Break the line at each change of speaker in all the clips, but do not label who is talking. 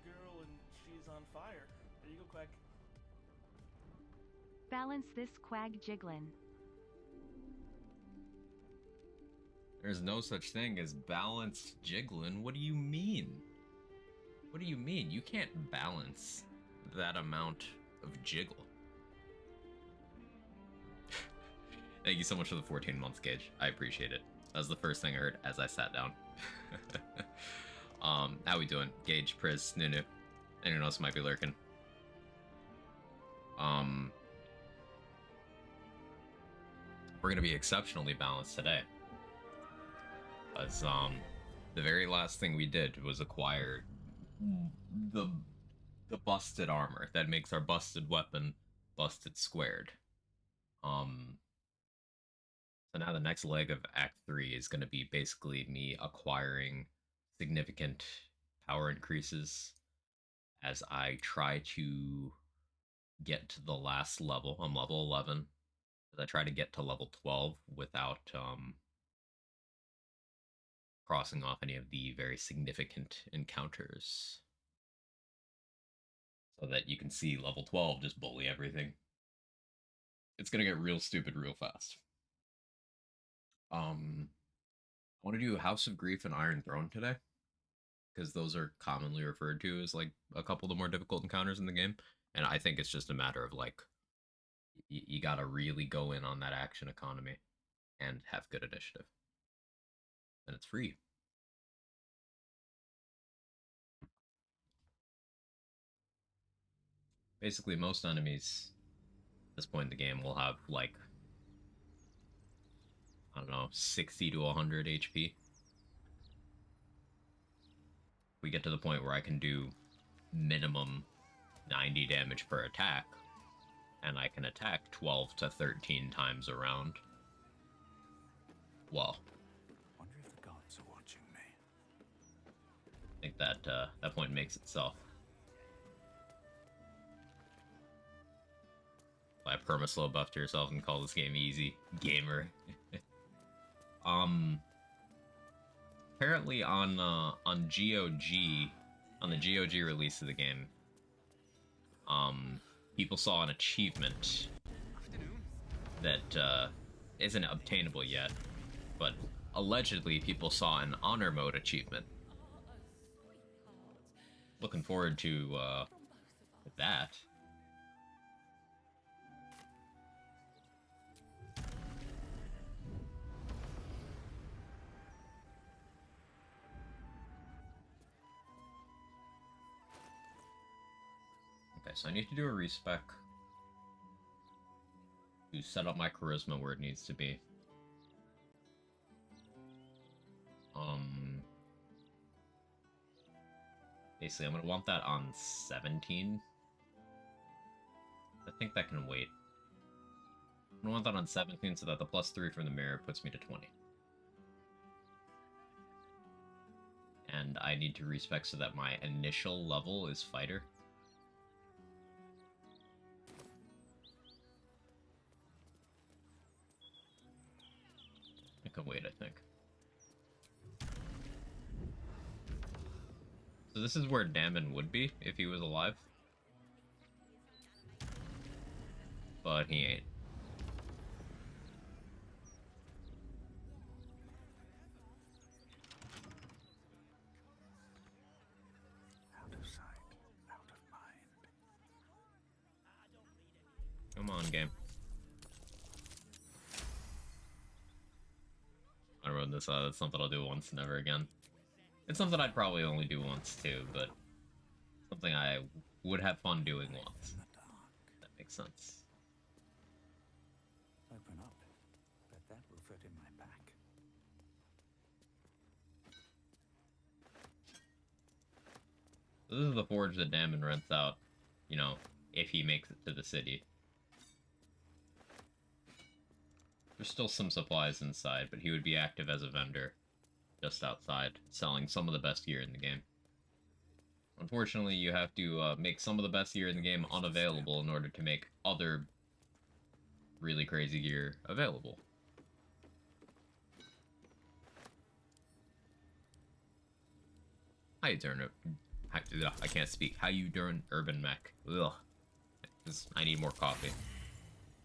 girl and she's on fire. There you go, Quack.
Balance this quag jiggling.
There's no such thing as balanced jiggling. What do you mean? What do you mean? You can't balance that amount of jiggle. Thank you so much for the 14 months, Gage. I appreciate it. That was the first thing I heard as I sat down. How we doing? Gage, Priz, Nunu. Anyone else might be lurking? We're gonna be exceptionally balanced today. As the very last thing we did was acquire the busted armor that makes our busted weapon busted squared. So now the next leg of Act 3 is going to be basically me acquiring significant power increases as I try to get to the last level. I'm level 11. As I try to get to level 12 without crossing off any of the very significant encounters. So that you can see level 12 just bully everything. It's going to get real stupid real fast. I want to do House of Grief and Iron Throne today, because those are commonly referred to as like a couple of the more difficult encounters in the game, and I think it's just a matter of like you gotta really go in on that action economy and have good initiative, and it's free. Basically, most enemies at this point in the game will have like, I don't know, 60 to 100 HP. We get to the point where I can do minimum 90 damage per attack, and I can attack 12 to 13 times a round. Well,
wonder if the gods are watching me.
I think that point makes itself. Apply a perma-slow buff to yourself and call this game easy. Gamer. Apparently on GOG, on the GOG release of the game, people saw an achievement that isn't obtainable yet, but allegedly people saw an honor mode achievement. Looking forward to that. Okay, so I need to do a respec to set up my charisma where it needs to be. Basically, I'm gonna want that on 17. I think that can wait. I'm gonna want that on 17 so that the +3 from the mirror puts me to 20. And I need to respec so that my initial level is fighter. I can wait, I think. So this is where Damon would be if he was alive. But he ain't.
Out of sight, out of mind.
Come on, game. I wrote this out. It's something I'll do once, never again. It's something I'd probably only do once too, but something I would have fun doing once.
In the dark.
That makes sense.
Open up. Bet that will fit in my back.
So this is the forge that Damon rents out, you know, if he makes it to the city. There's still some supplies inside, but he would be active as a vendor just outside, selling some of the best gear in the game. Unfortunately, you have to make some of the best gear in the game unavailable in order to make other really crazy gear available. Hi, Turnip. I can't speak. How you doing, Urban Mech? Ugh. I need more coffee.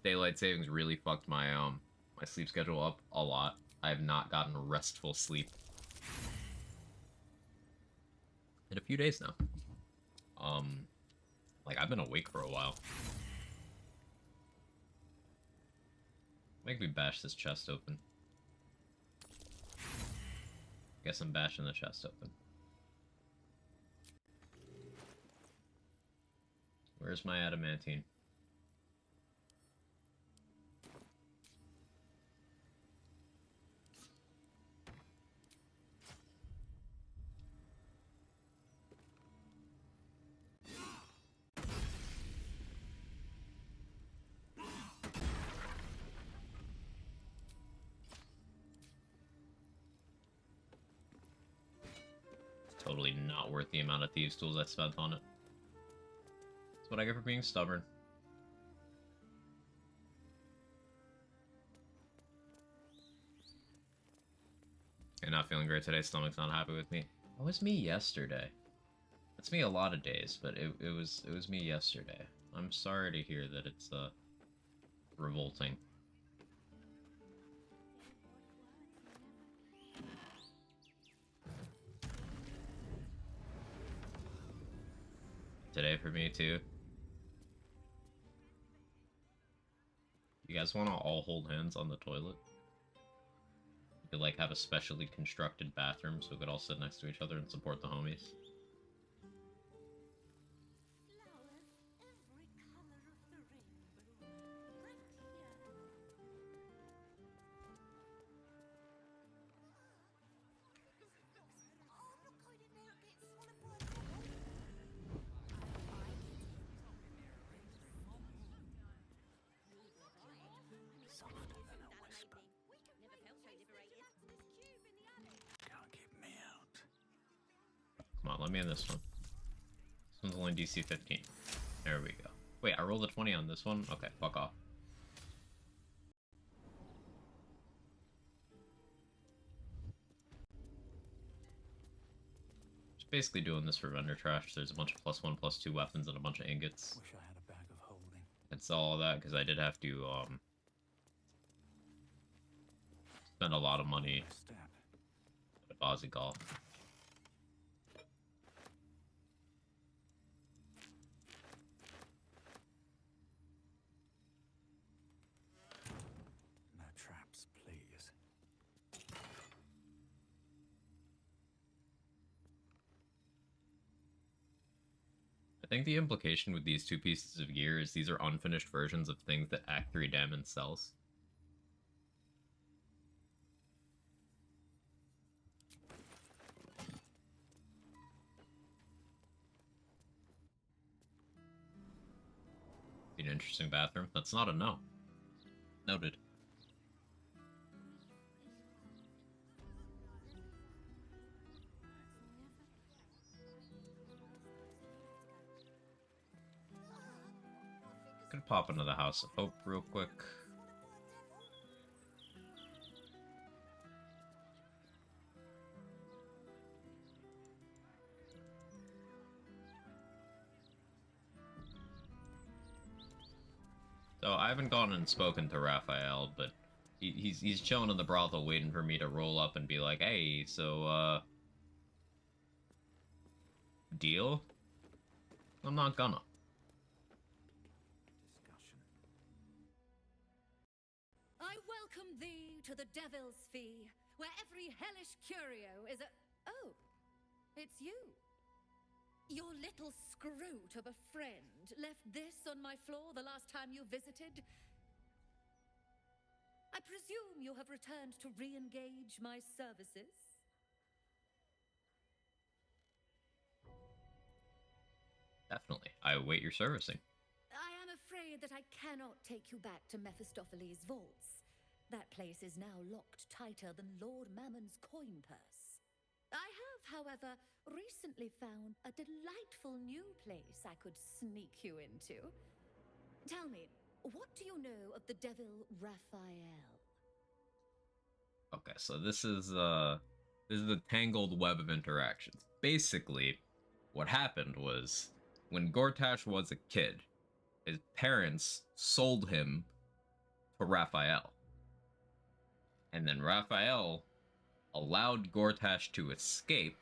Daylight savings really fucked my my sleep schedule up a lot. I have not gotten restful sleep in a few days now. Like I've been awake for a while. Make me bash this chest open. Guess I'm bashing the chest open. Where's my adamantine? Totally not worth the amount of thieves tools I spent on it. That's what I get for being stubborn. And not feeling great today. Stomach's not happy with me. It was me yesterday. It's me a lot of days, but it was me yesterday. I'm sorry to hear that it's revolting. Today for me too. You guys want to all hold hands on the toilet? You could like have a specially constructed bathroom so we could all sit next to each other and support the homies.
Softer than a whisper. Can't keep me out.
Come on, let me in this one. This one's only DC 15. There we go. Wait, I rolled a 20 on this one? Okay, fuck off. Just basically doing this for vendor trash. There's a bunch of +1/+2 weapons and a bunch of ingots.
Wish I had a bag of holding.
It's all of that because I did have to spend a lot of money
Step.
at Aussie Golf.
No traps, please.
I think the implication with these two pieces of gear is these are unfinished versions of things that Act 3 Damon sells. Be an interesting bathroom. That's not a no. Noted. Gonna pop into the House of Hope real quick. So I haven't gone and spoken to Raphael, but he's chilling in the brothel waiting for me to roll up and be like, hey, so deal? I'm not gonna.
Discussion.
I welcome thee to the Devil's Fee, where every hellish curio is a... Oh, it's you. Your little scroot of a friend left this on my floor the last time you visited. I presume you have returned to re-engage my services?
Definitely. I await your servicing.
I am afraid that I cannot take you back to Mephistopheles' vaults. That place is now locked tighter than Lord Mammon's coin purse. I have, however, recently found a delightful new place I could sneak you into. Tell me, what do you know of the devil Raphael?
Okay, so this is the tangled web of interactions. Basically, what happened was, when Gortash was a kid, his parents sold him to Raphael. And then Raphael allowed Gortash to escape.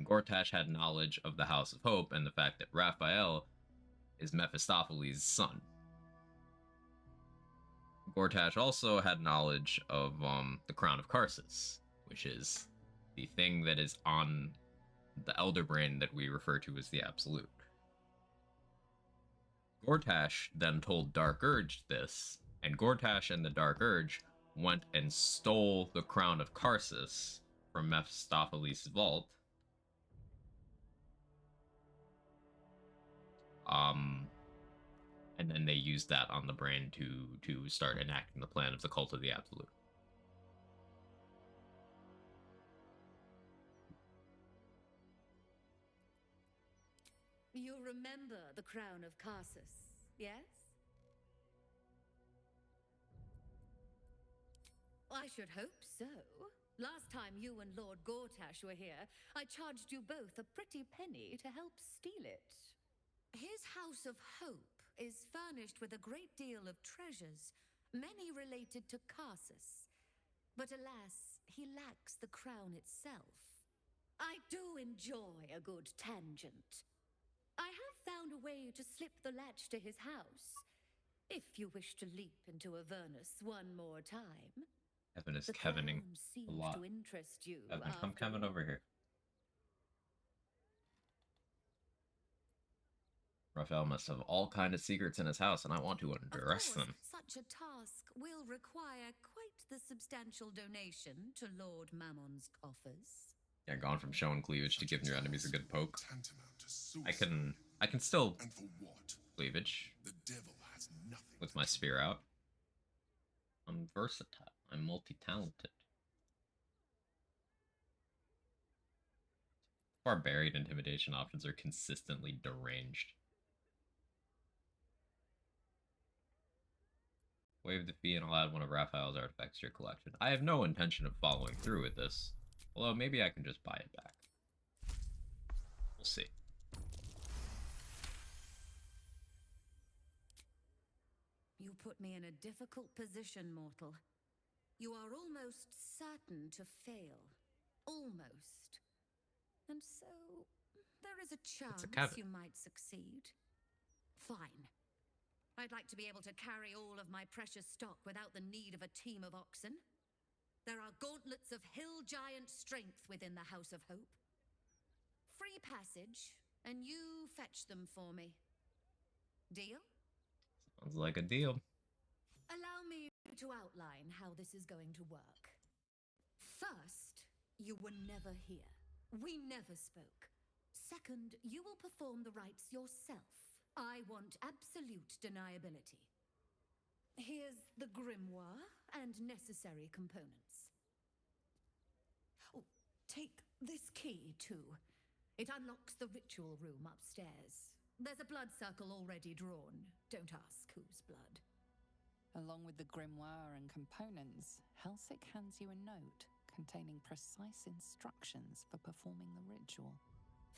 Gortash had knowledge of the House of Hope and the fact that Raphael is Mephistopheles' son. Gortash also had knowledge of the Crown of Karsus, which is the thing that is on the Elder Brain that we refer to as the Absolute. Gortash then told Dark Urge this, and Gortash and the Dark Urge went and stole the Crown of Karsus from Mephistopheles' vault. And then they used that on the brain to start enacting the plan of the Cult of the Absolute.
You remember the Crown of Karsus, yes? I should hope so. Last time you and Lord Gortash were here, I charged you both a pretty penny to help steal it. His House of Hope is furnished with a great deal of treasures, many related to Karsus. But alas, he lacks the crown itself. I do enjoy a good tangent. I have found a way to slip the latch to his house, if you wish to leap into Avernus one more time.
Kevin is
The
Kevining
crown
a
seems
lot.
to interest you.
Kevin, come
after
Kevin
all.
over here. Raphael must have all kind of secrets in his house, and I want to undress
Of course,
them.
such a task will require quite the substantial donation to Lord Mammon's coffers.
Yeah, gone from showing cleavage to giving your enemies a good poke.
Tantamount to suicide.
I can still
And for what?
cleavage
The devil has nothing
with
to
my
do.
spear out. I'm versatile. I'm multi-talented. Barbarian intimidation options are consistently deranged. Waive the fee and I'll add one of Raphael's artifacts to your collection. I have no intention of following through with this. Although maybe I can just buy it back. We'll see.
You put me in a difficult position, mortal. You are almost certain to fail. Almost. And so, there is a chance
Kevin.
you might succeed. Fine. I'd like to be able to carry all of my precious stock without the need of a team of oxen. There are gauntlets of hill giant strength within the House of Hope. Free passage, and you fetch them for me. Deal?
Sounds like a deal.
Allow me to outline how this is going to work. First, you were never here. We never spoke. Second, you will perform the rites yourself. I want absolute deniability. Here's the grimoire and necessary components. Oh, take this key, too. It unlocks the ritual room upstairs. There's a blood circle already drawn. Don't ask whose blood.
Along with the grimoire and components, Helsik hands you a note containing precise instructions for performing the ritual.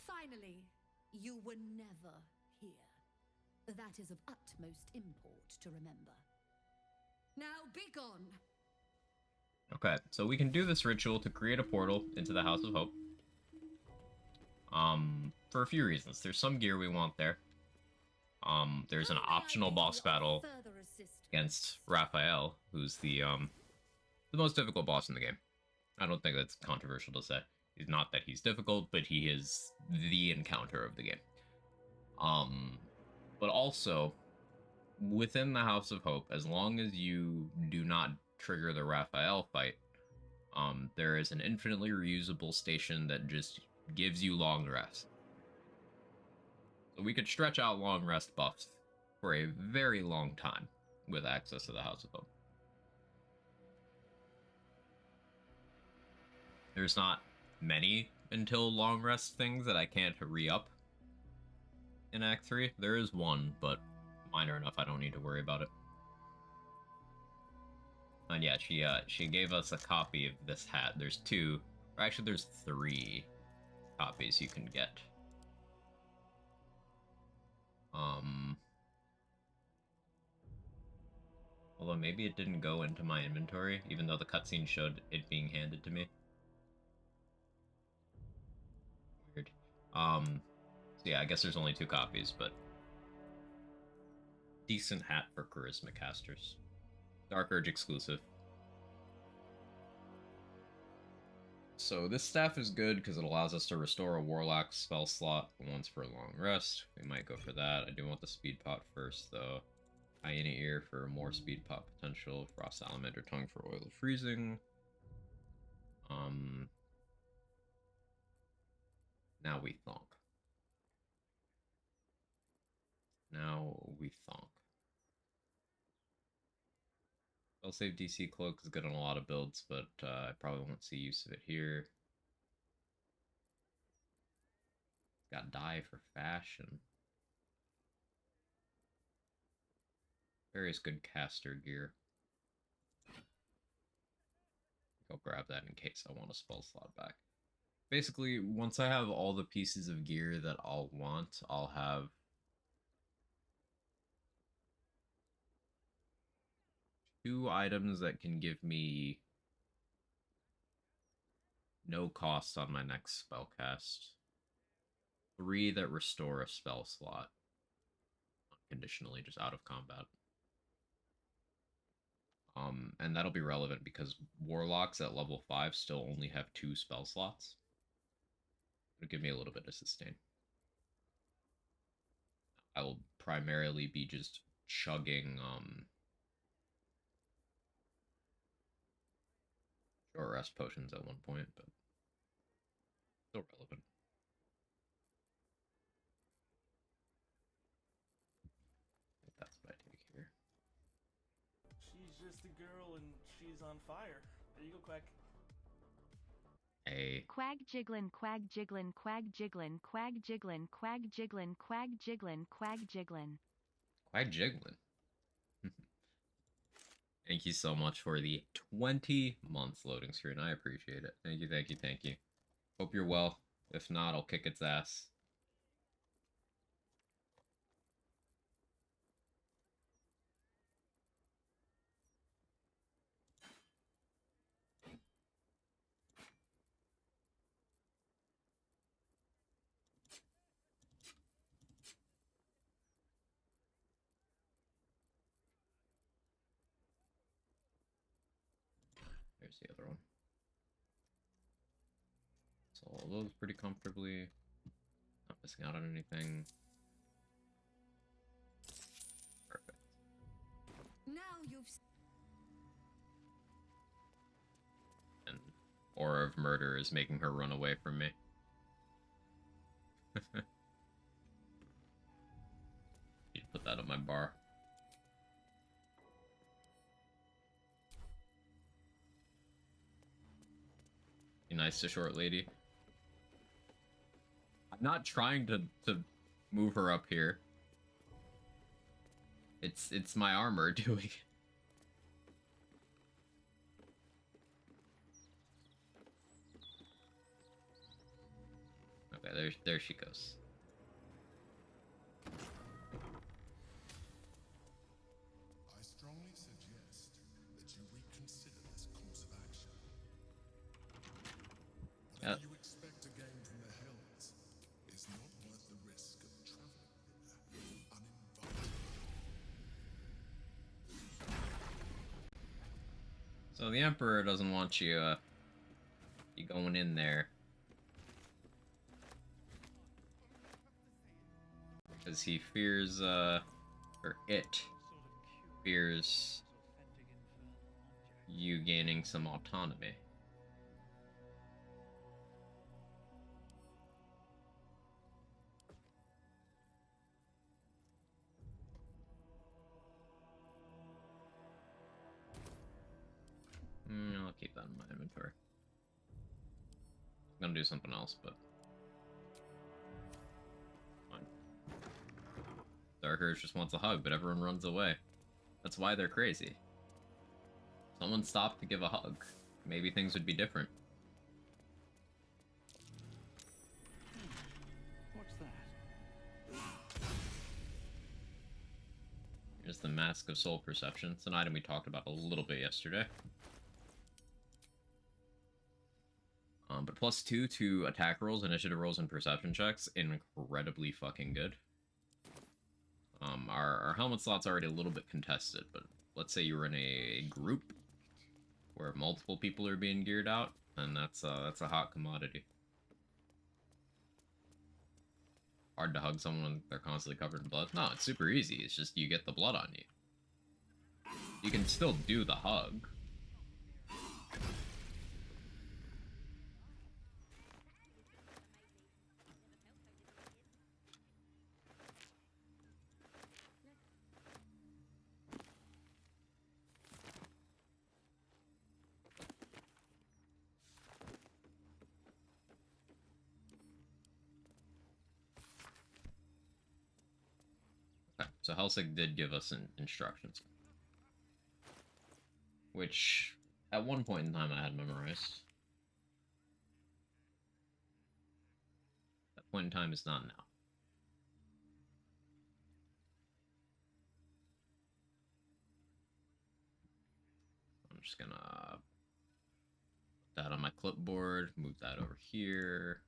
Finally, you were never here. That is of utmost import to remember. Now be gone!
Okay, so we can do this ritual to create a portal into the House of Hope. For a few reasons. There's some gear we want there. There's an
How may I
optional
be
boss
of
battle
further assistance?
against Raphael, who's the most difficult boss in the game. I don't think that's controversial to say. It's not that he's difficult, but he is the encounter of the game. But also, within the House of Hope, as long as you do not trigger the Raphael fight, there is an infinitely reusable station that just gives you long rest. So we could stretch out long rest buffs for a very long time with access to the House of Hope. There's not many until long rest things that I can't re-up in Act 3. There is one, but minor enough I don't need to worry about it. And yeah, she gave us a copy of this hat. There's two, or actually there's 3 copies you can get Although maybe it didn't go into my inventory, even though the cutscene showed it being handed to me. Weird. So yeah, I guess there's only 2 copies, but decent hat for charisma casters. Dark Urge exclusive. So this staff is good because it allows us to restore a Warlock spell slot once for a long rest. We might go for that. I do want the speed pot first, though. Hyena Ear for more speed pot potential. Frost Salamander Tongue for Oil of Freezing. Now we thonk. Spell save DC Cloak is good on a lot of builds, but I probably won't see use of it here. Got Die for Fashion. Various good caster gear. I'll grab that in case I want a spell slot back. Basically, once I have all the pieces of gear that I'll want, I'll have 2 items that can give me no cost on my next spell cast. 3 that restore a spell slot. Unconditionally, just out of combat. And that'll be relevant because Warlocks at level 5 still only have 2 spell slots. It'll give me a little bit of sustain. I will primarily be just chugging short rest potions at one point, but still relevant. I think that's what I take here.
She's just a girl and she's on fire. There you go, Quack.
Hey.
Quag jiggling, quag jiggling, quag jiggling, quag jiggling, quag jiggling, quag jiggling, quag jiggling.
Quag jiggling. Thank you so much for the 20 months loading screen. I appreciate it. Thank you, thank you, thank you. Hope you're well. If not, I'll kick its ass. There's the other one. So all those pretty comfortably. Not missing out on anything. Perfect.
Now you've...
And Aura of Murder is making her run away from me. Need to put that on my bar. Be nice to short lady. I'm not trying to move her up here. It's my armor doing it. Okay, there she goes.
I strongly suggest that you reconsider this course of action. Whatever you expect to gain from the Hells is not worth the risk of traveling there uninvited.
So the Emperor doesn't want you going in there. Because he fears, or it fears you gaining some autonomy. I'll keep that in my inventory. I'm gonna do something else, but fine. Dark Urge just wants a hug, but everyone runs away. That's why they're crazy. Someone stopped to give a hug. Maybe things would be different.
What's that?
Here's the Mask of Soul Perception. It's an item we talked about a little bit yesterday. But +2 to attack rolls, initiative rolls, and perception checks. Incredibly fucking good. Our helmet slot's already a little bit contested, but let's say you're in a group where multiple people are being geared out, and that's a hot commodity. Hard to hug someone when they're constantly covered in blood? No, it's super easy. It's just you get the blood on you. You can still do the hug. Okay, so Helsing did give us instructions. Which, at one point in time, I had memorized. That point in time is not now. I'm just gonna put that on my clipboard, move that over here.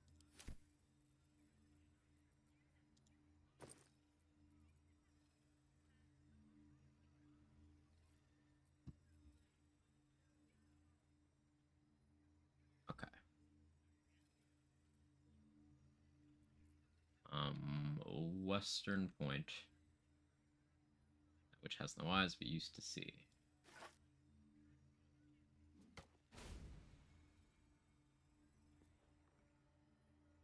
Okay. Western Point, which has no eyes but used to see.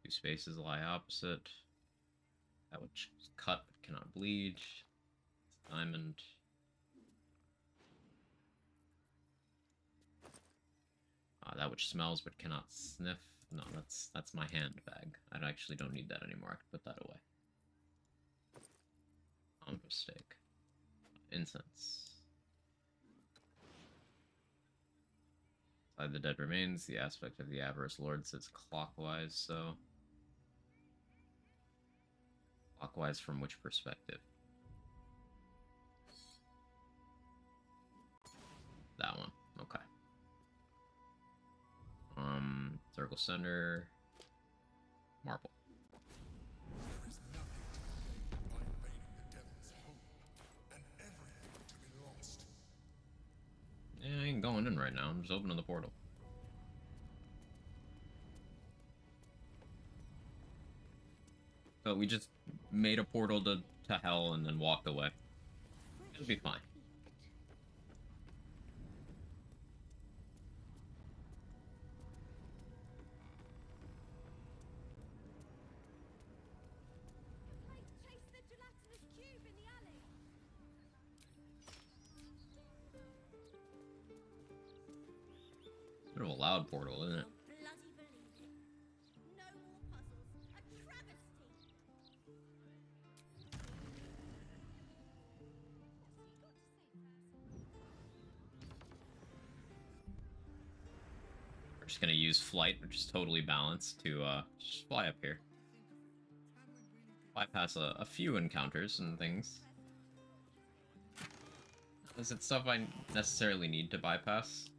Two spaces lie opposite. That which is cut but cannot bleed. Diamond. That which smells but cannot sniff. No, that's my handbag. I actually don't need that anymore. I can put that away. Mistake. Incense. Inside the dead remains, the aspect of the Avarice Lord sits clockwise, so... Clockwise from which perspective? That one. Okay. Circle center. Marble.
There is nothing to gain by invading the devil's home, and everything to be lost.
Yeah, I ain't going in right now. I'm just opening the portal. So we just made a portal to hell and then walked away. It'll be fine.
Chase the gelatinous cube in the alley.
Bit of a loud portal, isn't it?
Bloody believe it. No more puzzles. A travesty.
We're just gonna use flight, which is totally balanced, to just fly up here. Bypass a few encounters and things. Is it stuff I necessarily need to bypass?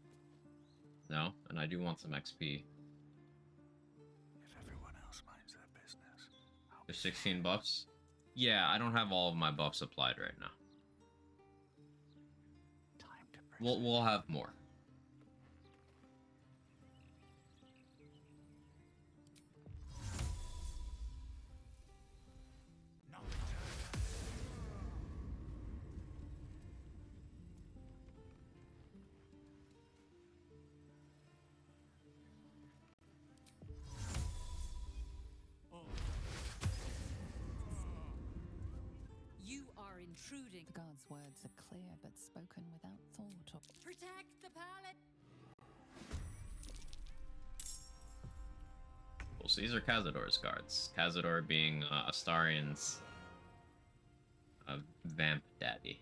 No, and I do want some XP.
If everyone else minds their business,
There's 16 buffs? Yeah, I don't have all of my buffs applied right now.
time to press
We'll have more.
You are intruding. The guard's words are clear but spoken without thought or...
Protect the pallet.
Well, so these are Cazador's guards. Cazador being Astarion's vamp daddy.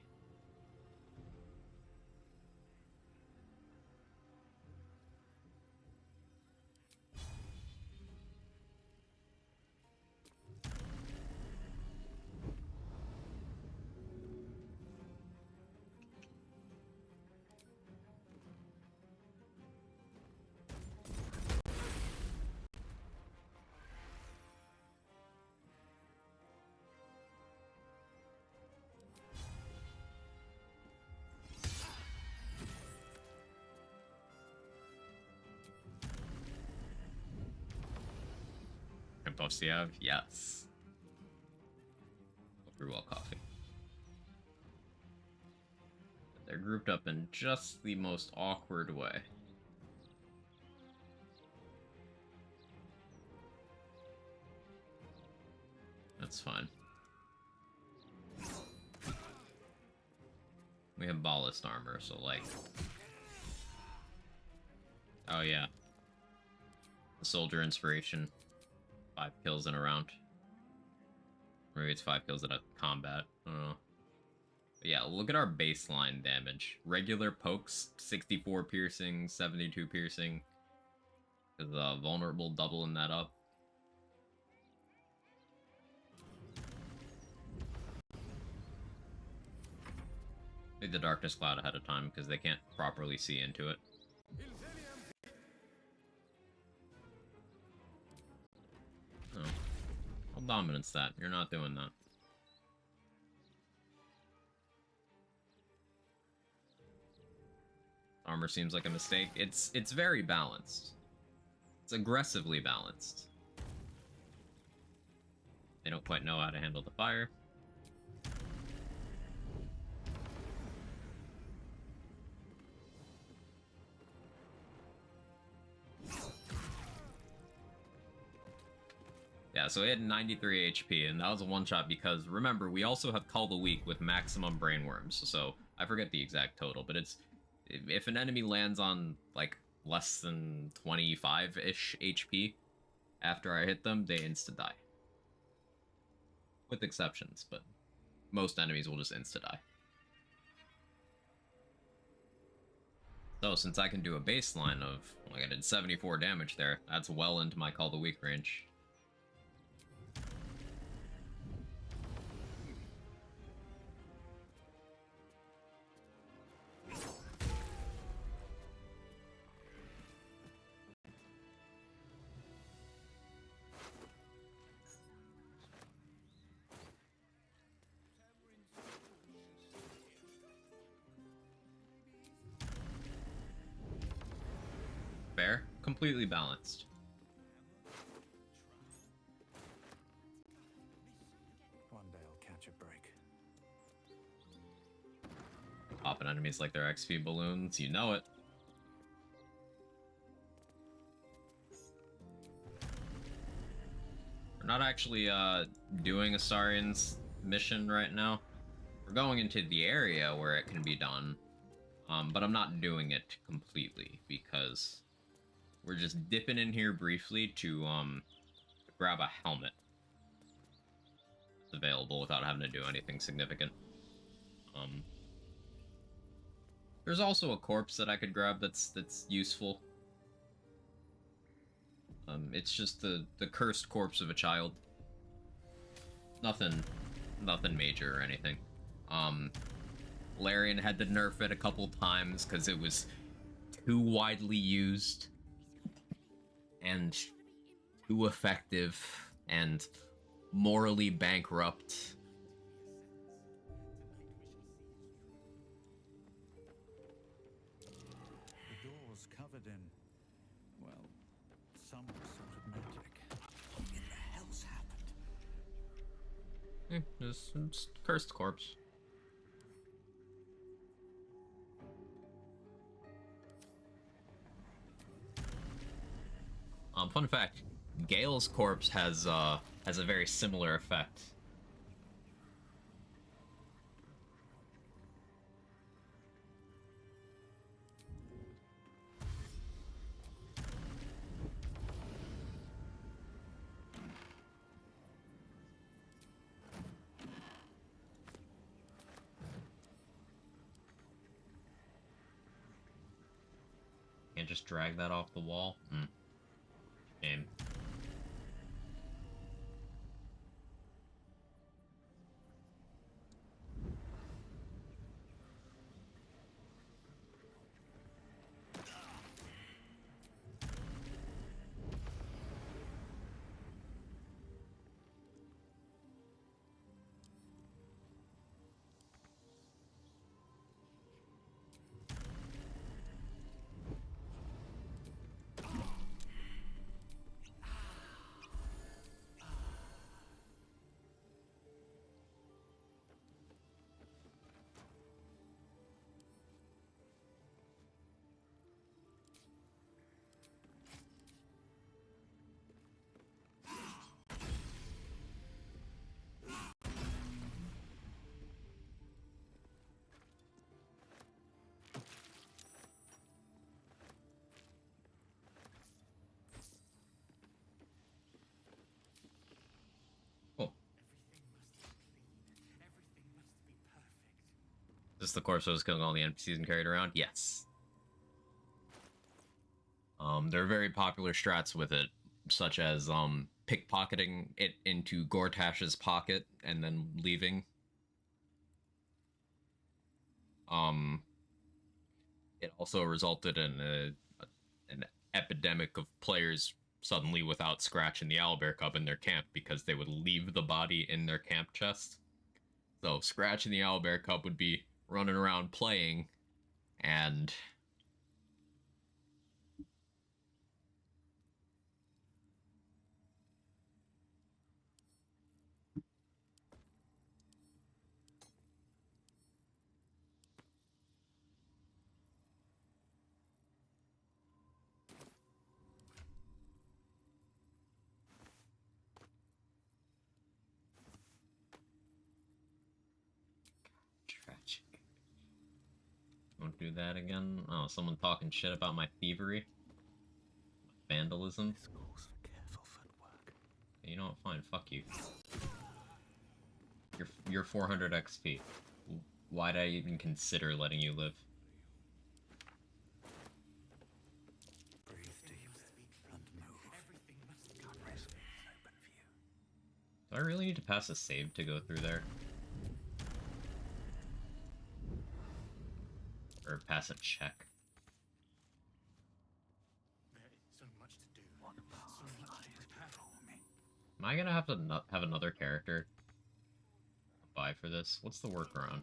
buffs do you have? Yes. Hope you're well, coffee. They're grouped up in just the most awkward way. That's fine. We have ballast armor, so like... Oh yeah. The soldier inspiration. 5 kills in a round. Maybe it's 5 kills in a combat. I don't know. But yeah, look at our baseline damage. Regular pokes, 64 piercing, 72 piercing. Because vulnerable doubling that up. Need the darkness cloud ahead of time because they can't properly see into it. No. I'll dominance that. You're not doing that. Armor seems like a mistake. It's very balanced. It's aggressively balanced. They don't quite know how to handle the fire. Yeah, so he had 93 HP, and that was a one-shot because, remember, we also have Call the Weak with maximum brainworms, so I forget the exact total, but it's... If an enemy lands on, like, less than 25-ish HP after I hit them, they insta-die. With exceptions, but most enemies will just insta-die. So, since I can do a baseline of, like I did 74 damage there, that's well into my Call the Weak range. Fair. Completely balanced.
One day I'll catch a break.
Popping enemies like they're XP balloons, you know it. We're not actually doing Astarian's mission right now. We're going into the area where it can be done, but I'm not doing it completely because we're just dipping in here briefly to grab a helmet. It's available without having to do anything significant. There's also a corpse that I could grab that's useful. It's just the cursed corpse of a child. Nothing major or anything. Larian had to nerf it a couple times because it was too widely used and too effective and morally bankrupt.
The door's covered in, well, some sort of magic. What in the hell's happened?
Just cursed corpse. Fun fact, Gale's corpse has a very similar effect. Can't just drag that off the wall? Shame. Is this the corpse that was killing all the NPCs and carried around? Yes. There are very popular strats with it, such as pickpocketing it into Gortash's pocket and then leaving. It also resulted in an epidemic of players suddenly without Scratch and the Owlbear Cub in their camp because they would leave the body in their camp chest. So Scratch and the Owlbear Cub would be running around playing, and tragic. Don't do that again. Oh, someone talking shit about my thievery, my vandalism.
This calls for careful footwork.
You know what? Fine. Fuck you. You're 400 XP. Why'd I even consider letting you live?
Breathe deep and move. Can't risk an open view.
Do I really need to pass a save to go through there? Or pass a check?
There is so much to do.
What path lies before me?
Am I gonna have to have another character buy for this? What's the workaround?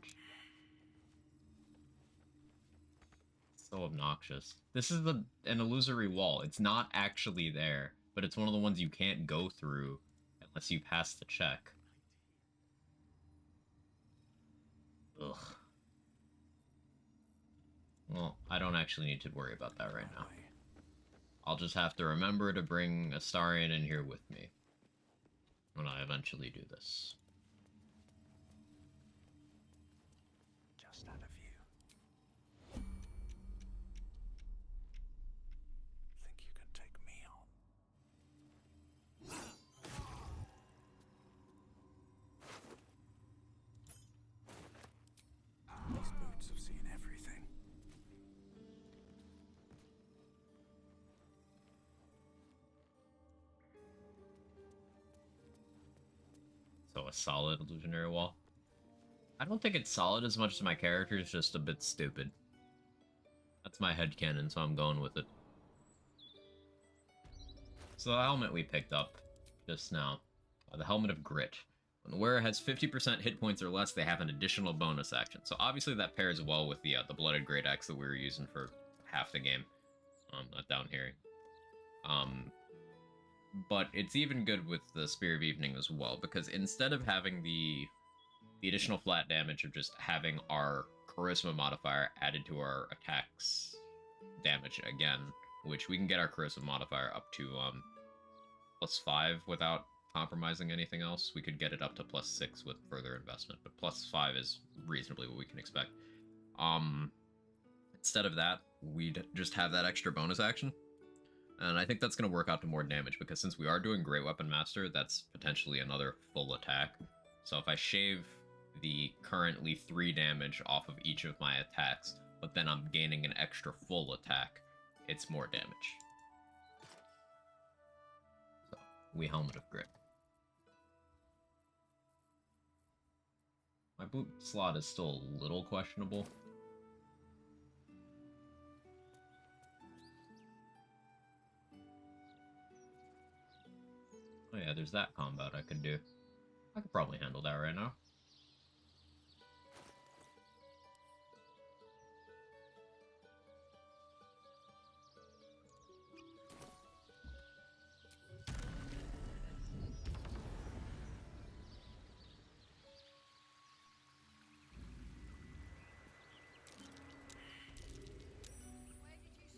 It's so obnoxious. This is an illusory wall. It's not actually there, but it's one of the ones you can't go through unless you pass the check. Ugh. Well, I don't actually need to worry about that right now. I'll just have to remember to bring Astarion in here with me when I eventually do this.
Just out of view. Think you can take me on? These boots have seen everything.
So a solid illusionary wall. I don't think it's solid as much as my character is just a bit stupid. That's my headcanon, so I'm going with it. So the helmet we picked up just now. The Helmet of Grit. When the wearer has 50% hit points or less, they have an additional bonus action. So obviously that pairs well with the Blooded Great Axe that we were using for half the game. Not down here. But it's even good with the Spear of Evening as well, because instead of having the additional flat damage of just having our Charisma modifier added to our attacks damage again, which we can get our Charisma modifier up to +5 without compromising anything else. We could get it up to +6 with further investment, but +5 is reasonably what we can expect. Instead of that, we'd just have that extra bonus action. And I think that's going to work out to more damage, because since we are doing Great Weapon Master, that's potentially another full attack. So if I shave the currently 3 damage off of each of my attacks, but then I'm gaining an extra full attack, it's more damage. So, we Helmet of Grit. My boot slot is still a little questionable. Oh yeah, there's that combat I could do. I could probably handle that right now.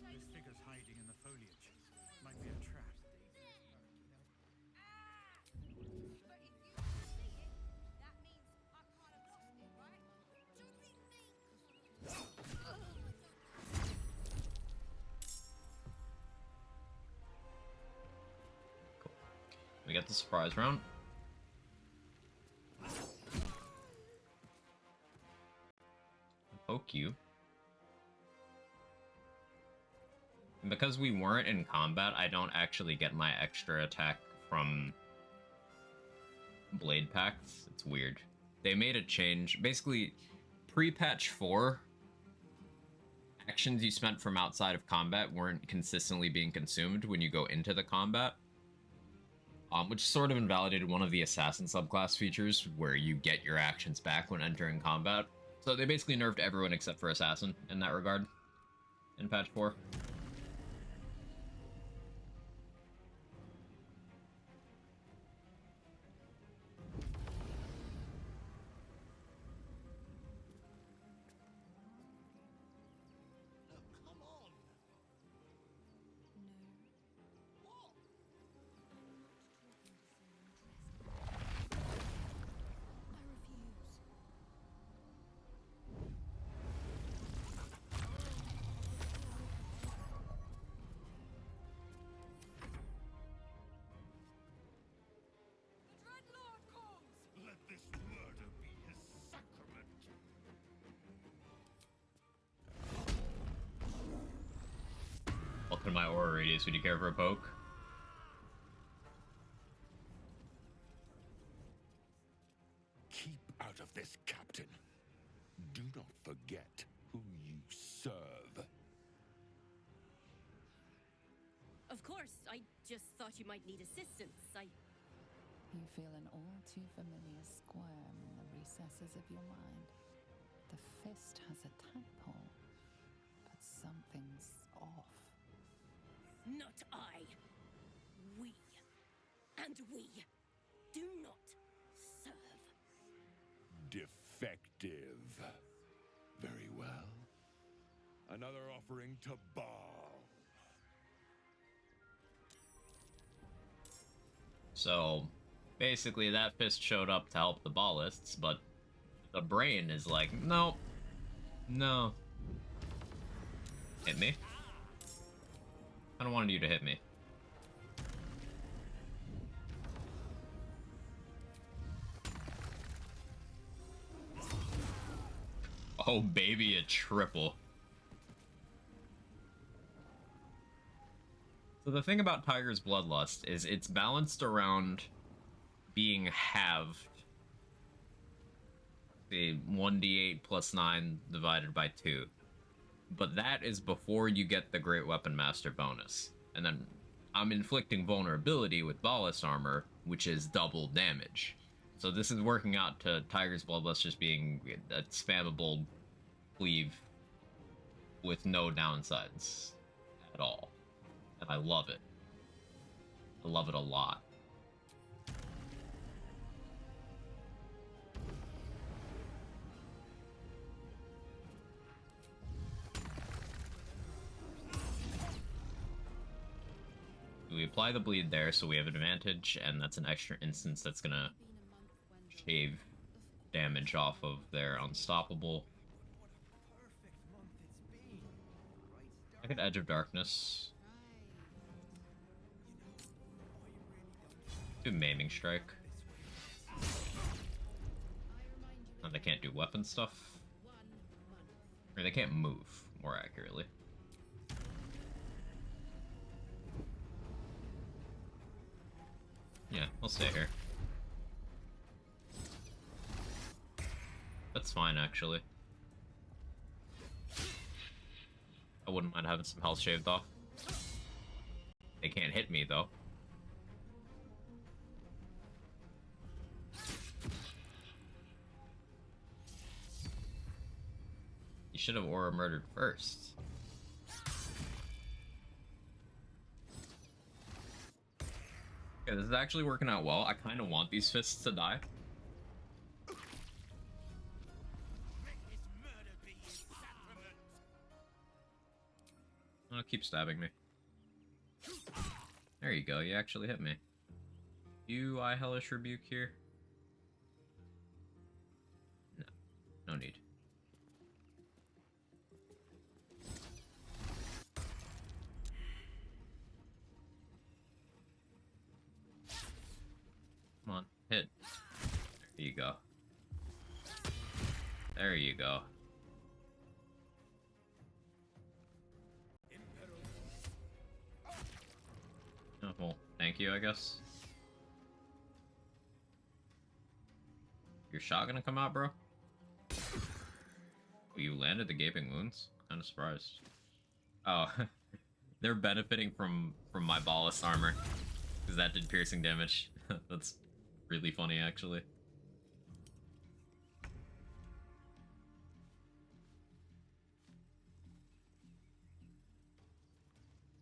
This figure's hiding in the foliage. Might be a trap.
We get the surprise round. Thank you. And because we weren't in combat, I don't actually get my extra attack from blade packs. It's weird. They made a change. Basically, pre-patch 4, actions you spent from outside of combat weren't consistently being consumed when you go into the combat. Which sort of invalidated one of the assassin subclass features where you get your actions back when entering combat. So they basically nerfed everyone except for assassin in that regard in patch 4.
Let this murder be his sacrament.
Welcome to my aura radius. Would you care for a poke?
Keep out of this, Captain. Do not forget who you serve.
Of course, I just thought you might need assistance.
You feel an all too familiar squirm in the recesses of your mind. The fist has a tadpole, but something's off.
Not I. We. And we do not serve.
Defective. Very well. Another offering to Baal.
So, basically that fist showed up to help the ballists, but the brain is like, nope. No. Hit me. I don't want you to hit me. Oh, baby, a triple. So the thing about Tiger's Bloodlust is it's balanced around being halved. The 1d8 plus 9 divided by 2. But that is before you get the Great Weapon Master bonus. And then I'm inflicting vulnerability with Ballast Armor, which is double damage. So this is working out to Tiger's Bloodlust just being a spammable cleave with no downsides at all. And I love it. I love it a lot. We apply the bleed there, so we have an advantage, and that's an extra instance that's gonna shave damage off of their unstoppable. I could Edge of Darkness. Do Maiming Strike. And they can't do weapon stuff. Or they can't move, more accurately. Yeah, I'll stay here. That's fine, actually. I wouldn't mind having some health shaved off. They can't hit me, though. You should have Aura murdered first. Okay, this is actually working out well. I kind of want these fists to die. Oh, keep stabbing me. There you go, you actually hit me. You, I Hellish Rebuke here? No, no need. Come on, hit. There you go. There you go. Thank you, I guess. Your shot gonna come out, bro? Oh, you landed the gaping wounds? Kind of surprised. Oh, they're benefiting from my ballast armor because that did piercing damage. That's really funny, actually.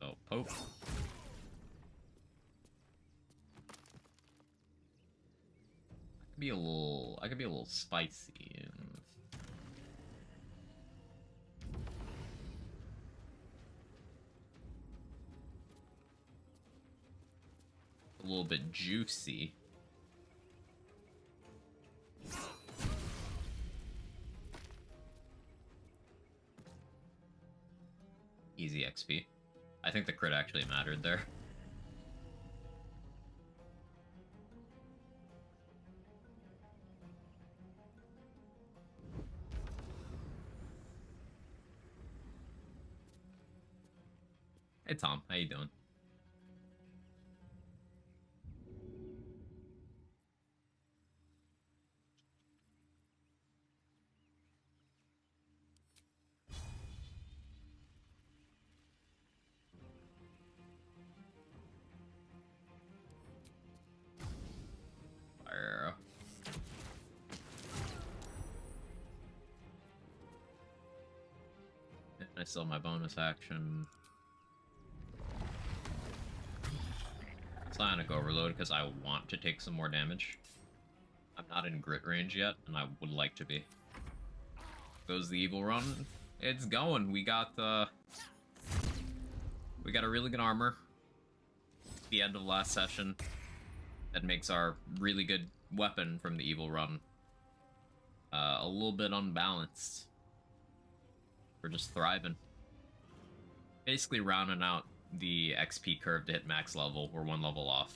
So poke. I could be a little spicy and a little bit juicy. Easy XP. I think the crit actually mattered there. Hey Tom, how you doing? Fire arrow. And I still have my bonus action. Psionic Overload because I want to take some more damage. I'm not in grit range yet, and I would like to be. Goes the evil run. It's going. We got a really good armor. The end of last session. That makes our really good weapon from the evil run a little bit unbalanced. We're just thriving. Basically rounding out the XP curve to hit max level. We're one level off.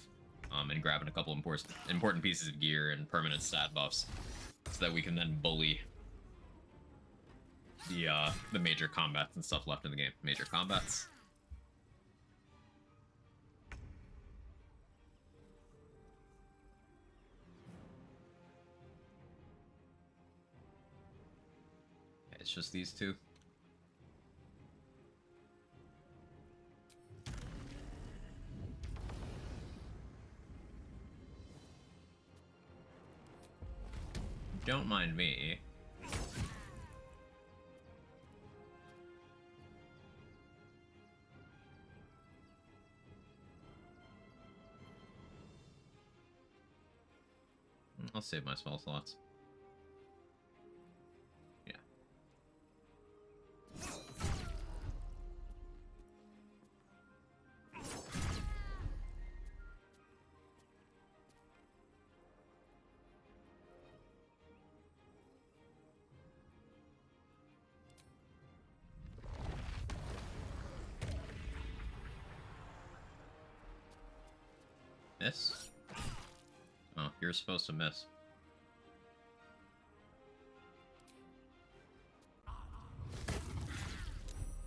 And grabbing a couple important pieces of gear and permanent stat buffs so that we can then bully the major combats and stuff left in the game. Major combats. It's just these two. Don't mind me. I'll save my spell slots. Yeah. Miss? Oh, you're supposed to miss.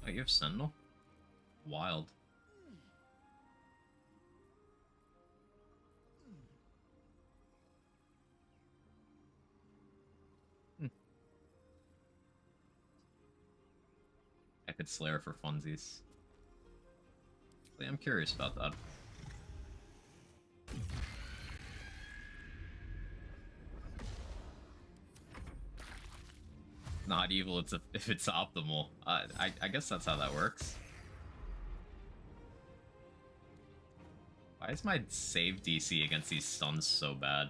Oh, you have Sentinel? Wild. I could Slayer for funsies. I'm curious about that. Not evil if it's optimal. I guess that's how that works. Why is my save DC against these stuns so bad?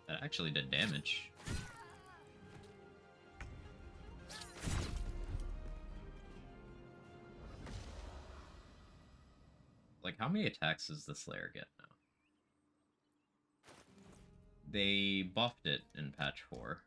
That actually did damage. Like, how many attacks does the Slayer get now? They buffed it in patch 4.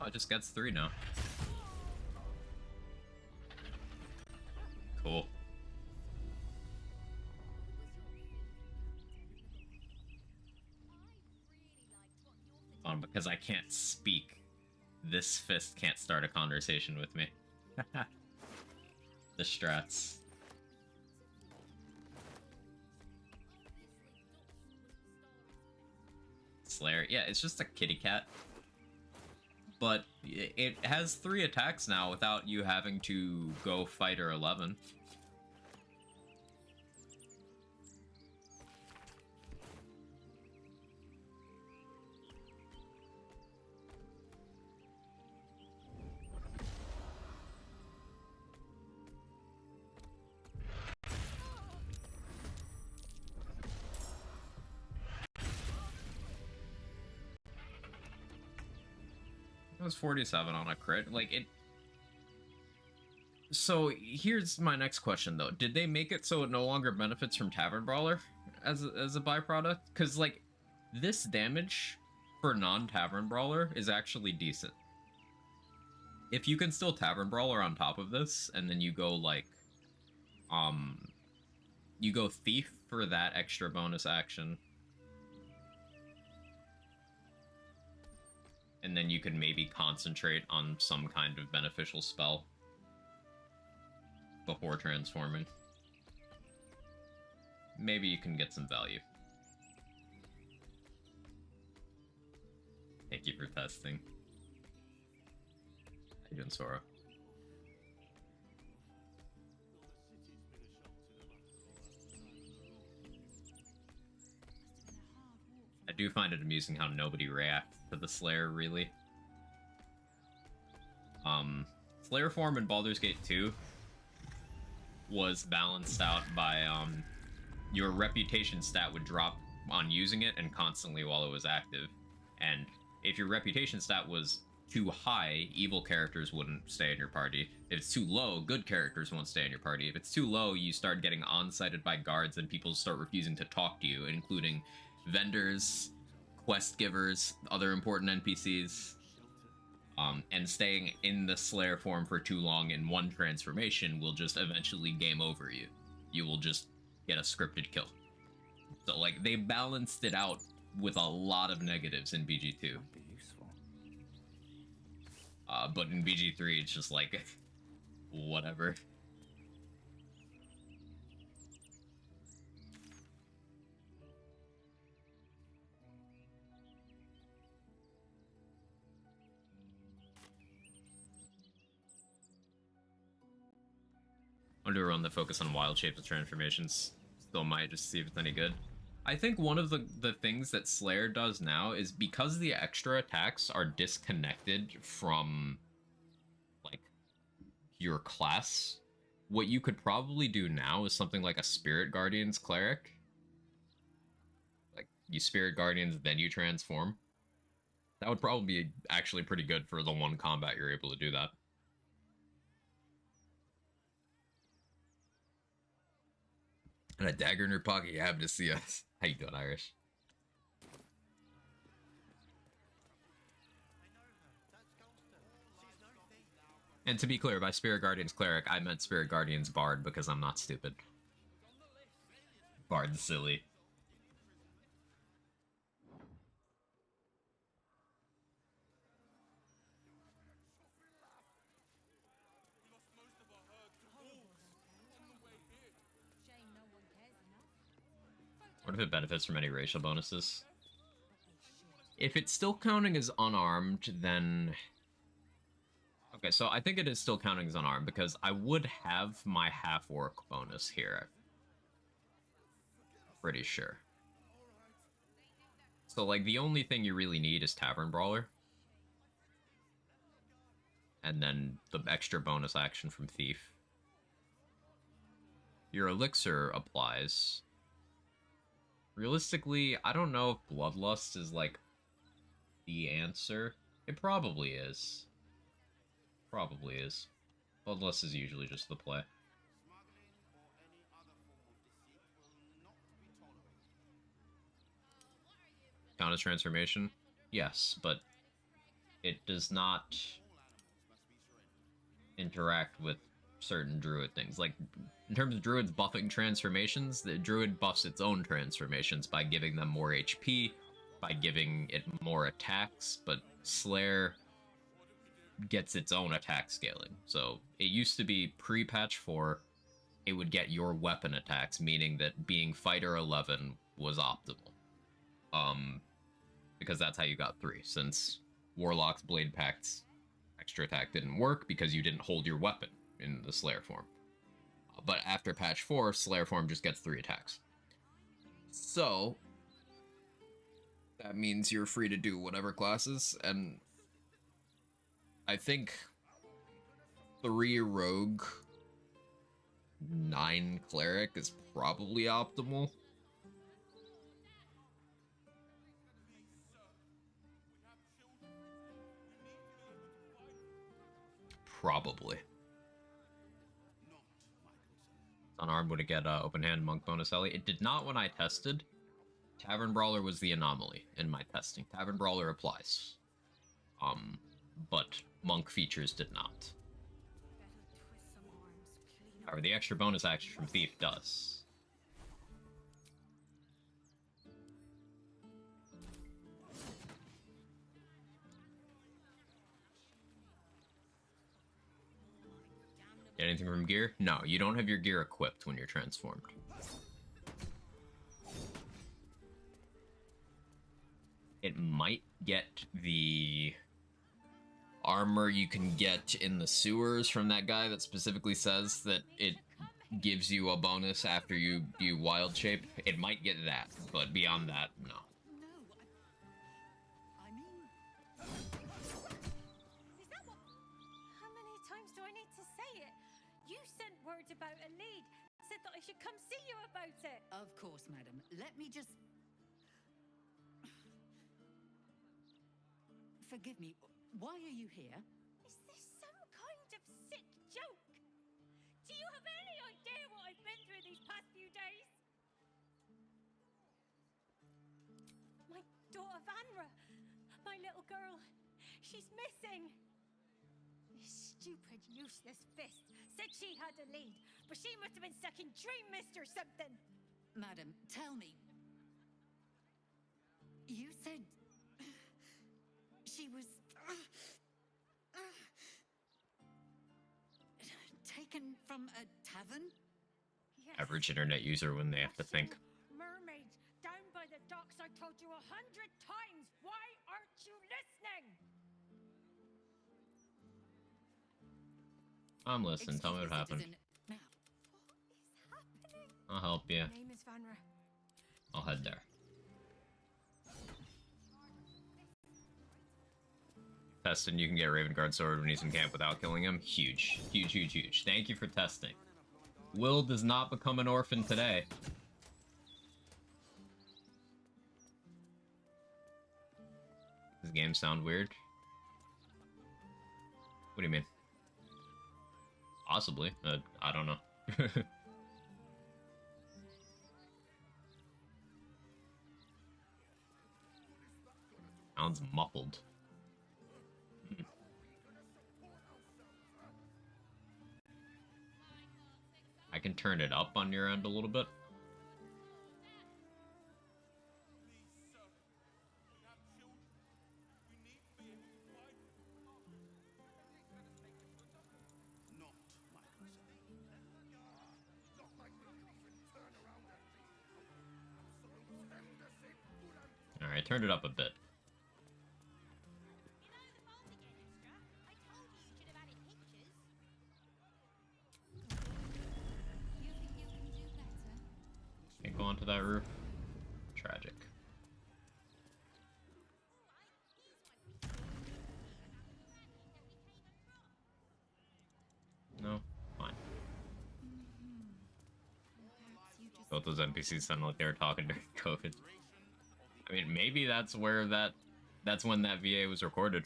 Oh, it just gets 3 now. Cool. Because I can't speak, this fist can't start a conversation with me. The strats. Slayer. Yeah, it's just a kitty cat. But it has 3 attacks now without you having to go fighter 11. It was 47 on a crit. Like, it... So, here's my next question, though. Did they make it so it no longer benefits from Tavern Brawler as a byproduct? Because, like, this damage for non-Tavern Brawler is actually decent. If you can still Tavern Brawler on top of this, and then you go, like, you go Thief for that extra bonus action, and then you can maybe concentrate on some kind of beneficial spell before transforming. Maybe you can get some value. Thank you for testing. How you doing, Sora? I do find it amusing how nobody reacts to the Slayer, really. Slayer form in Baldur's Gate 2 was balanced out by, your reputation stat would drop on using it and constantly while it was active. And if your reputation stat was too high, evil characters wouldn't stay in your party. If it's too low, good characters won't stay in your party. If it's too low, you start getting on-sighted by guards and people start refusing to talk to you, including vendors, quest givers, other important NPCs. And staying in the Slayer form for too long in one transformation will just eventually game over you. You will just get a scripted kill. So, like, they balanced it out with a lot of negatives in BG2. But in BG3, it's just like, whatever. I'm gonna run the focus on wild shapes of transformations. Still might, just see if it's any good. I think one of the things that Slayer does now is because the extra attacks are disconnected from, like, your class, what you could probably do now is something like a Spirit Guardians Cleric. Like, you Spirit Guardians, then you transform. That would probably be actually pretty good for the one combat you're able to do that. And a dagger in your pocket, you happen to see us. How you doing, Irish? And to be clear, by Spirit Guardians Cleric, I meant Spirit Guardians Bard because I'm not stupid. Bard's silly. What if it benefits from any racial bonuses? If it's still counting as unarmed, then... Okay, so I think it is still counting as unarmed, because I would have my half-orc bonus here. Pretty sure. So, like, the only thing you really need is Tavern Brawler. And then the extra bonus action from Thief. Your Elixir applies. Realistically, I don't know if Bloodlust is, like, the answer. It probably is. Probably is. Bloodlust is usually just the play. Count as transformation? Yes, but it does not interact with certain druid things. Like, in terms of druids buffing transformations, the druid buffs its own transformations by giving them more HP, by giving it more attacks, but Slayer gets its own attack scaling. So it used to be pre-patch 4, it would get your weapon attacks, meaning that being fighter 11 was optimal. Because that's how you got 3, since Warlock's Blade Pact's extra attack didn't work because you didn't hold your weapon in the Slayer form. But after patch 4, Slayer form just gets 3 attacks. So that means you're free to do whatever classes, and I think 3 rogue, 9 cleric is probably optimal. Probably. Unarmed would it get open hand monk bonus Ellie? It did not when I tested. Tavern Brawler was the anomaly in my testing. Tavern Brawler applies. But monk features did not. However, the extra bonus action from Thief does. Get anything from gear? No, you don't have your gear equipped when you're transformed. It might get the armor you can get in the sewers from that guy that specifically says that it gives you a bonus after you wild shape. It might get that, but beyond that, no.
Is that what? How many times do I need to say it? You sent word about a lead. Said that I should come see you about it.
Of course, madam. Let me just... Forgive me. Why are you here?
Is this some kind of sick joke? Do you have any idea what I've been through these past few days? My daughter Vanra, my little girl, she's missing. This stupid, useless fist said she had a lead, but she must have been stuck in Dream Mist or something.
Madam, tell me. You said... she was... taken from a tavern?
Yes.
Average internet user when they have to think.
Mermaid, down by the docks, I told you 100 times. Why aren't you listening?
I'm listening. Tell me what happened.
Now,
What is happening?
I'll help you.
My name is Vanra.
I'll head there. Testing, you can get Raven Guard sword when he's in camp without killing him. Huge. Huge, huge, huge. Thank you for testing. Will does not become an orphan today. Does the game sound weird? What do you mean? Possibly. I don't know. Sounds muffled. I can turn it up on your end a little bit. Alright, turned it up a bit. Can't go onto that roof. Tragic. No? Fine. Both those NPCs sound like they were talking during COVID. I mean, maybe that's where that's when that VA was recorded.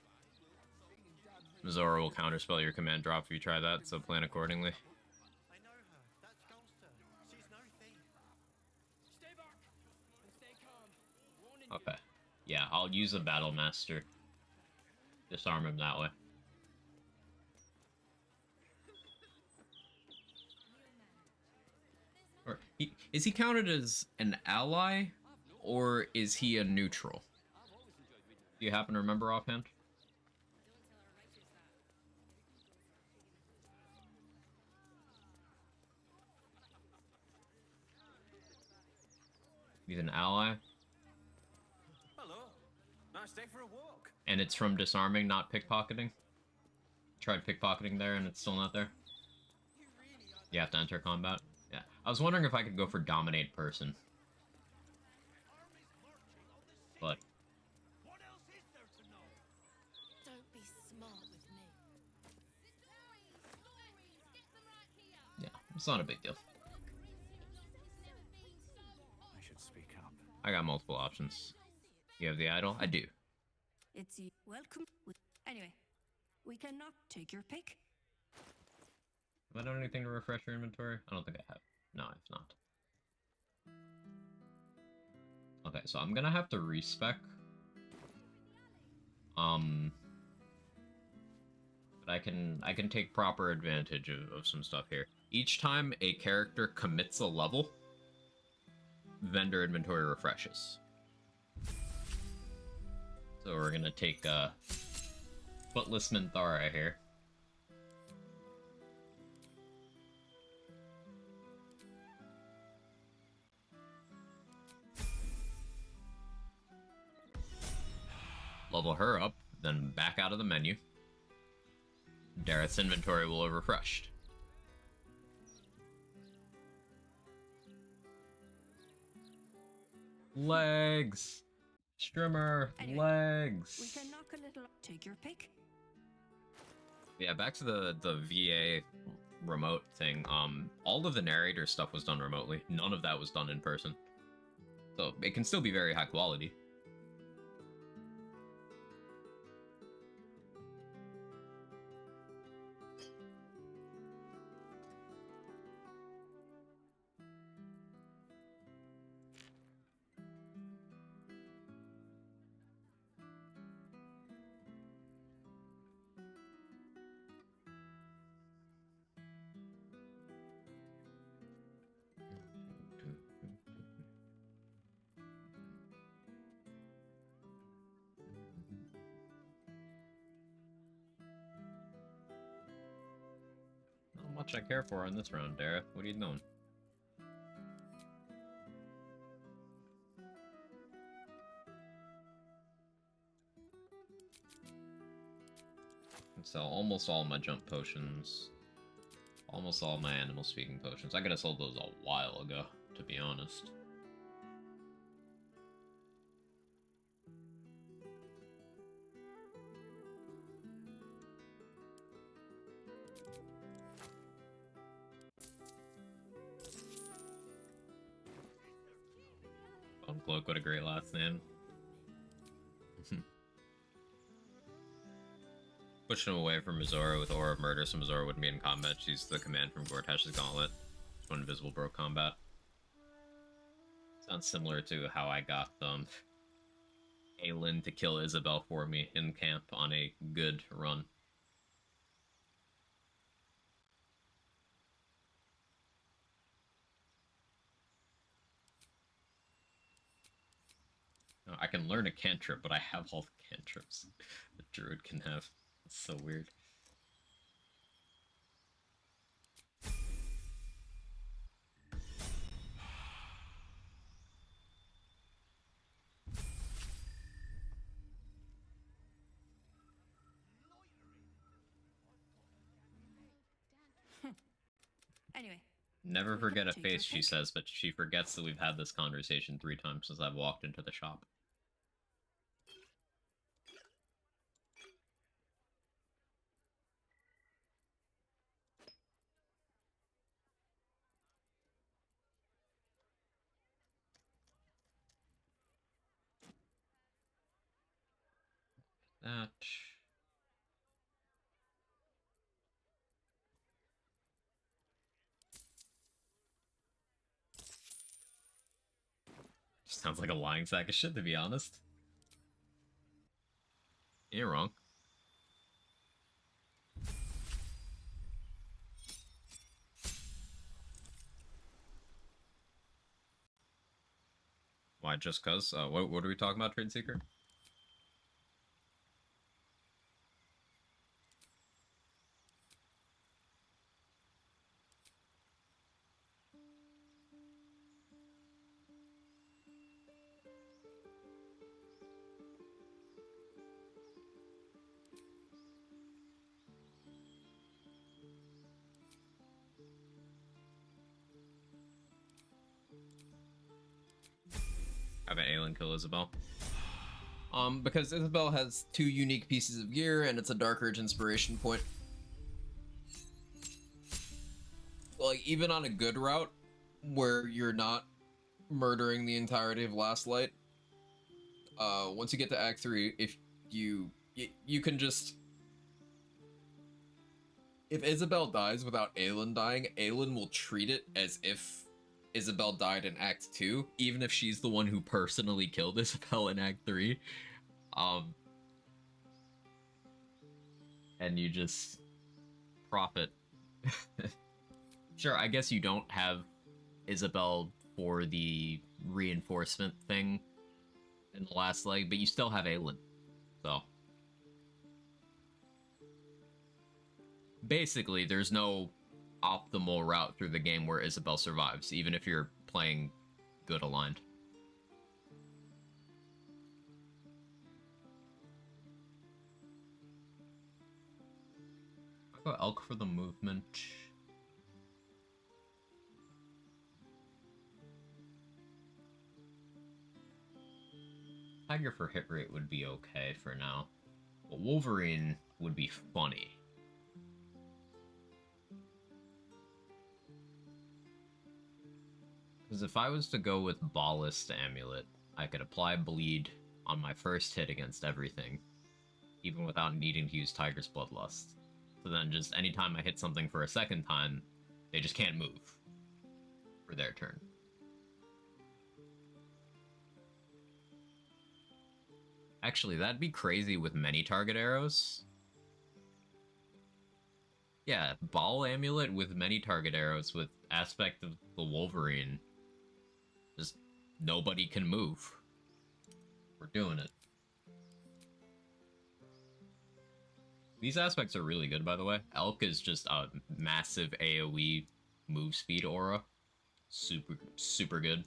Zora will counterspell your command drop if you try that, so plan accordingly.
I know her. That's Gulster. She's no thief. Stay back and stay calm.
Okay. Yeah, I'll use a Battle Master disarm him that way. Or is he counted as an ally, or is he a neutral? Do you happen to remember offhand? He's an ally.
Hello. Nice day for a walk.
And it's from disarming, not pickpocketing. Tried pickpocketing there, and it's still not there. You have to enter combat. Yeah, I was wondering if I could go for dominate person, but
Don't be smart with me.
yeah, it's not a big deal.
I should speak up.
I got multiple options. You have the idol? I do.
It's welcome. Anyway, we cannot take your pick.
Have I done anything to refresh your inventory? I don't think I have. No, I've not. Okay, so I'm gonna have to respec. But I can take proper advantage of some stuff here. Each time a character commits a level, vendor inventory refreshes. So we're gonna take Footless Minthara here. Level her up, then back out of the menu. Dareth's inventory will have refreshed. Legs! Strimmer!
Anyway,
legs!
We can knock a little. Take your pick.
Yeah, back to the VA remote thing. All of the narrator stuff was done remotely. None of that was done in person. So it can still be very high quality. Not much I care for in this round, Dareth. What are you doing? Sell almost all my jump potions. Almost all my animal speaking potions. I could have sold those a while ago, to be honest. Cloak, what a great last name. Pushing him away from Mizora with Aura of Murder, so Mizora wouldn't be in combat. She's the command from Gortash's Gauntlet. When Invisible broke combat. Sounds similar to how I got Aelin to kill Isabel for me in camp on a good run. Now, I can learn a cantrip, but I have all the cantrips that Druid can have. It's so weird.
Anyway.
Never forget a face, she says, but she forgets that we've had this conversation 3 times since I've walked into the shop. That... Sounds like a lying sack of shit, to be honest. You're wrong. Why? Just cause? What are we talking about, Trade Secret? Have an alien kill Isabel. Because Isabel has 2 unique pieces of gear, and it's a Dark Urge inspiration point. Like, even on a good route, where you're not murdering the entirety of Last Light, once you get to Act 3, if you can just... If Isabel dies without Aelin dying, Aelin will treat it as if Isabel died in Act 2, even if she's the one who personally killed Isabel in Act 3. And you just profit. Sure, I guess you don't have Isabel for the reinforcement thing in the last leg, but you still have Aelin. So basically, there's no optimal route through the game where Isabel survives, even if you're playing good aligned. I'll go Elk for the movement. Tiger for hit rate would be okay for now. But Wolverine would be funny. Because if I was to go with Ballast Amulet, I could apply Bleed on my first hit against everything, even without needing to use Tiger's Bloodlust. So then just anytime I hit something for a second time, they just can't move for their turn. Actually, that'd be crazy with many target arrows. Yeah, Ball Amulet with many target arrows with aspect of the Wolverine. Just nobody can move. We're doing it. These aspects are really good, by the way. Elk is just a massive AoE move speed aura. Super good.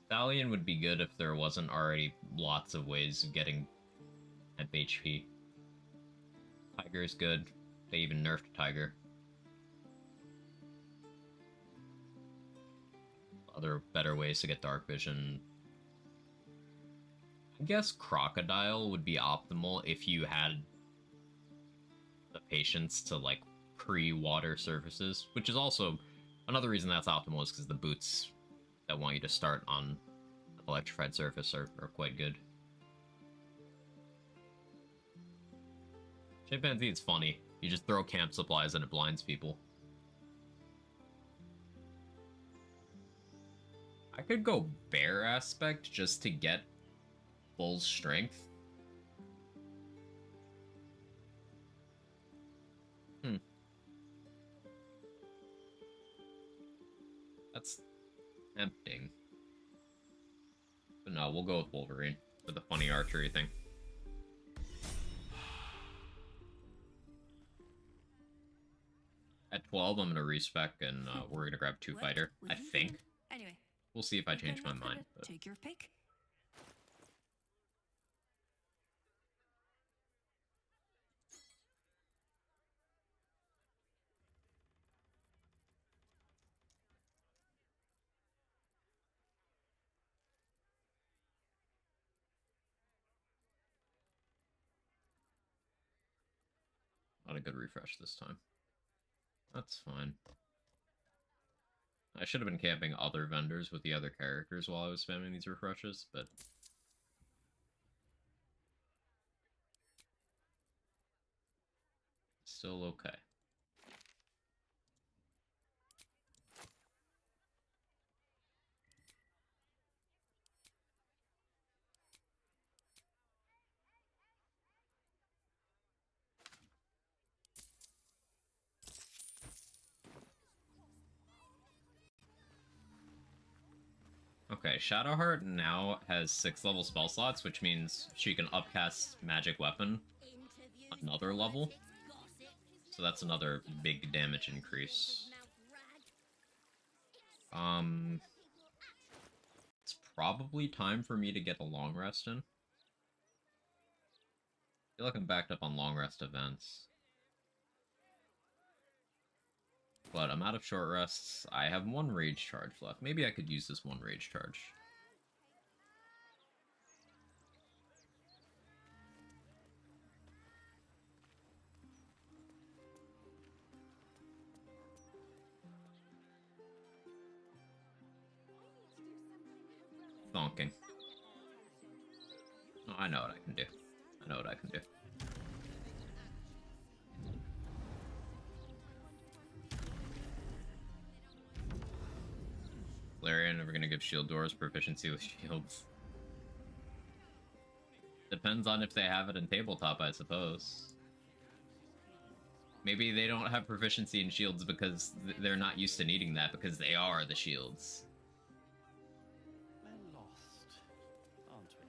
Stallion would be good if there wasn't already lots of ways of getting temp HP. Tiger is good. They even nerfed Tiger. Other better ways to get dark vision. I guess Crocodile would be optimal if you had the patience to like pre-water surfaces, which is also another reason that's optimal is because the boots that want you to start on an electrified surface are quite good. Chimpanzee, it's funny. You just throw camp supplies and it blinds people. I could go bear aspect just to get full strength. That's tempting. But no, we'll go with Wolverine for the funny archery thing. At 12, I'm going to respec and we're going to grab 2 fighter, I think.
Anyway,
We'll see if I change my mind. But...
Take your pick.
Not a good refresh this time. That's fine. I should have been camping other vendors with the other characters while I was spamming these refreshes, but... still okay. Okay, Shadowheart now has 6 level spell slots, which means she can upcast Magic Weapon another level. So that's another big damage increase. It's probably time for me to get a long rest in. I feel like I'm backed up on long rest events. But I'm out of short rests. I have 1 rage charge left. Maybe I could use this 1 rage charge. Donking. Oh, I know what I can do. I know what I can do. Larian, we're gonna give shield doors proficiency with shields. Depends on if they have it in tabletop, I suppose. Maybe they don't have proficiency in shields because they're not used to needing that because they are the shields.
We're lost, aren't we?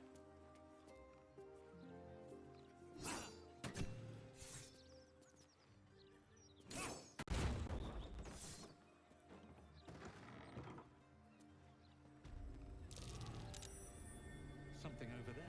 Something over there.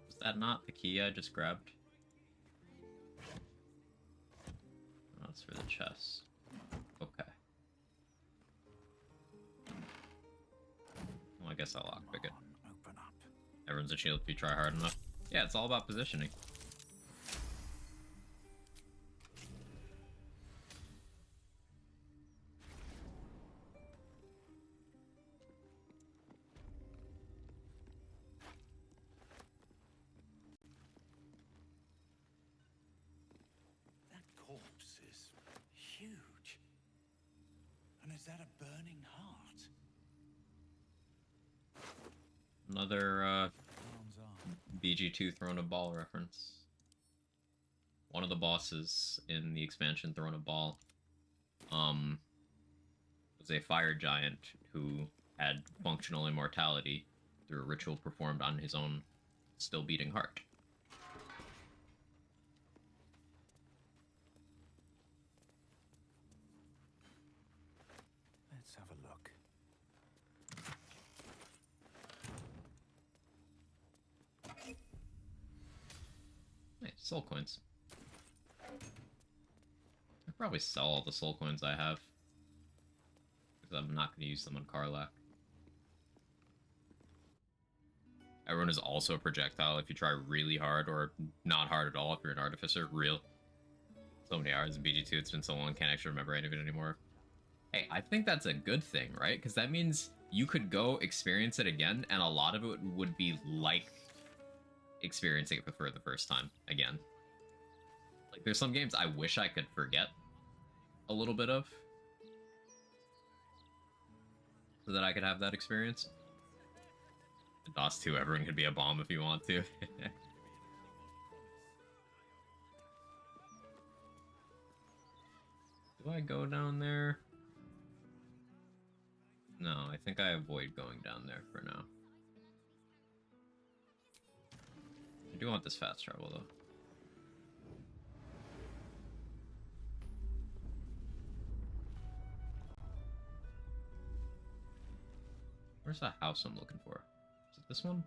Was that not the key I just grabbed? Oh, that's for the chest. Okay. Well, I guess I'll lockpick it.
Open up.
Everyone's a shield if you try hard enough. Yeah, it's all about positioning.
That corpse is huge. And is that a burning heart?
Another
Arms are.
BG2 Throne of Ball reference. One of the bosses in the expansion Throne of Ball was a fire giant who had functional immortality through a ritual performed on his own still beating heart.
Let's have a look.
Hey, soul coins. I'd probably sell all the soul coins I have, because I'm not going to use them on Karlach. Everyone is also a projectile if you try really hard, or not hard at all if you're an artificer. Real. So many hours in BG2, it's been so long, can't actually remember any of it anymore. Hey, I think that's a good thing, right? Because that means you could go experience it again, and a lot of it would be like experiencing it for the first time again. Like, there's some games I wish I could forget a little bit of, so that I could have that experience. In DOS 2, everyone could be a bomb if you want to. Do I go down there? No, I think I avoid going down there for now. I do want this fast travel, though. Where's the house I'm looking for? Is it this one?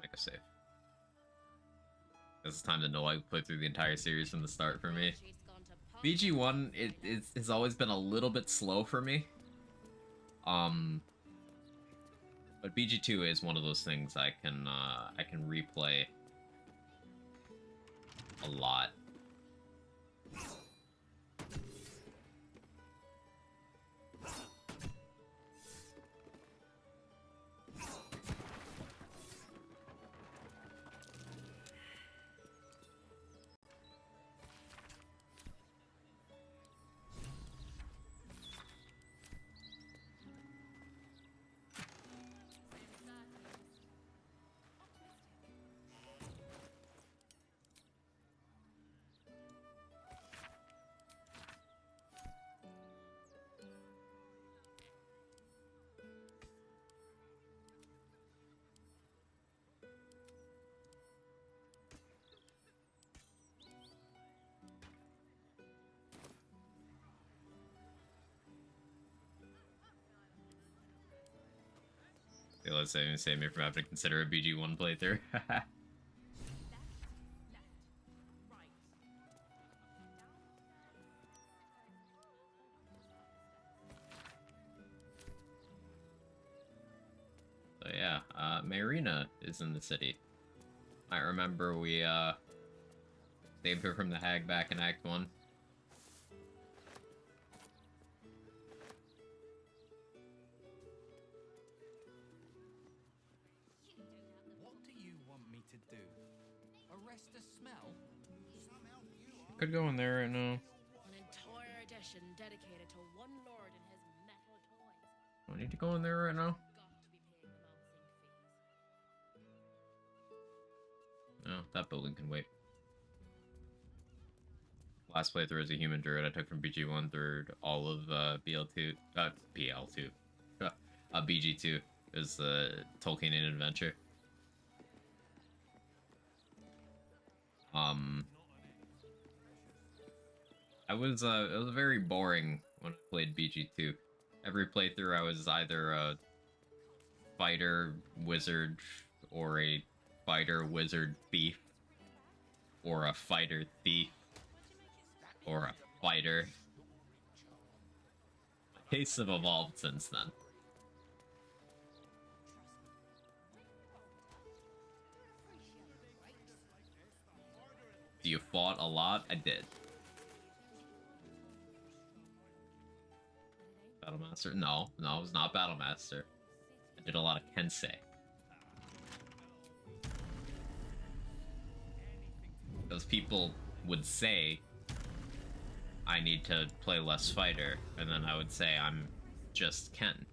Make a save. This is time to know I played through the entire series from the start for me. BG1, it has always been a little bit slow for me. But BG2 is one of those things I can replay a lot. was saying, save me from having to consider a BG1 playthrough. So yeah, Marina is in the city. I remember we saved her from the hag back in Act 1.
What do you want me to do? Arrest the smell?
Could go in there right now.
An entire edition dedicated to one lord and his metal toys.
Do I need to go in there right now? No, that building can wait. Last playthrough as a human druid I took from BG1 through all of BL2, BL2, BG2 is the Tolkienian adventure. It was very boring when I played BG2. Every playthrough I was either a fighter wizard or a fighter wizard thief or a fighter thief or a fighter. My tastes have evolved since then. You fought a lot? I did. Battlemaster? No, it was not Battlemaster. I did a lot of Kensei. Because people would say I need to play less fighter, and then I would say I'm just Ken.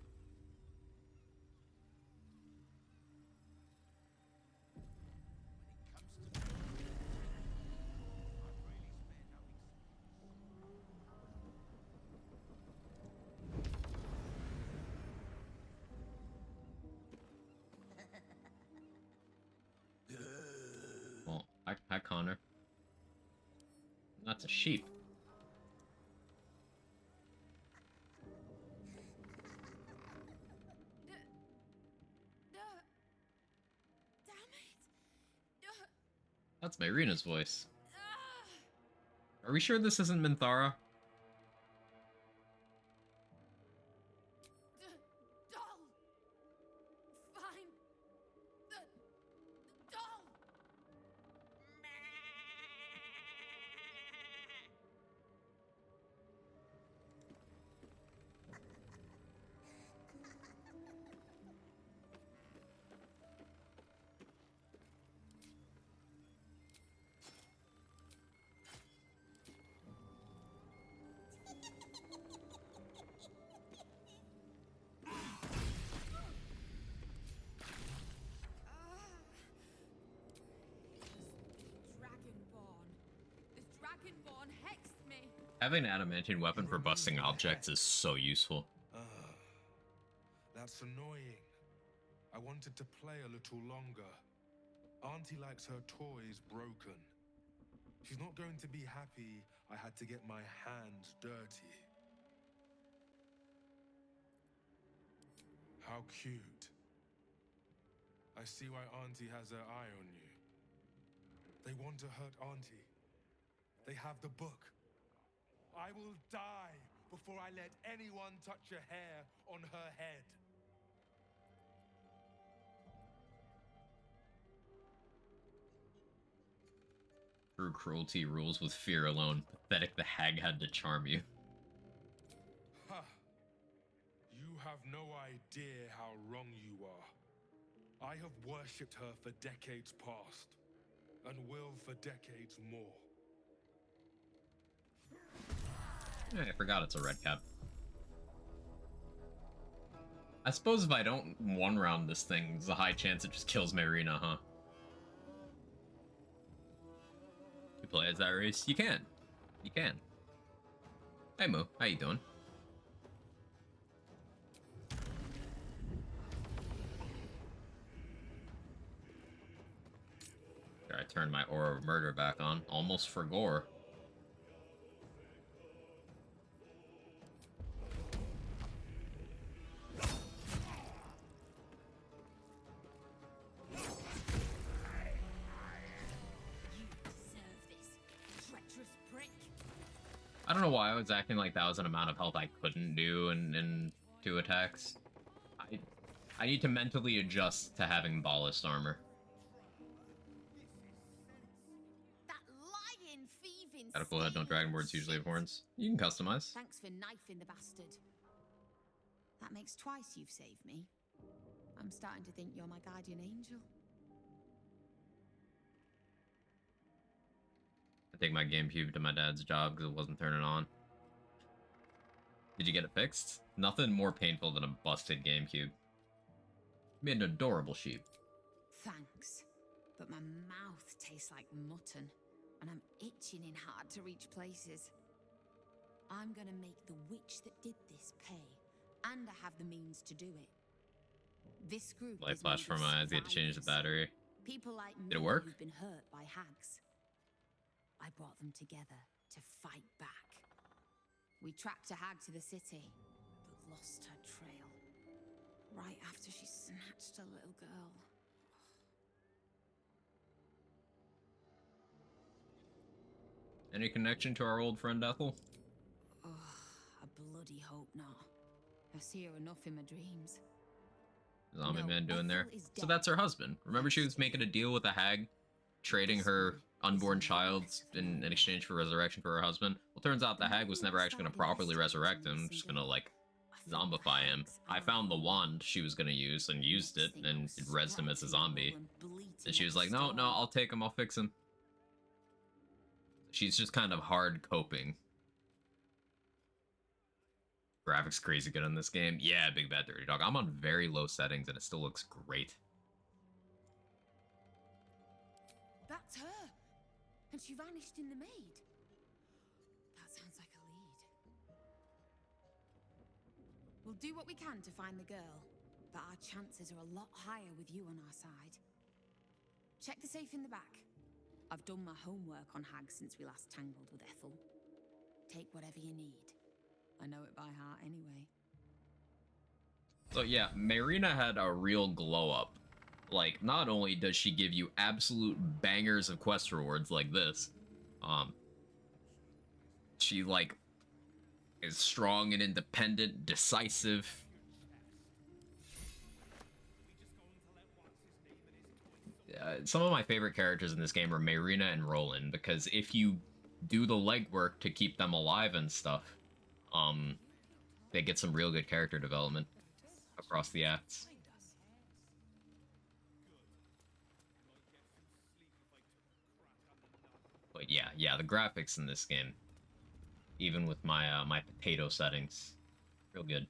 Well, hi Connor. That's a sheep. That's Marina's voice. Are we sure this isn't Minthara? Having an adamantine weapon for busting objects is so useful.
That's annoying. I wanted to play a little longer. Auntie likes her toys broken. She's not going to be happy I had to get my hands dirty. How cute. I see why Auntie has her eye on you. They want to hurt Auntie. They have the book. I will die before I let anyone touch a hair on her head.
True cruelty rules with fear alone. Pathetic the hag had to charm you.
Ha! You have no idea how wrong you are. I have worshipped her for decades past, and will for decades more.
I forgot it's a red cap. I suppose if I don't one round this thing, there's a high chance it just kills Marina, huh? You play as that race? You can. You can. Hey Moo, how you doing? Here, I turned my Aura of Murder back on, almost for gore. I don't know why I was acting like that was an amount of health I couldn't do in 2 attacks. I need to mentally adjust to having ballast armor.
That lying, thieving
Got a cool head, no dragonborns usually have horns. You can customize.
Thanks for knifing the bastard. That makes twice you've saved me. I'm starting to think you're my guardian angel.
I take my GameCube to my dad's job because it wasn't turning on. Did you get it fixed? Nothing more painful than a busted GameCube. Made an adorable sheep.
Thanks. But my mouth tastes like mutton, and I'm itching in hard to reach places. I'm gonna make the witch that did this pay, and I have the means to do it. This group
Light
is
flash
made
from
of
my eyes, get to change the
survivors.
battery.
People like me
Did it work?
who've been hurt by hags. I brought them together to fight back. We tracked a hag to the city, but lost her trail. Right after she snatched a little girl.
Any connection to our old friend Ethel?
Oh, I bloody hope not. I see her enough in my dreams.
Zombie
No,
man doing there.
Ethel is
So
dead.
that's her husband. Remember she was making a deal with a hag? Trading her unborn child in exchange for resurrection for her husband? Well, turns out the hag was never actually going to properly resurrect him. Just going to, like, zombify him. I found the wand she was going to use and used it, and it rezzed him as a zombie. And she was like, no, I'll take him, I'll fix him. She's just kind of hard coping. Graphics crazy good on this game. Yeah, big bad dirty dog. I'm on very low settings and it still looks great.
That's her! And she vanished in the maid. That sounds like a lead. We'll do what we can to find the girl, but our chances are a lot higher with you on our side. Check the safe in the back. I've done my homework on hags since we last tangled with Ethel. Take whatever you need. I know it by heart anyway.
So yeah, Marina had a real glow up. Like, not only does she give you absolute bangers of quest rewards like this, she, like, is strong and independent, decisive. Some of my favorite characters in this game are Marina and Roland, because if you do the legwork to keep them alive and stuff, they get some real good character development across the acts. But yeah, the graphics in this game, even with my my potato settings, real good.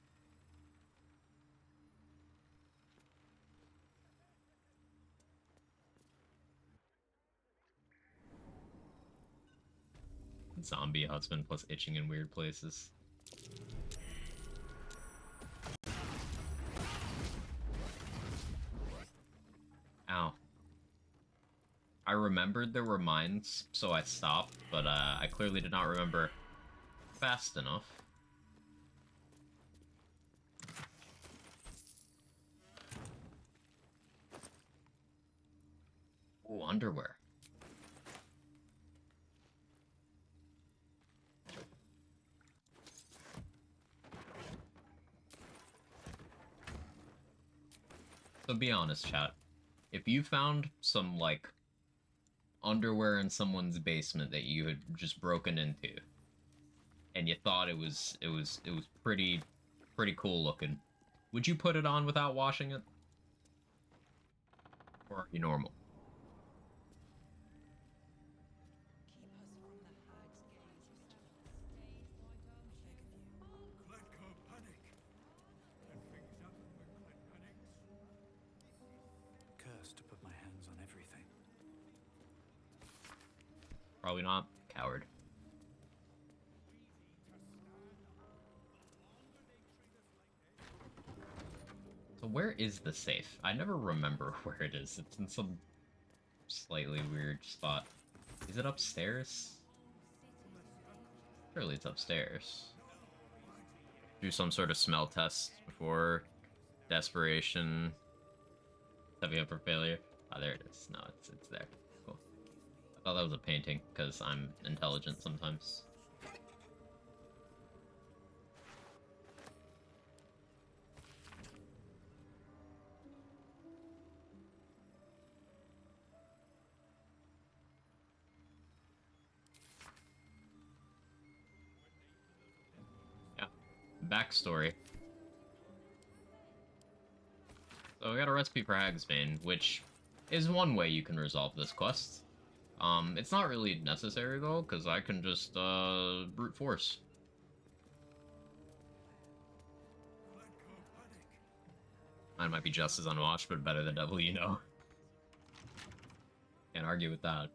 Zombie husband plus itching in weird places. Ow. I remembered there were mines, so I stopped, but I clearly did not remember fast enough. Oh, underwear. So be honest, chat. If you found some, like, underwear in someone's basement that you had just broken into, and you thought it was pretty cool looking, would you put it on without washing it? Or are you normal?
Cursed to put my hands on everything.
Probably not. Coward. So where is the safe? I never remember where it is. It's in some slightly weird spot. Is it upstairs? Surely it's upstairs. Do some sort of smell test before desperation. Heavy up for failure. Oh, there it is. No, it's there. Cool. I thought that was a painting, because I'm intelligent sometimes. backstory. So we got a recipe for Hagsbane, which is one way you can resolve this quest. It's not really necessary though, because I can just brute force. Mine might be just as unwatched, but better than Devil You Know. Can't argue with that.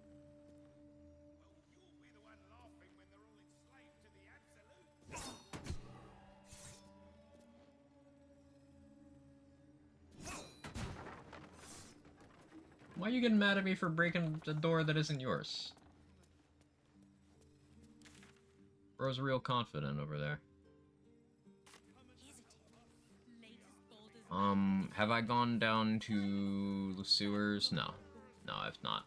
Why are you getting mad at me for breaking the door that isn't yours? Bro's real confident over there. Have I gone down to the sewers? No. No, I've not.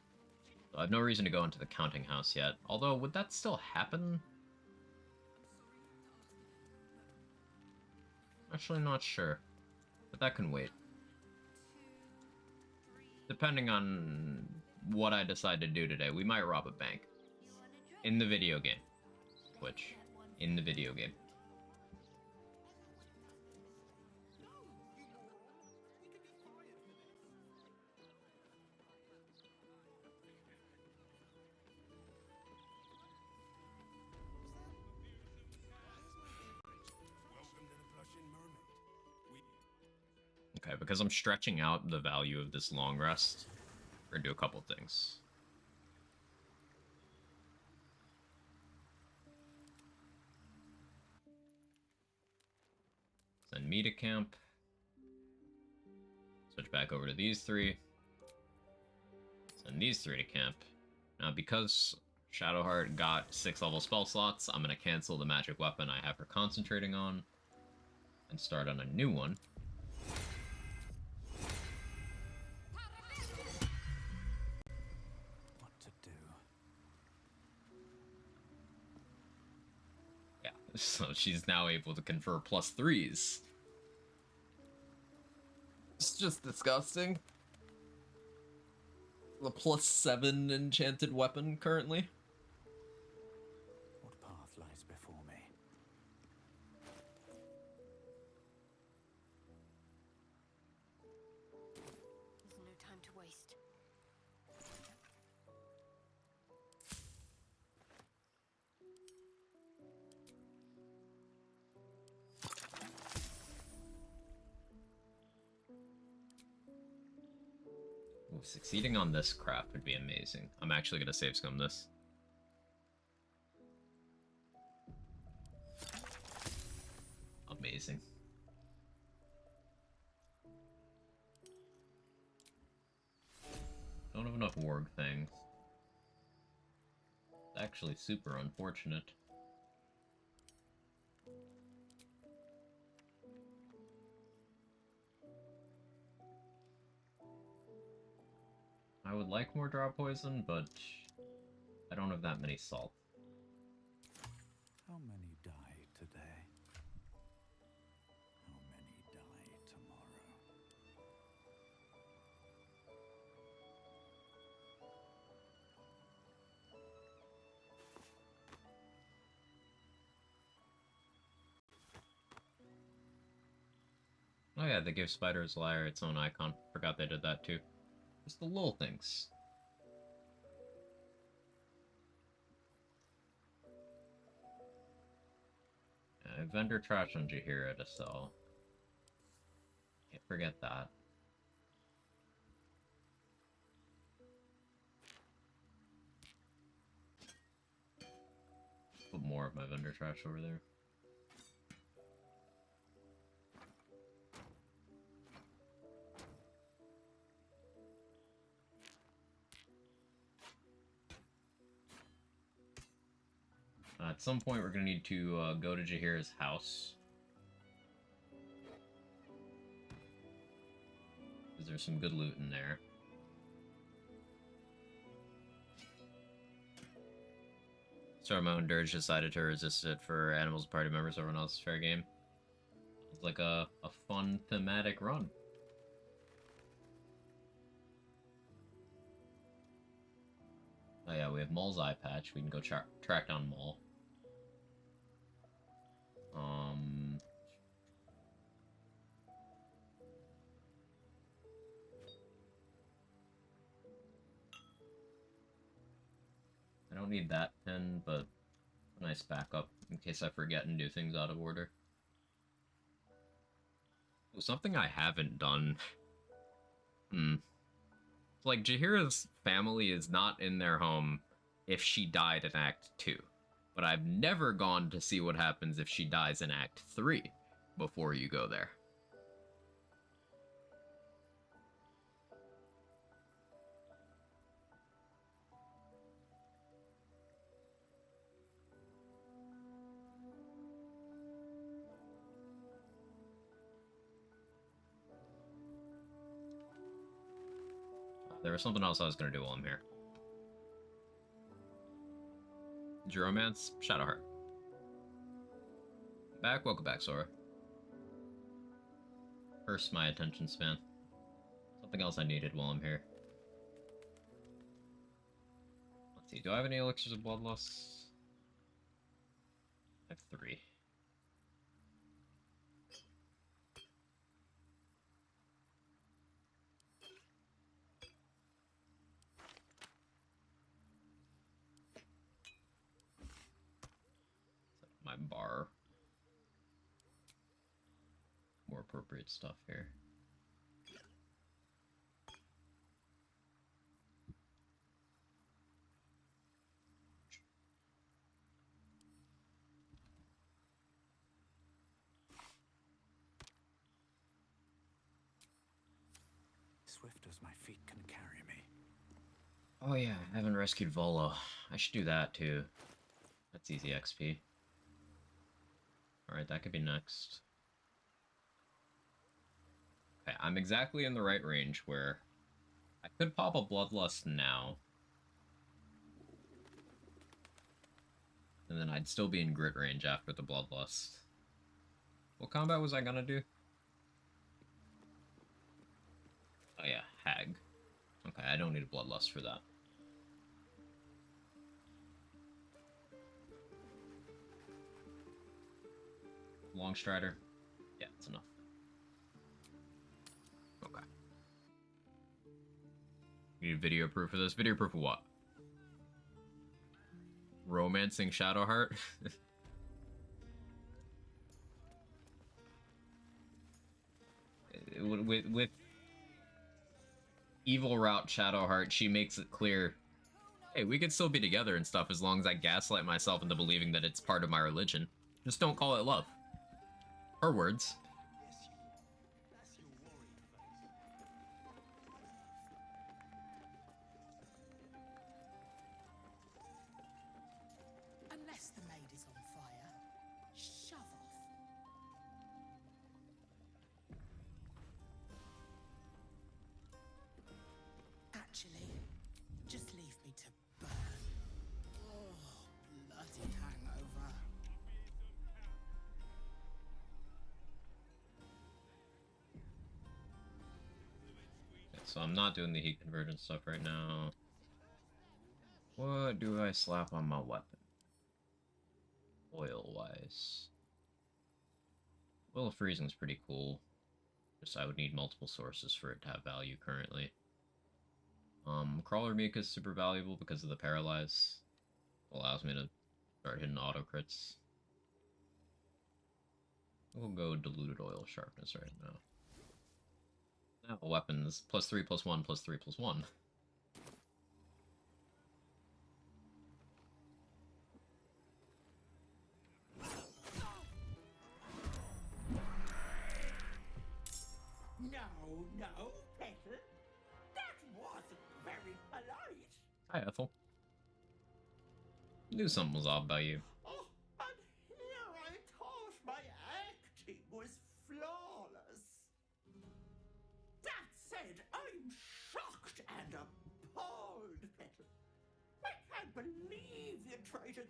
I have no reason to go into the counting house yet. Although, would that still happen? Actually, not sure. But that can wait. Depending on what I decide to do today, we might rob a bank. In the video game. Which, in the video game. Okay, because I'm stretching out the value of this long rest, we're gonna do a couple things. Send me to camp. Switch back over to these three. Send these three to camp. Now, because Shadowheart got 6 level spell slots, I'm gonna cancel the magic weapon I have her concentrating on and start on a new one. So she's now able to confer +3s. It's just disgusting. The +7 enchanted weapon currently.
What path lies before me?
There's no time to waste.
Ooh, succeeding on this craft would be amazing. I'm actually gonna save scum this. Amazing. Don't have enough warg things. It's actually super unfortunate. I would like more draw poison, but I don't have that many salt.
How many die today? How many die tomorrow?
Oh yeah, they give Spider's Lyre its own icon. Forgot they did that too. Just the little things. Vendor trash on Jahira to sell. Can't forget that. Put more of my vendor trash over there. At some point, we're going to need to go to Jahira's house. Because there's some good loot in there. Sorry, my own dirge decided to resist it for animals, party members, everyone else. Fair game. It's like a fun thematic run. Oh yeah, we have Maul's eye patch. We can go track down Maul. don't need that pin, but a nice backup in case I forget and do things out of order. Something I haven't done. Like, Jahira's family is not in their home if she died in Act 2. But I've never gone to see what happens if she dies in Act 3 before you go there. There was something else I was going to do while I'm here. Geromance, Shadowheart. Welcome back, Sora. First, my attention span. Something else I needed while I'm here. Let's see, do I have any elixirs of bloodlust? I have 3. My bar. More appropriate stuff here.
Swift as my feet can carry me.
Oh yeah, I haven't rescued Volo. I should do that too. That's easy XP. Alright, that could be next. Okay, I'm exactly in the right range where I could pop a Bloodlust now. And then I'd still be in grit range after the Bloodlust. What combat was I gonna do? Oh yeah, Hag. Okay, I don't need a Bloodlust for that. Long Strider. Yeah, it's enough. Okay. You need video proof for this? Video proof of what? Romancing Shadowheart? with Evil Route Shadowheart, she makes it clear, hey, we could still be together and stuff as long as I gaslight myself into believing that it's part of my religion. Just don't call it love. Her words.
Unless the maid is on fire, shove off. Actually, just leave me to burn. Oh, bloody hangover.
So I'm not doing the heat conversion stuff right now. What do I slap on my weapon? Oil-wise. Will of Freezing's pretty cool. Just I would need multiple sources for it to have value currently. Crawler Meek is super valuable because of the Paralyze. Allows me to start hitting auto crits. We'll go Diluted Oil Sharpness right now. Now weapons, +3, +1, +3, +1.
No, Petal. That wasn't very polite.
Hi, Ethel. Knew something was off about you.
Oh, and here I thought my acting was flawless. That said, I'm shocked and appalled, Petal. I can't believe you tried to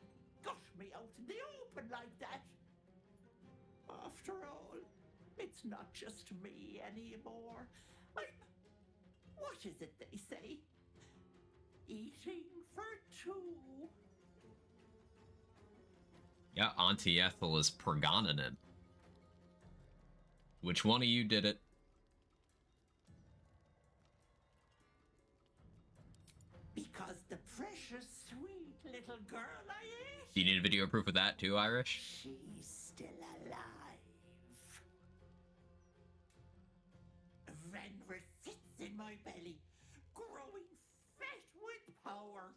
gush me out in the open like that. After all, it's not just me anymore. What is it they say? Eating for two.
Yeah, Auntie Ethel is pregoning it. Which one of you did it?
Because the precious sweet little girl I ate?
Do you need a video proof of that too, Irish?
She's still alive. Venra sits in my belly, growing fat with power.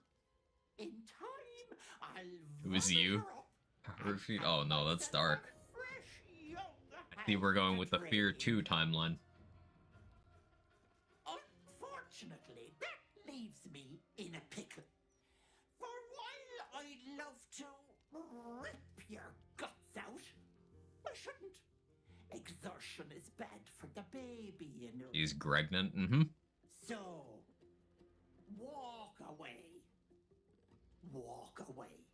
In time, I'll
It was
vomit
you?
her up and
Oh
have
no, that's
myself a
dark.
fresh young
I see we're going with the Fear
hand
2
to
timeline.
Unfortunately, that leaves me in a pickle. For while I'd love to rip your guts out, I shouldn't. Exertion is bad for the baby, you know.
He's pregnant, mm-hmm.
So, walk away. Walk away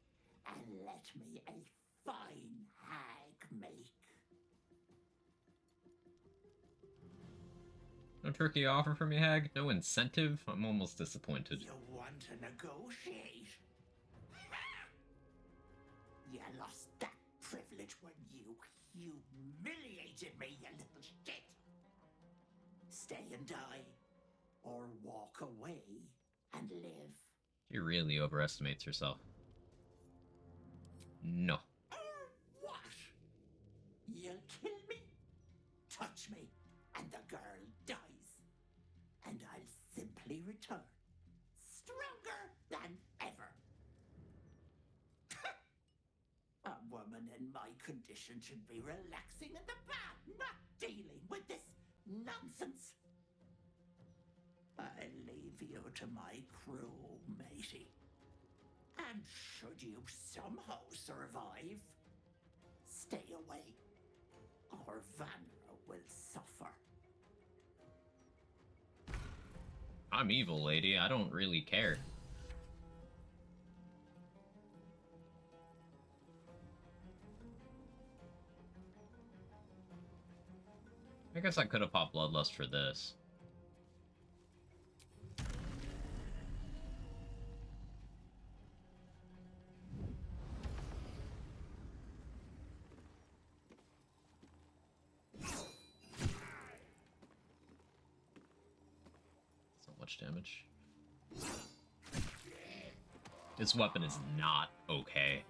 and let me a fine hag make.
No turkey offer from you, Hag? No incentive? I'm almost disappointed.
You want to negotiate? You lost that privilege when you humiliated me, you little shit. Stay and die, or walk away and live.
She really overestimates herself. No.
Or what? You'll kill me, touch me, and the girl dies. And I'll simply return, stronger than ever. A woman in my condition should be relaxing in the bath, not dealing with this nonsense. I'll leave you to my crew, matey. And should you somehow survive, stay away, or Vanra will suffer.
I'm evil, lady. I don't really care. I guess I could have popped Bloodlust for this. So much damage. This weapon is not okay.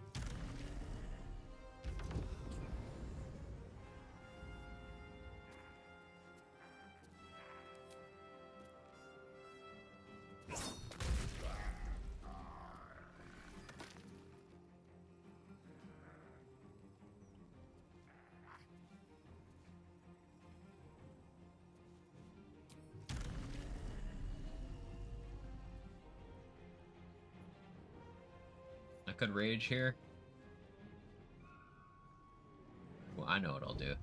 I could rage here. Well, I know what I'll do.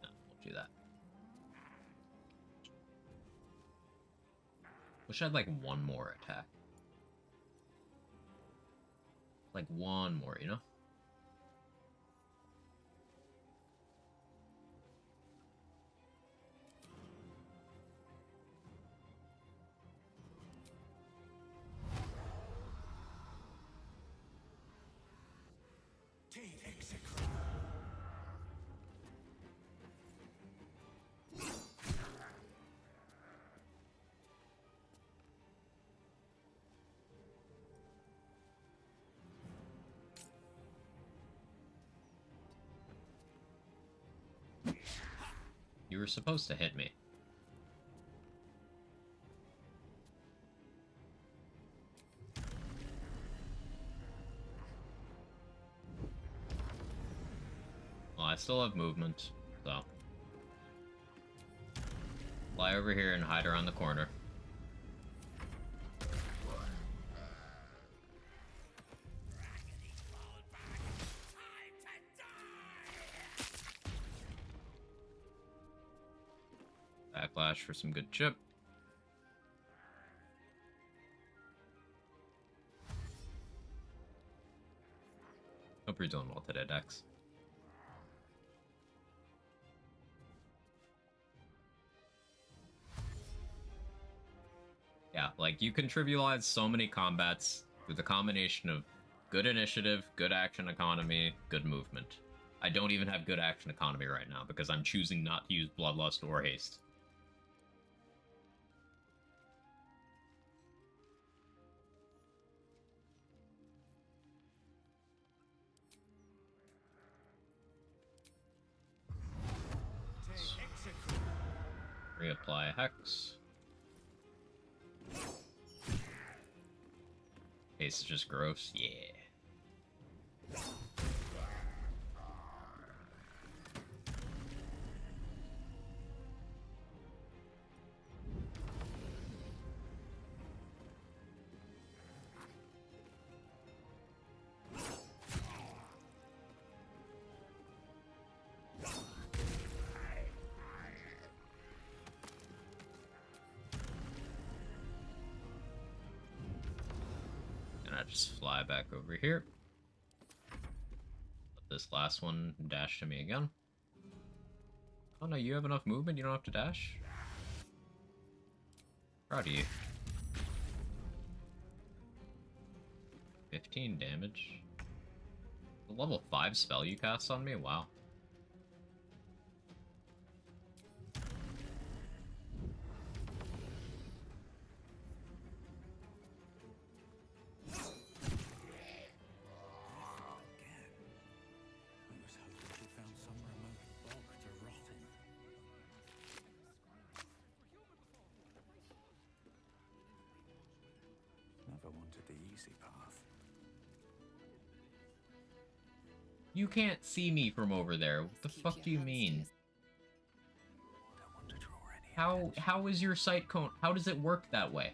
No, won't do that. Wish I had like one more attack. Like one more, you know? You were supposed to hit me. Well, I still have movement, so. Fly over here and hide around the corner. Backlash for some good chip. Hope you're doing well today, Dex. Yeah, like, you can trivialize so many combats with a combination of good initiative, good action economy, good movement. I don't even have good action economy right now because I'm choosing not to use Bloodlust or Haste. Reapply Hex. Haste is just gross. Yeah. And I just fly back over here. Let this last one dash to me again. Oh no, you have enough movement, you don't have to dash? Proud of you. 15 damage. The level 5 spell you cast on me? Wow.
Never wanted the easy path.
You can't see me from over there. What the fuck do you mean? How is your sight cone? How does it work that way?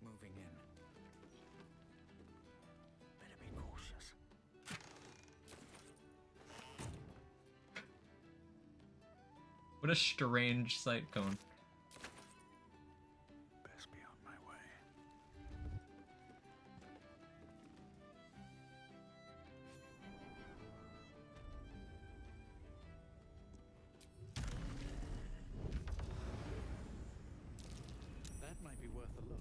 Moving in. Better be cautious.
What a strange sight cone.
Best be on my way. That might be worth a look.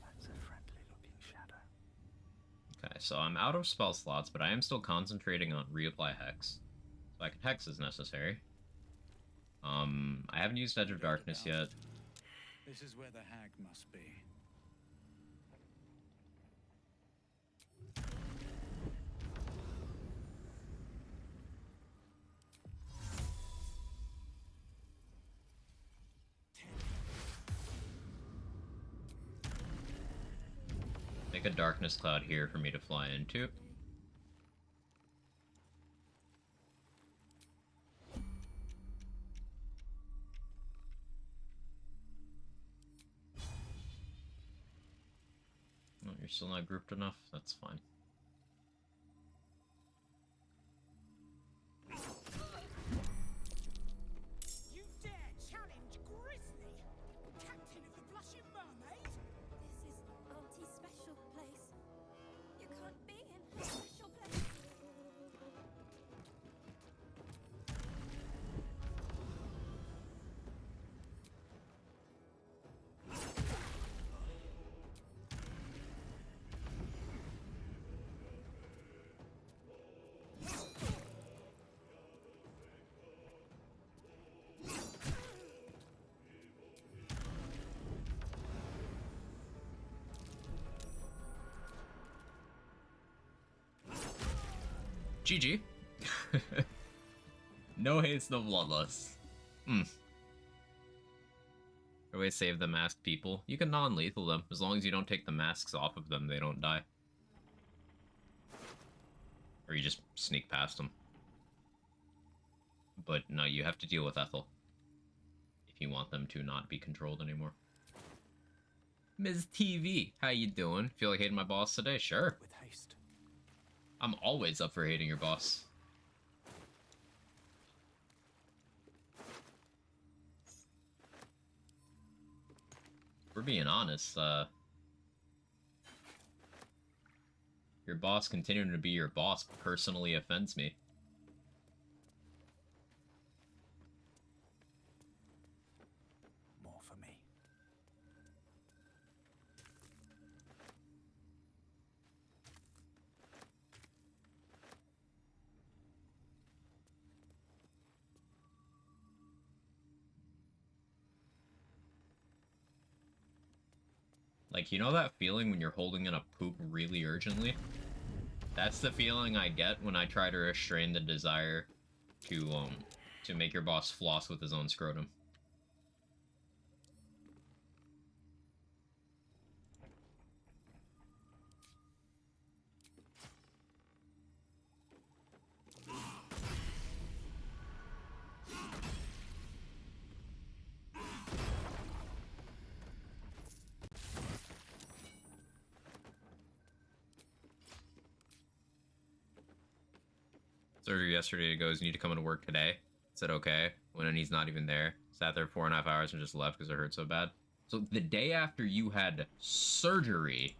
That's a friendly looking shadow.
Okay, so I'm out of spell slots, but I am still concentrating on reapply Hex. So I can Hex as necessary. I haven't used Edge of Darkness yet.
This is where the hag must be.
Make a darkness cloud here for me to fly into. Oh, you're still not grouped enough? That's fine.
You dare challenge Grizzly? Captain of the Blushing Mermaid?
This is Auntie's special place. You can't be in her special place.
GG. No haste, no bloodlust. Always save the masked people. You can non-lethal them. As long as you don't take the masks off of them, they don't die. Or you just sneak past them. But no, you have to deal with Ethel. If you want them to not be controlled anymore. Ms. TV, how you doing? Feel like hating my boss today? Sure.
With haste.
I'm always up for hating your boss. We're being honest, your boss continuing to be your boss personally offends me. Like, you know that feeling when you're holding in a poop really urgently? That's the feeling I get when I try to restrain the desire to make your boss floss with his own scrotum. Surgery yesterday, he goes, you need to come into work today. Said okay, when he's not even there. Sat there 4.5 hours and just left because it hurt so bad. So the day after you had surgery,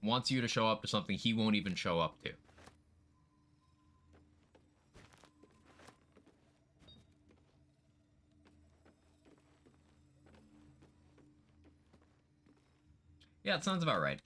wants you to show up to something he won't even show up to. Yeah, it sounds about right.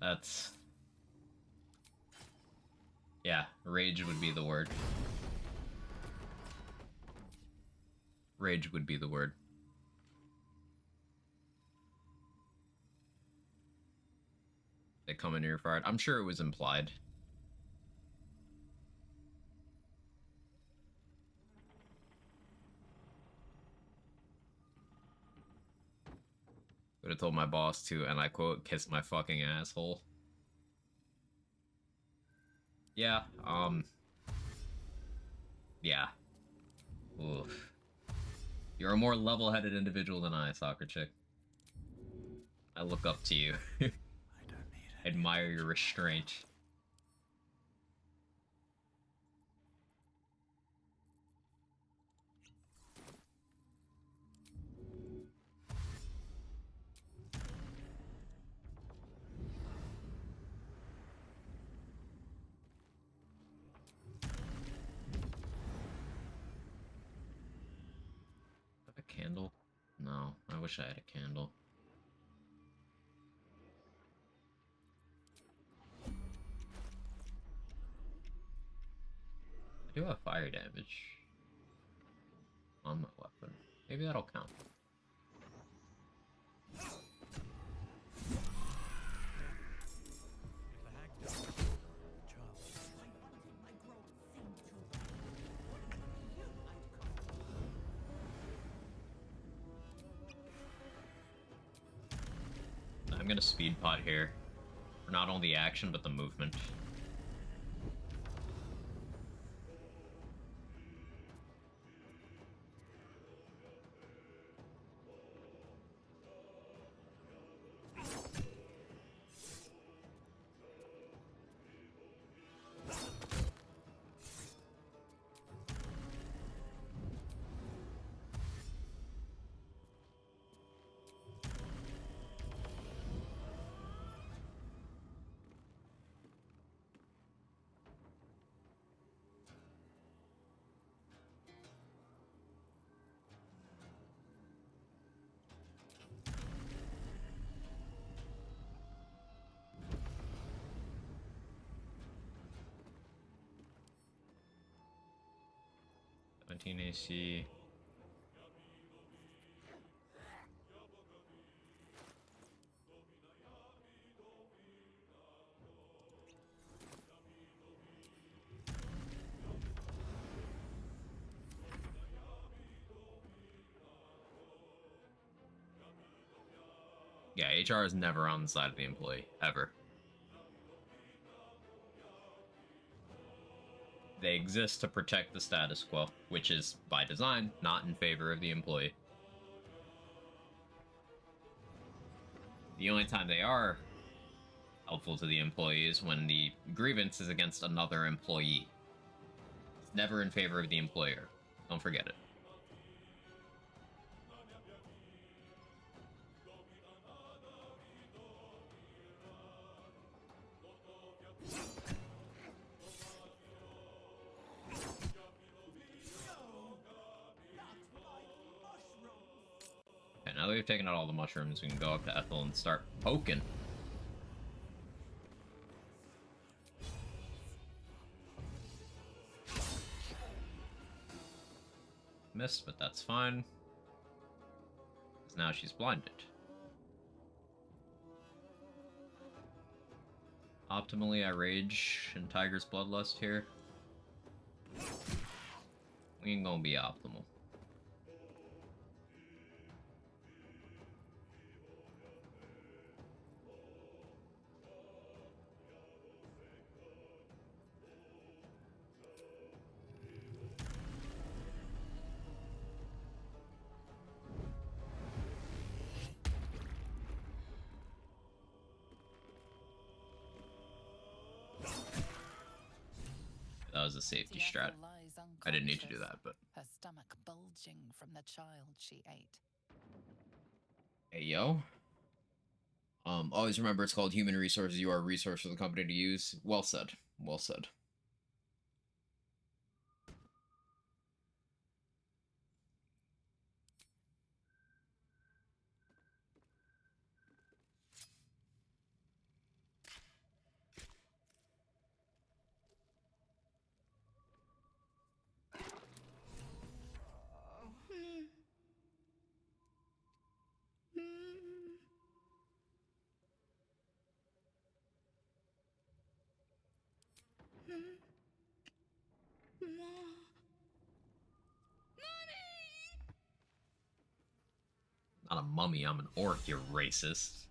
That's... yeah, rage would be the word. Rage would be the word. They come in here fired. I'm sure it was implied. Would have told my boss to, and I quote, kiss my fucking asshole. Yeah, yeah. Oof. You're a more level-headed individual than I, soccer chick. I look up to you. I don't need admire your restraint. Have a candle? No, I wish I had a candle. I do have fire damage on my weapon. Maybe that'll count. I'm gonna speed pot here. For not only the action, but the movement. AC. Yeah, HR is never on the side of the employee, ever. They exist to protect the status quo, which is, by design, not in favor of the employee. The only time they are helpful to the employee is when the grievance is against another employee. It's never in favor of the employer. Don't forget it. we've taken out all the mushrooms, we can go up to Ethel and start poking. Missed, but that's fine. Because now she's blinded. Optimally, I rage in Tiger's Bloodlust here. We ain't gonna be optimal. That was a safety strat. I didn't need to do that, but...
Her stomach bulging from the child she ate.
Hey, yo. Always remember it's called human resources. You are a resource for the company to use. Well said. Well said. Not a mummy, I'm an orc, you racist.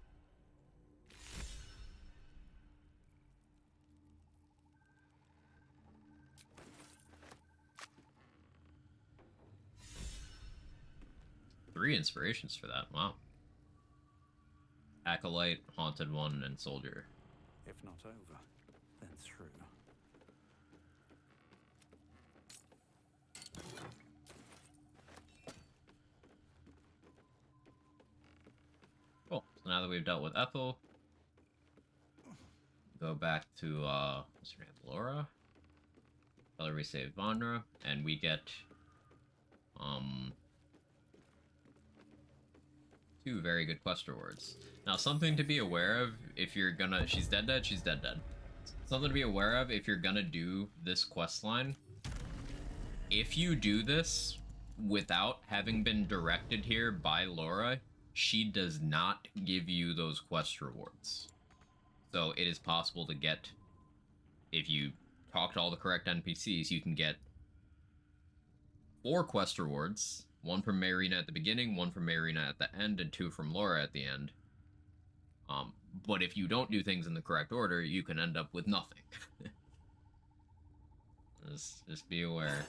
Three inspirations for that, wow. Acolyte, Haunted One, and Soldier.
If not over, then through.
Cool. So now that we've dealt with Ethel, go back to, what's her name? Laura? Tell her we saved Vonra, and we get, two very good quest rewards. Now, something to be aware of if you're gonna... She's dead. She's dead. Something to be aware of if you're gonna do this quest line. If you do this without having been directed here by Laura, she does not give you those quest rewards. So it is possible to get... If you talk to all the correct NPCs, you can get 4 quest rewards. 1 from Marina at the beginning, 1 from Marina at the end, and 2 from Laura at the end. But if you don't do things in the correct order, you can end up with nothing. Just be aware.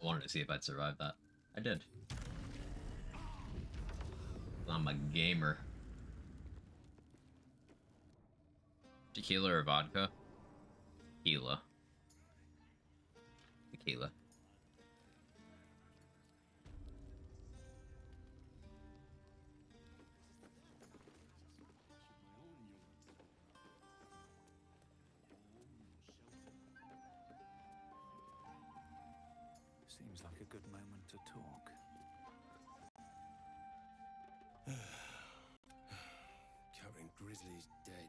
I wanted to see if I'd survive that. I did. I'm a gamer. Tequila or vodka? Tequila. Tequila.
Seems like a good moment to talk.
Captain Grizzly's dead.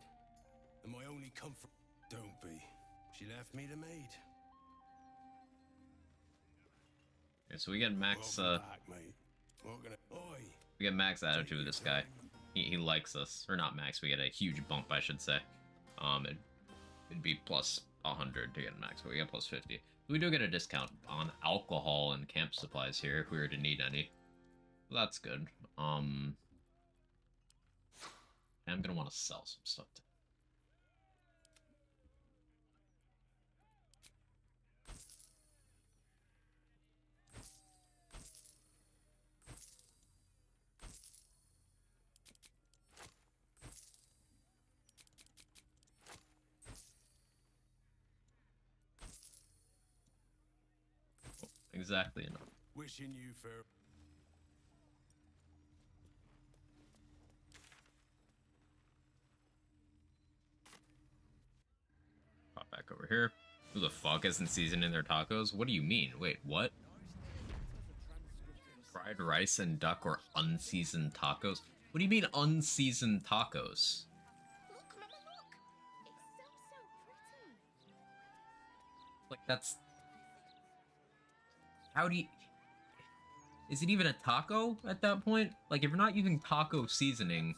And my only comfort... Don't be. She left me the maid.
Okay, so we get max,
Welcome back, mate. Oi.
we get max attitude with this guy. He likes us. Or not max, we get a huge bump, I should say. It'd be plus 100 to get max, but we get plus 50. We do get a discount on alcohol and camp supplies here if we were to need any. That's good. I'm gonna want to sell some stuff. Exactly enough.
Wishing you fair.
Pop back over here. Who the fuck isn't seasoning their tacos? What do you mean? Wait, what? Fried rice and duck or unseasoned tacos? What do you mean unseasoned tacos?
Look, Mama, look! It's so pretty.
Like, that's... How do you... Is it even a taco at that point? Like, if you're not using taco seasoning,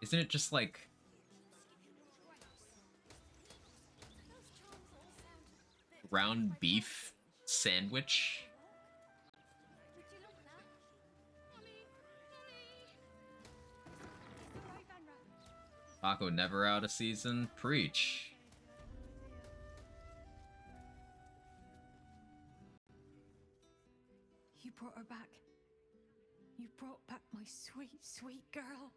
isn't it just like... ground beef sandwich?
Would you look now? Mommy! Mommy! It's alright, Vanra.
Taco never out of season? Preach.
You brought her back. You brought back my sweet, sweet girl.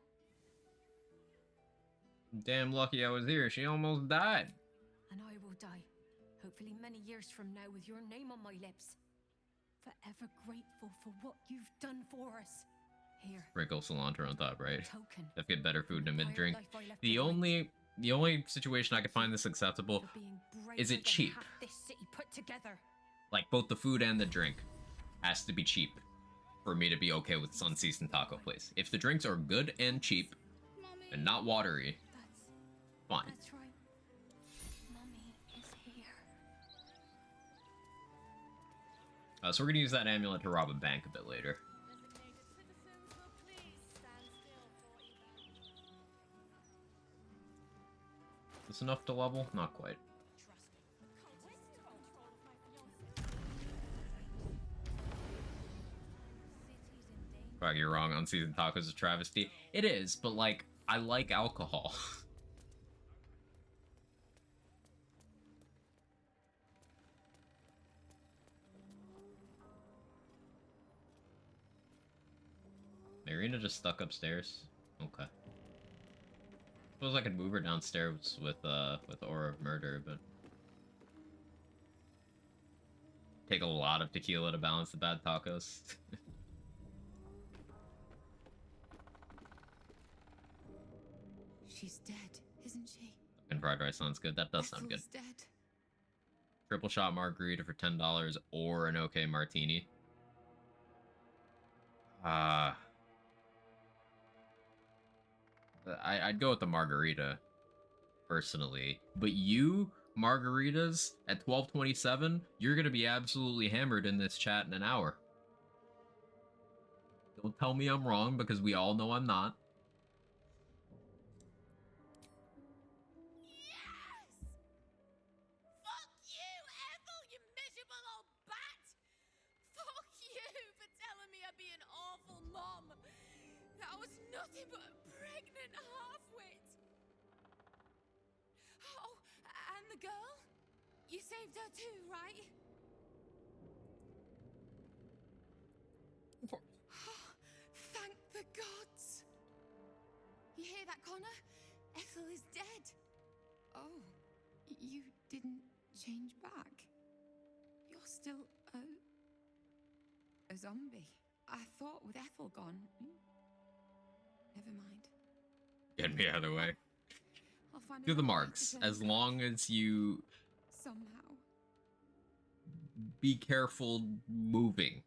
Damn lucky I was here. She almost died.
And I will die, hopefully many years from now, with your name on my lips. Forever grateful for what you've done for us. Here.
Sprinkle cilantro on top, right?
Token.
If get better food and mid drink.
Life I left
The
behind.
only situation I could find this acceptable
For being
is
braver
it
than
cheap.
half this city put together.
Like both the food and the drink has to be cheap for me to be okay with unseasoned taco place. If the drinks are good and cheap and not watery, fine.
That's right. Mommy is here.
So we're gonna use that amulet to rob a bank a bit later. Is this enough to level? Not quite. Fuck, you're wrong. Unseasoned tacos is a travesty. It is, but like, I like alcohol. Marina just stuck upstairs? Okay. Suppose I could move her downstairs with Aura of Murder, but... take a lot of tequila to balance the bad tacos.
She's dead, isn't she?
And fried rice sounds good. That does sound good.
Ethel's dead.
Triple shot margarita for $10 or an okay martini. I'd go with the margarita, personally. But you, margaritas, at 12:27, you're gonna be absolutely hammered in this chat in an hour. Don't tell me I'm wrong, because we all know I'm not.
Fuck you, Ethel, you miserable old bat! Fuck you for telling me I'd be an awful mom. That I was nothing but a pregnant half-wit. Oh, and the girl? You saved her too, right? Thank the gods! You hear that, Connor? Ethel is dead. Oh, you didn't change back? You're still a zombie. I thought with Ethel gone... Never mind.
Get me out of the way.
I'll find
Do the
another way
marks.
to turn
As long as you
somehow.
be careful moving.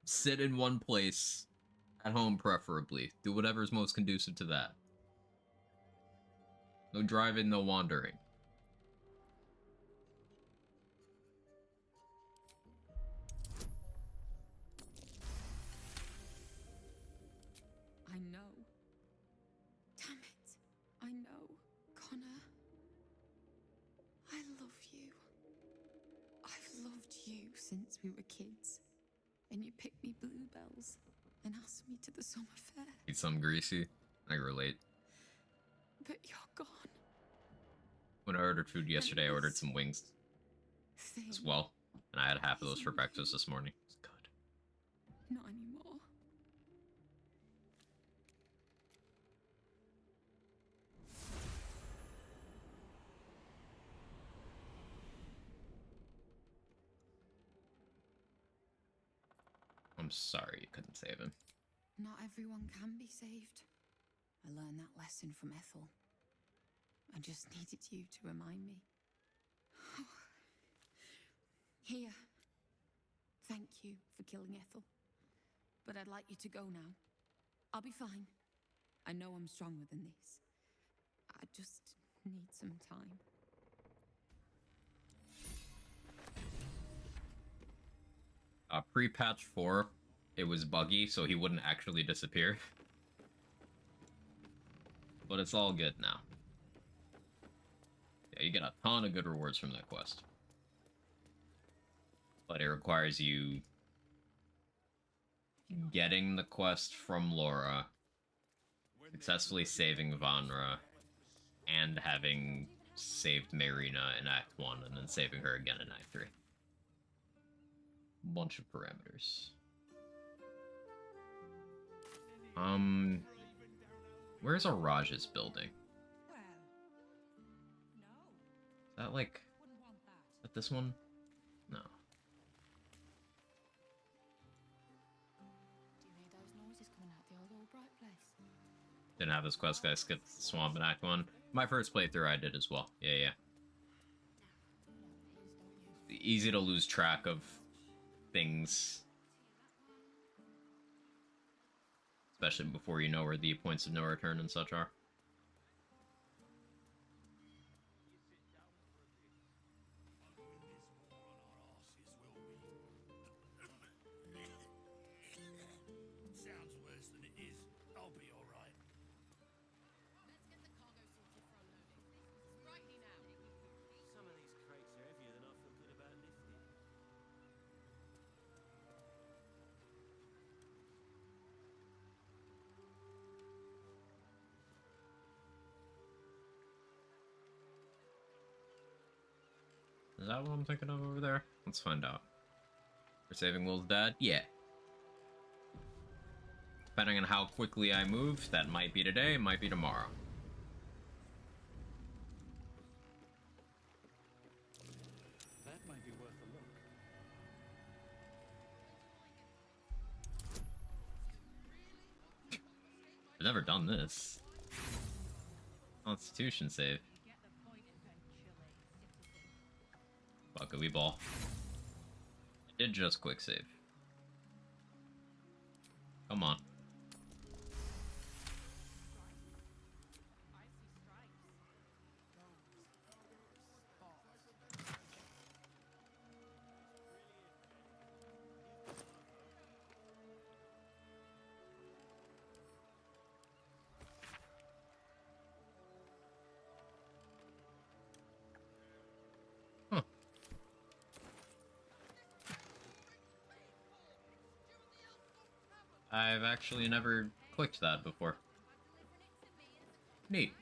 Sit in one place. At home, preferably. Do whatever's most conducive to that. No driving, no wandering.
I know. Damn it. I know. Connor. I love you. I've loved you since we were kids. And you picked me bluebells and asked me to the summer fair.
Eat some greasy. I relate.
But you're gone.
When I ordered food yesterday, I ordered some wings as well. And I had half of those for breakfast this morning. It's good.
Not anymore.
I'm sorry you couldn't save him.
Not everyone can be saved. I learned that lesson from Ethel. I just needed you to remind me. Here. Thank you for killing Ethel. But I'd like you to go now. I'll be fine. I know I'm stronger than this. I just need some time.
Pre-patch 4, it was buggy, so he wouldn't actually disappear. But it's all good now. Yeah, you get a ton of good rewards from that quest. But it requires you getting the quest from Laura, successfully saving Vanra, and having saved Marina in Act 1, and then saving her again in Act 3. Bunch of parameters. Where's Araj's building? Is that like... Is that this one? No.
Do you hear those noises coming out the old bright place?
Didn't have this quest, guy skipped the swamp in Act 1. My first playthrough I did as well. Yeah. Easy to lose track of things. Especially before you know where the points of no return and such are.
Sounds worse than it is. I'll be alright.
Let's get the cargo sorted for unloading. Rightly now.
Some of these crates are heavier than I feel good about lifting.
Is that what I'm thinking of over there? Let's find out. We're saving Will's dad? Yeah. Depending on how quickly I move, that might be today, might be tomorrow.
That might be worth a look.
I've never done this. Constitution save. Fuck it, we ball. I did just quick save. Come on. I've actually never clicked that before. Neat.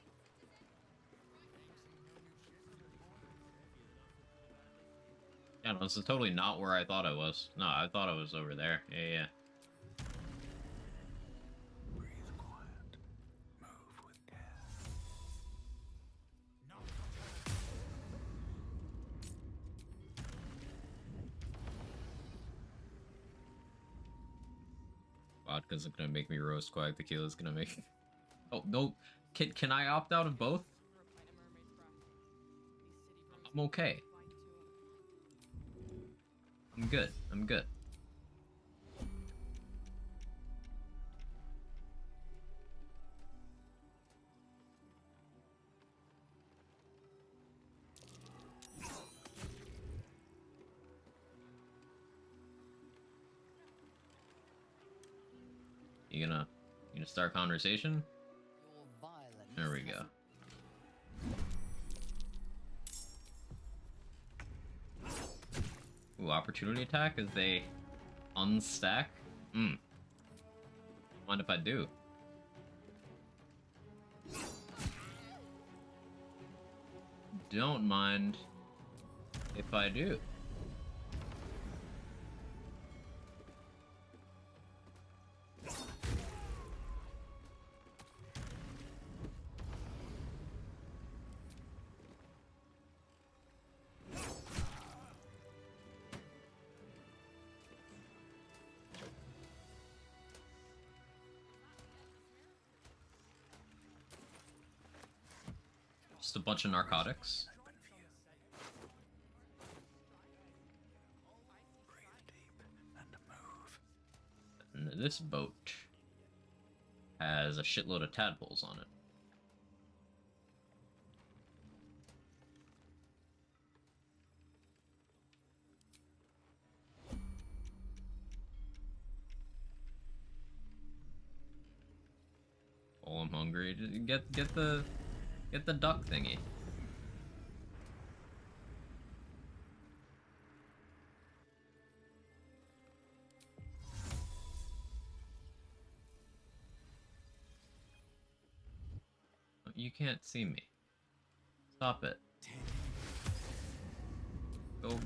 Yeah, no, this is totally not where I thought I was. No, I thought I was over there. Yeah.
Breathe quiet. Move with care.
Vodka's gonna make me roast quack. Tequila's gonna make... Oh, no. Can I opt out of both? I'm okay. I'm good. I'm good. You gonna start conversation? There we go. Ooh, opportunity attack as they unstack? Mind if I do? Don't mind if I do. Just a bunch of narcotics.
Breathe deep.
this boat has a shitload of tadpoles on it. Oh, I'm hungry. Get the duck thingy. You can't see me. Stop it.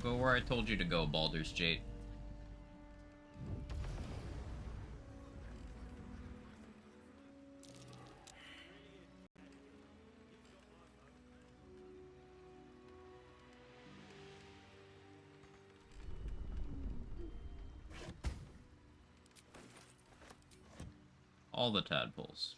Go where I told you to go, Baldur's Gate. All the tadpoles.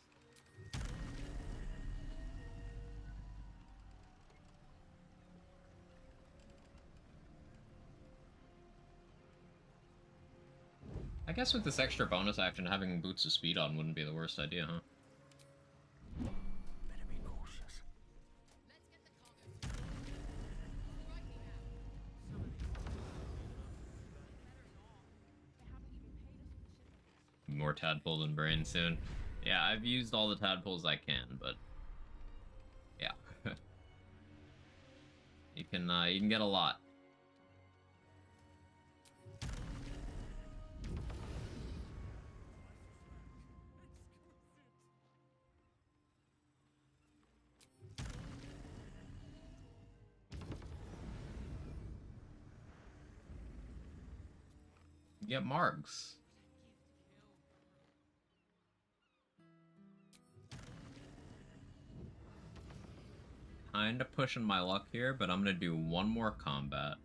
I guess with this extra bonus action, having Boots of Speed on wouldn't be the worst idea, huh?
Better be cautious.
More tadpole than brain soon. Yeah, I've used all the tadpoles I can, but yeah, you can get a lot. Get marks. Kinda pushing my luck here, but I'm gonna do one more combat.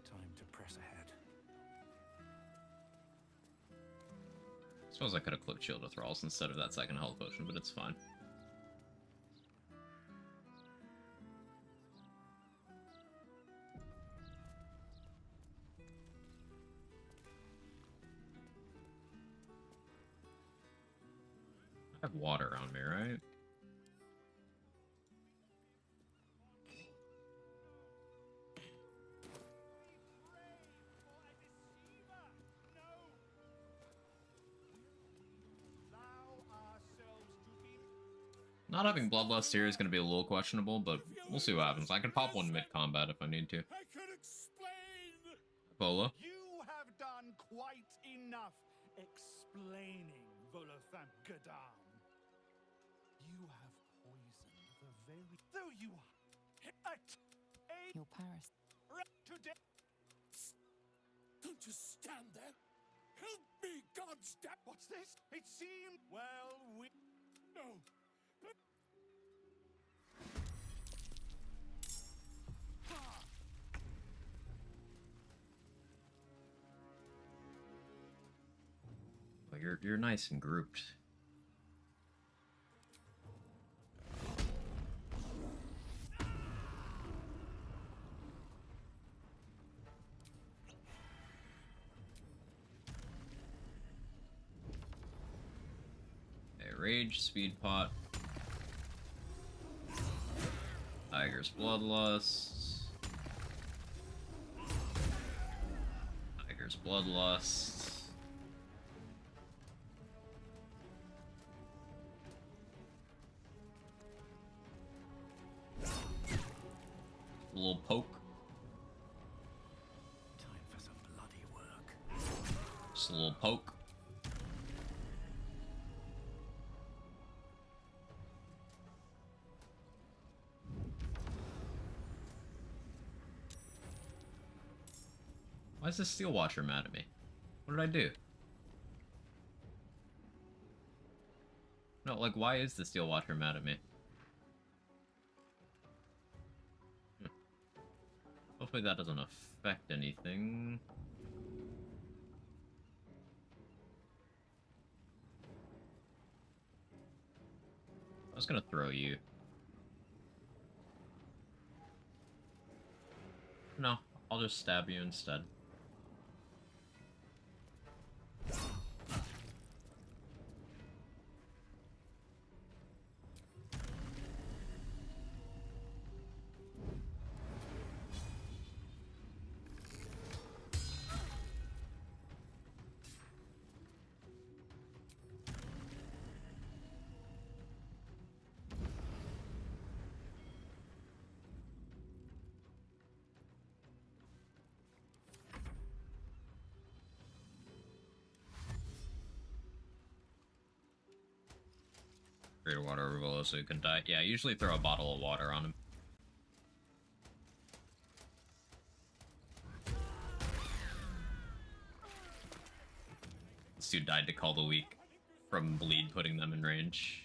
Time to press ahead.
Suppose I could have clipped Shield of Thralls instead of that second health potion, but it's fine. I have water on me, right? Not having Bloodlust here is going to be a little questionable, but we'll see what happens. I can pop one mid-combat if I need to.
I can explain!
Bola.
You have done quite enough explaining, Volothamp Gadam. You have poisoned the very... Though you are...
Your Paris.
Today... Don't just stand there. Help me, God's damn... What's this? It seemed... Well, we... No.
But you're nice and grouped. Rage, Speed Pot, Tiger's Bloodlust, Tiger's Bloodlust, a little poke,
Time for some bloody work.
just a little poke. Why is this Steel Watcher mad at me? What did I do? No, like, why is the Steel Watcher mad at me? Hopefully that doesn't affect anything. I was gonna throw you. No, I'll just stab you instead. Create a water overload so you can die. Yeah, usually throw a bottle of water on him. This dude died to call the weak from bleed putting them in range.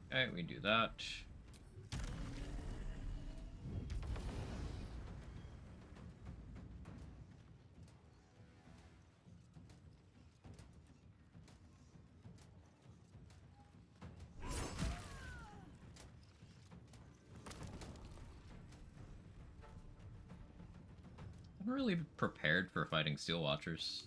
Okay, we do that. I'm really prepared for fighting Steel Watchers.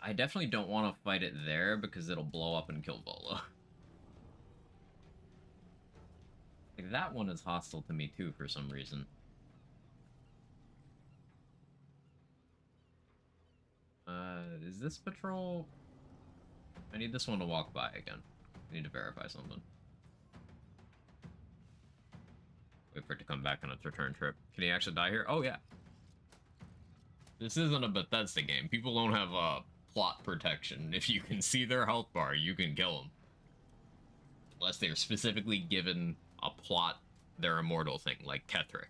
I definitely don't want to fight it there because it'll blow up and kill Volo. Like, that one is hostile to me too for some reason. Is this patrol? I need this one to walk by again. I need to verify something. Wait for it to come back on its return trip. Can he actually die here? Oh, yeah. This isn't a Bethesda game. People don't have plot protection. If you can see their health bar, you can kill them. Unless they're specifically given a plot, they're immortal thing, like Ketherick.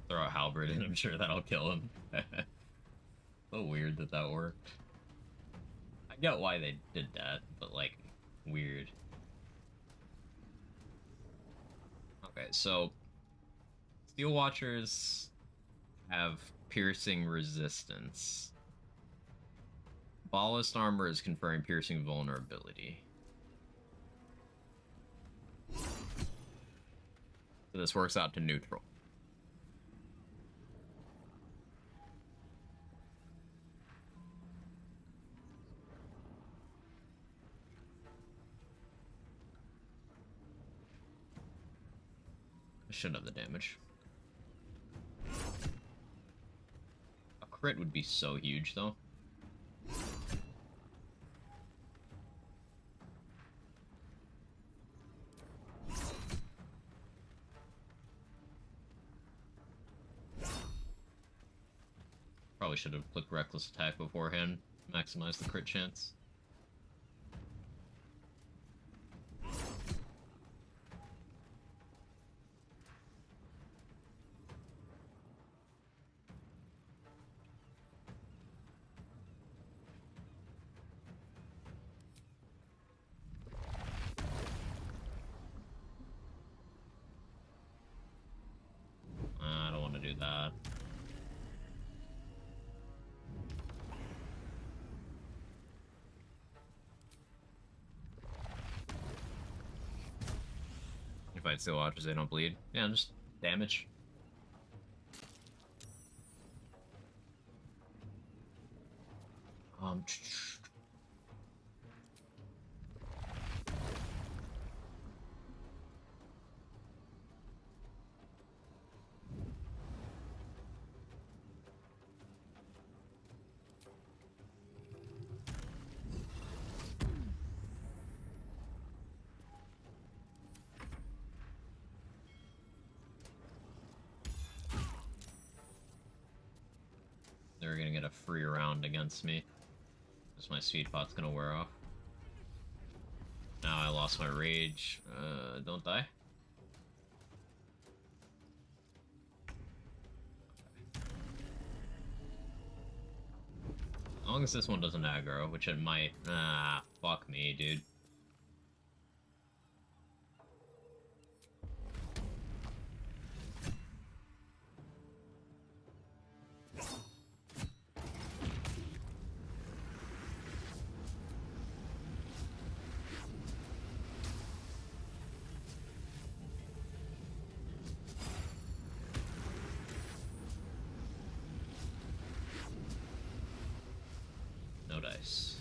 Throw a halberd in, I'm sure that'll kill him. So weird that that worked. I get why they did that, but like, weird. Okay, so Steel Watchers have piercing resistance. Ballast armor is conferring piercing vulnerability. So this works out to neutral. I should have the damage. A crit would be so huge, though. Probably should have clicked Reckless Attack beforehand, maximize the crit chance. I don't want to do that. If fight Steel Watchers, they don't bleed. Yeah, just damage. They're gonna get a free round against me. Because my speed pot's gonna wear off. Now I lost my rage. Don't die. As long as this one doesn't aggro, which it might. Ah, fuck me, dude. No dice.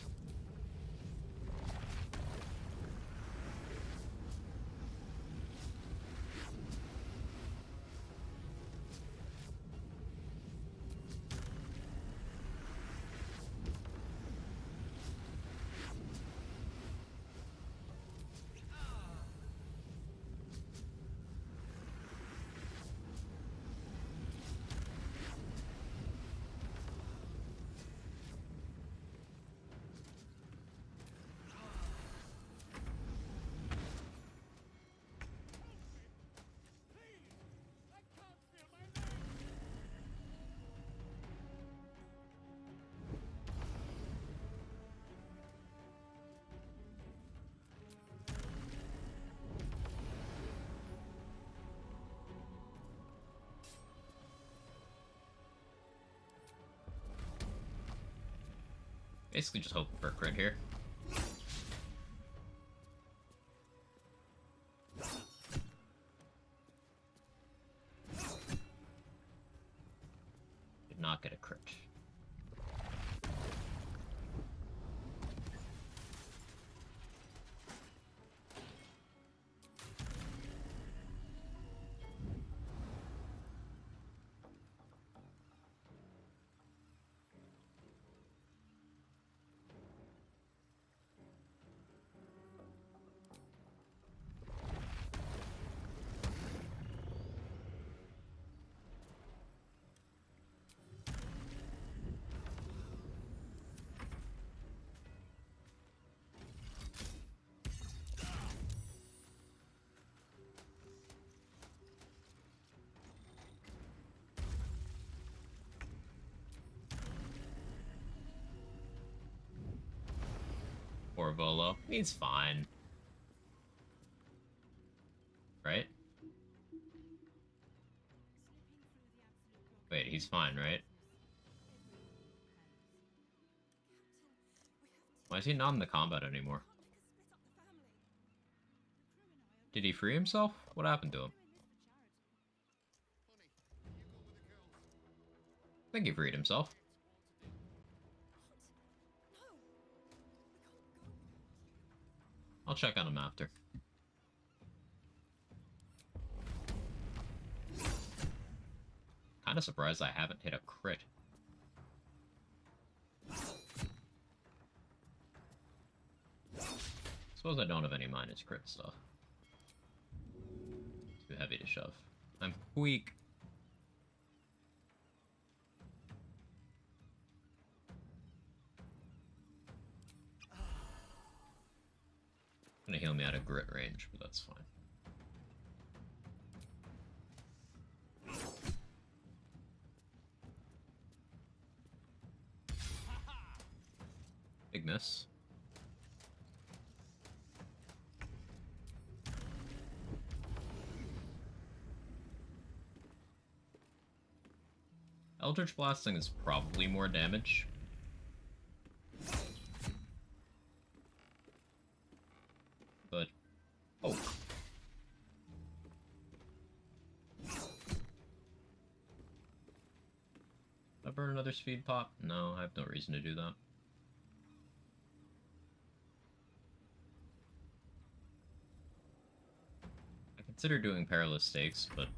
Basically just hoping for a crit here. Did not get a crit. Poor Volo. He's fine. Right? Wait, he's fine, right? Why is he not in the combat anymore? Did he free himself? What happened to him? I think he freed himself. I'll check on him after. Kinda surprised I haven't hit a crit. Suppose I don't have any minus crit stuff. Too heavy to shove. I'm weak. Gonna heal me out of grit range, but that's fine. Big miss. Eldritch Blasting is probably more damage. But... oh. another speed pop? No, I have no reason to do that. I consider doing perilous stakes, but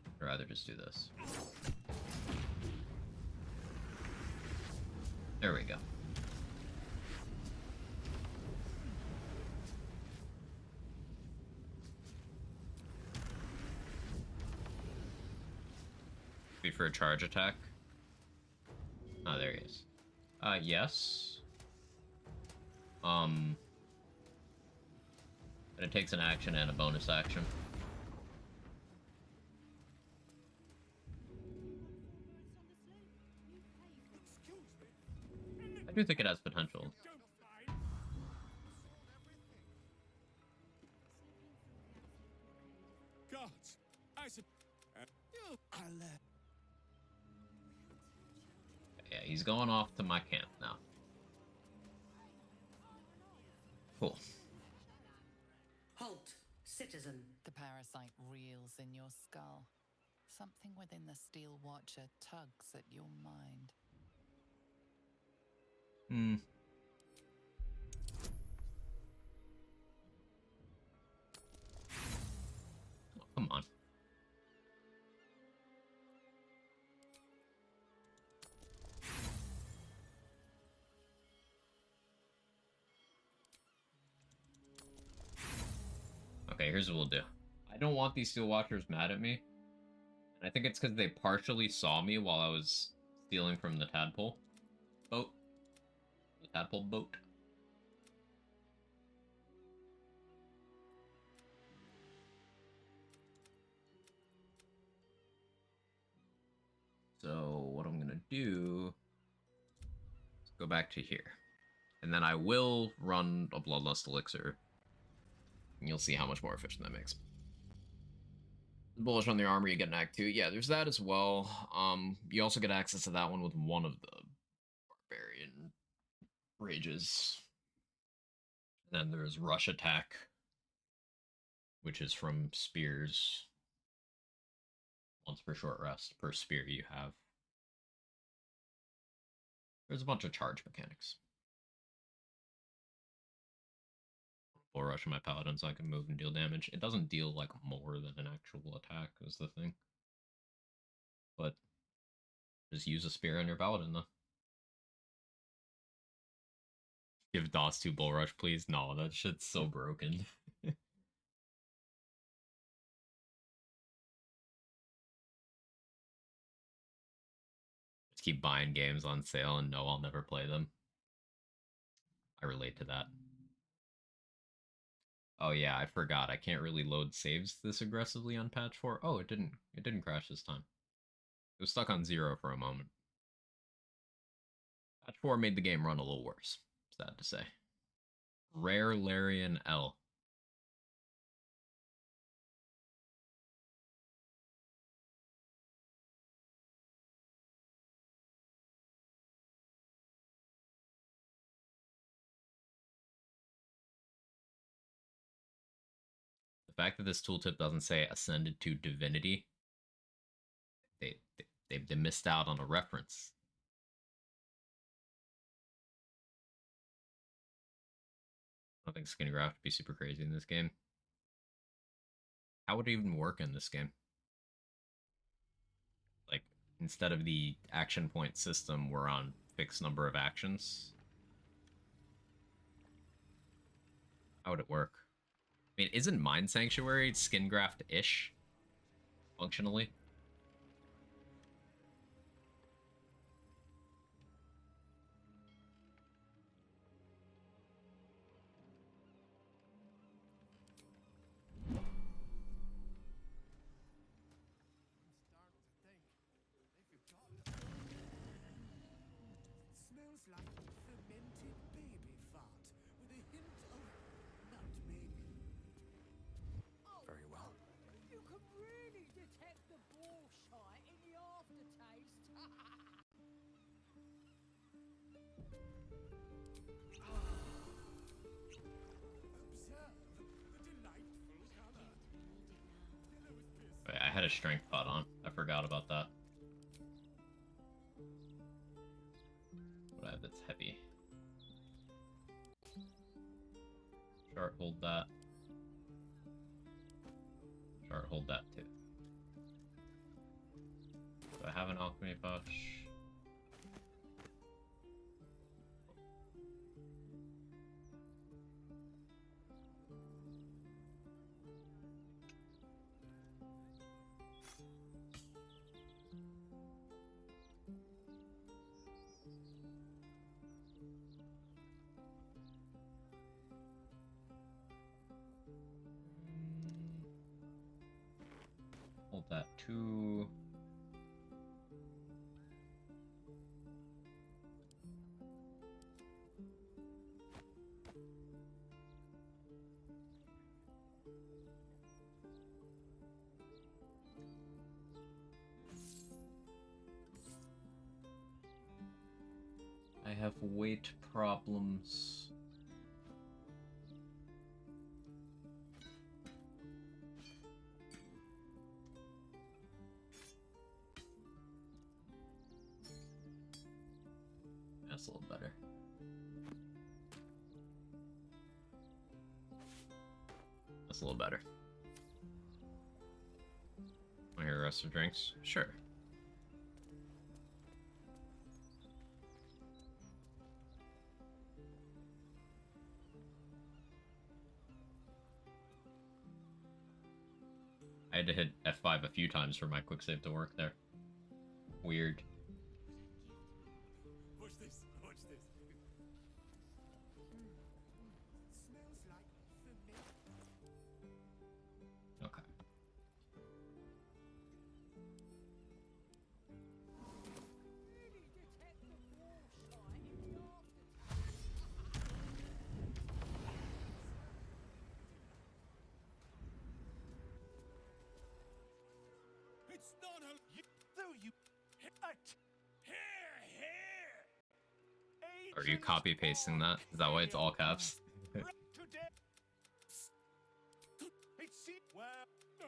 I'd rather just do this. There we go. Wait for a charge attack. Oh, there he is. Yes. But it takes an action and a bonus action. I do think it has potential.
Gods, I said,
Yeah, he's going off to my camp now. Cool.
Halt, citizen.
The parasite reels in your skull. Something within the Steel Watcher tugs at your mind.
Hmm. Oh, come on. Okay, here's what we'll do. I don't want these Steel Watchers mad at me. And I think it's because they partially saw me while I was stealing from the tadpole boat. The tadpole boat. So what I'm gonna do is go back to here. And then I will run a Bloodlust Elixir. And you'll see how much more efficient that makes. Bullish on the armor, you get an Act 2. Yeah, there's that as well. You also get access to that one with one of the Barbarian Rages. And then there's Rush Attack, which is from Spears. Once per short rest, per spear you have. There's a bunch of charge mechanics. Bull rush my paladin so I can move and deal damage. It doesn't deal like more than an actual attack is the thing. But just use a spear on your paladin though. Give DOS 2 bull rush, please. No, that shit's so broken. Just keep buying games on sale and no, I'll never play them. I relate to that. Oh yeah, I forgot. I can't really load saves this aggressively on patch 4. Oh, it didn't crash this time. It was stuck on 0 for a moment. Patch 4 made the game run a little worse, sad to say. Rare Larian L. The fact that this tooltip doesn't say Ascended to Divinity, they missed out on a reference. I don't think skin graft would be super crazy in this game. How would it even work in this game? Like, instead of the action point system, we're on fixed number of actions. How would it work? I mean, isn't Mind Sanctuary skin graft-ish? Functionally?
Smells like fermented baby fart with a hint of nutmeg.
Very well.
You can really detect the bullshit in the aftertaste.
Observe the delightful color.
Wait, I had a strength pot on. I forgot about that. that's heavy. Shard, hold that. Shard, hold that too. Do I have an alchemy pouch? Hold that too. I have weight problems. That's a little better. That's a little better. Want to hear the rest of drinks? Sure. I had to hit F5 a few times for my quick save to work there. Weird.
Watch this. Watch this. Smells like familiar.
Okay.
It's not a you here.
Are you copy pasting that? Is that why it's all caps?
Well, no.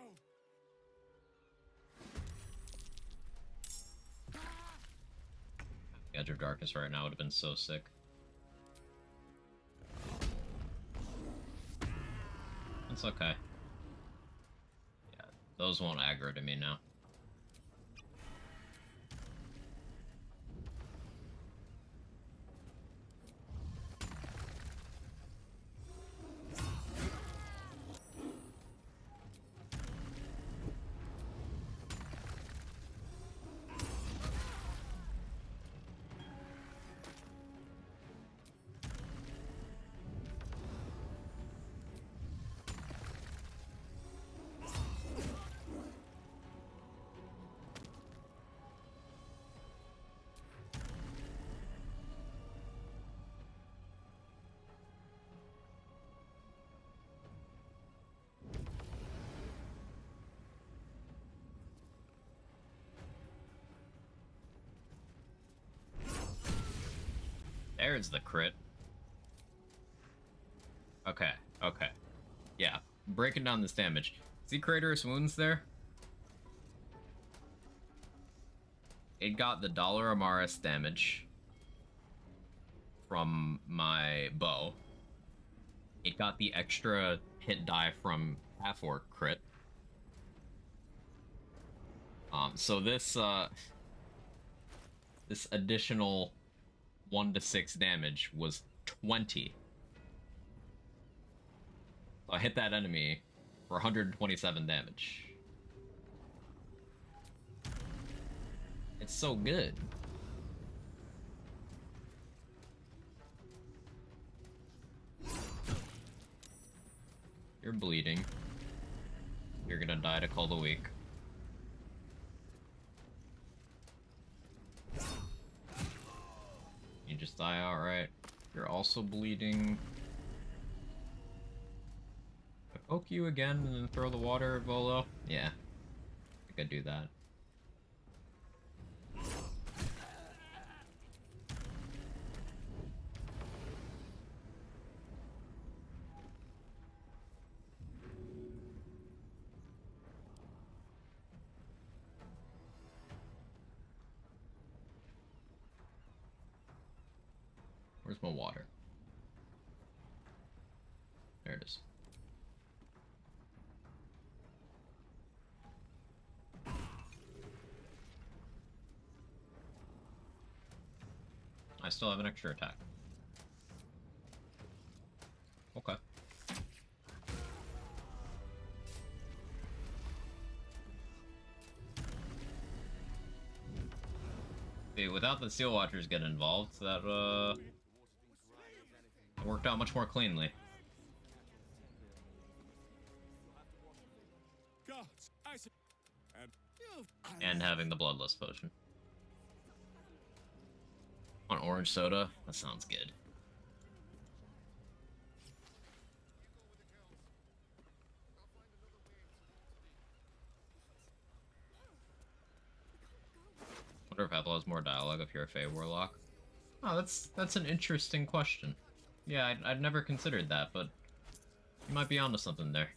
Edge of Darkness right now would have been so sick. It's okay. Yeah, those won't aggro to me now. There's the crit. Okay, okay. Yeah, breaking down this damage. See Craterous Wounds there? It got the Dollar Amaris damage from my bow. It got the extra hit die from Half-Orc crit. So this additional 1 to 6 damage was 20. So I hit that enemy for 127 damage. It's so good. You're bleeding. You're gonna die to call the weak. You just die outright. You're also bleeding. I poke you again and then throw the water, Volo? Yeah. I could do that. Where's my water? There it is. I still have an extra attack. Okay. See, without the Steel Watchers getting involved, that worked out much more cleanly. And having the Bloodlust potion. On orange soda? That sounds good. Wonder if Ethel has more dialogue if you're a Fey Warlock. Oh, that's an interesting question. Yeah, I'd never considered that, but you might be onto something there.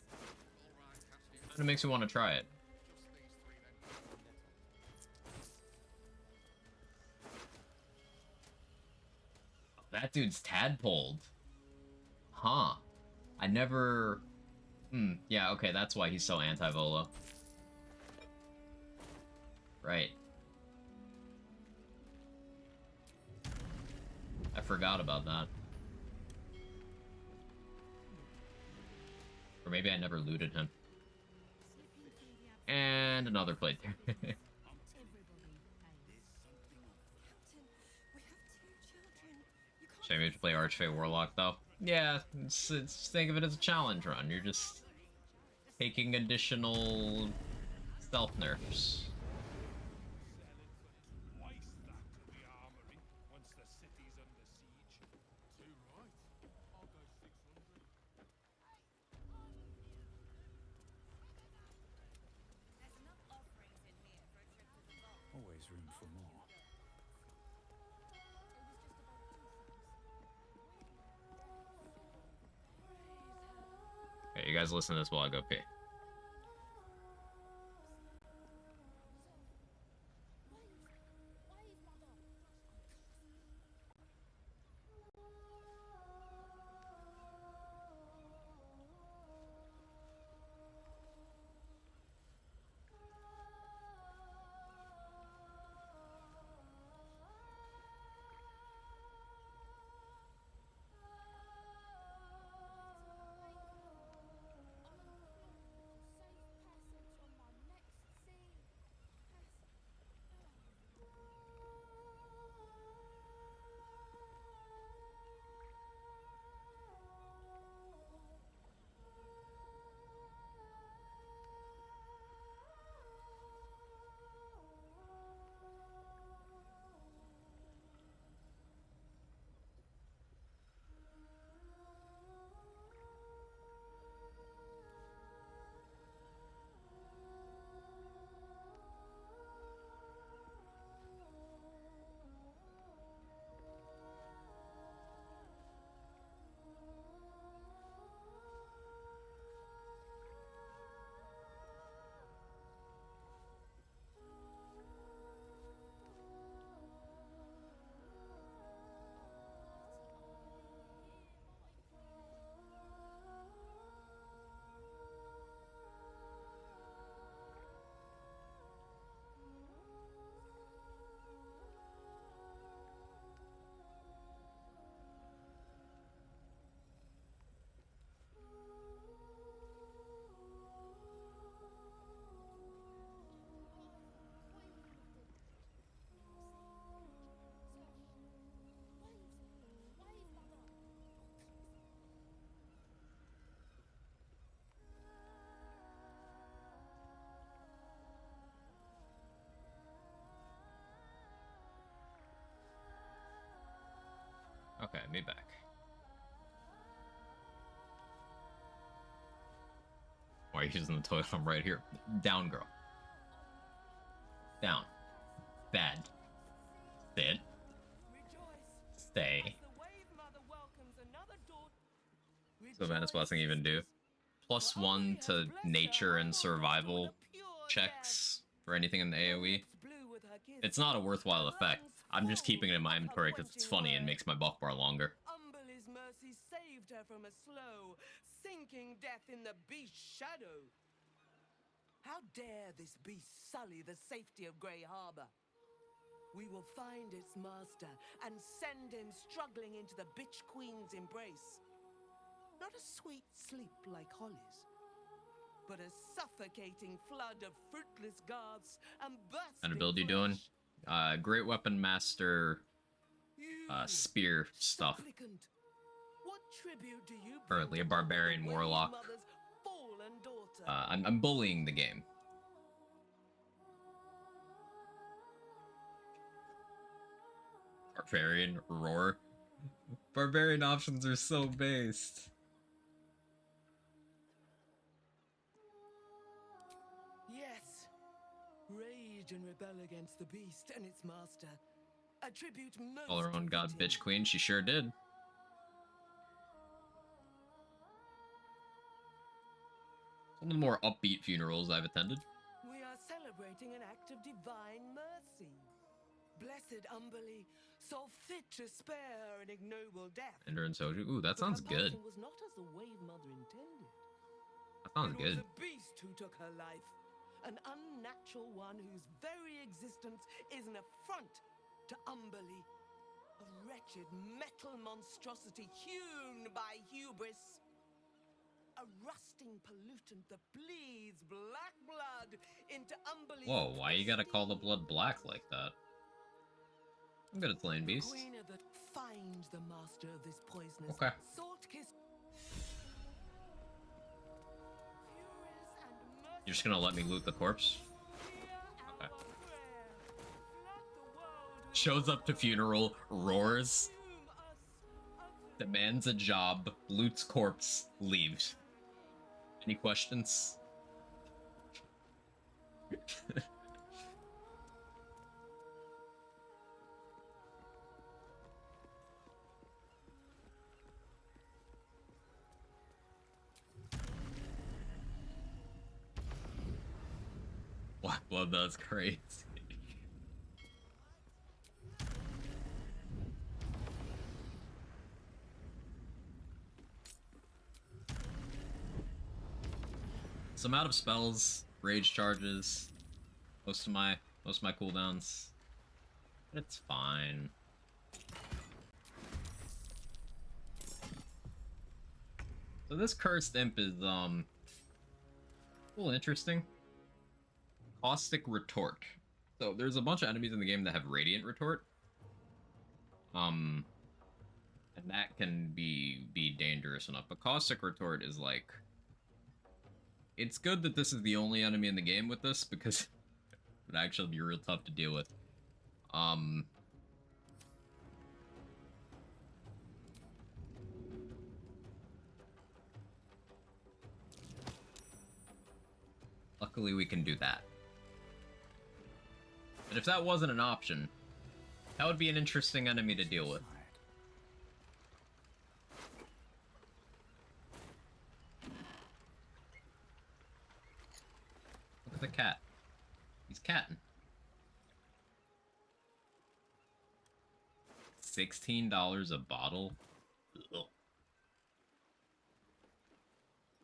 It makes me want to try it. That dude's tadpoled. Huh. I never... yeah, okay, that's why he's so anti-Volo. Right. I forgot about that. Or maybe I never looted him. And another playthrough. Shame you have to play Archfey Warlock, though. Yeah, it's think of it as a challenge run. You're just taking additional stealth nerfs.
Always room for more.
Okay, you guys listen to this while I go pee. Okay, me back. Why are you using the toilet? I'm right here. Down, girl. Down. Bad. Sit. Stay. So Venice Blessing even do? +1 to nature and survival checks for anything in the AoE. It's not a worthwhile effect. I'm just keeping it in my inventory because it's funny and makes my buff bar longer.
Umberly's mercy saved her from a slow, sinking death in the beast's shadow. How dare this beast sully the safety of Grey Harbor? We will find its master and send him struggling into the bitch queen's embrace. Not a sweet sleep like Holly's, but a suffocating flood of fruitless garths and bursting
And ability doing? Great weapon master spear stuff.
What tribute do you
Currently a barbarian warlock. I'm bullying the game. Barbarian roar. Barbarian options are so based.
Yes. Rage and rebel against the beast and its master. A tribute most
All her own god bitch queen, she sure did. One of the more upbeat funerals I've attended.
We are celebrating an act of divine mercy. Blessed Umberly saw fit to spare an ignoble death.
Ender and Soju. Ooh, that sounds good.
Was not as the Wave Mother intended.
That sounds good.
It was a beast who took her life. An unnatural one whose very existence is an affront to Umberly. A wretched metal monstrosity hewn by hubris. A rusting pollutant that bleeds black blood into Umberly's...
Whoa, why you gotta call the blood black like that? I'm good at slaying beasts.
That finds the master of this poisonous
okay. You're just gonna let me loot the corpse? Okay. Shows up to funeral, roars, demands a job, loots corpse, leaves. Any questions? Black blood, that's crazy. So I'm out of spells, rage charges, most of my cooldowns. But it's fine. So this cursed imp is a little interesting. Caustic retort. So there's a bunch of enemies in the game that have radiant retort. And that can be dangerous enough. But caustic retort is like, it's good that this is the only enemy in the game with this, because it would actually be real tough to deal with. Luckily we can do that. But if that wasn't an option, that would be an interesting enemy to deal with. Look at the cat. He's catting. $16 a bottle? Ugh.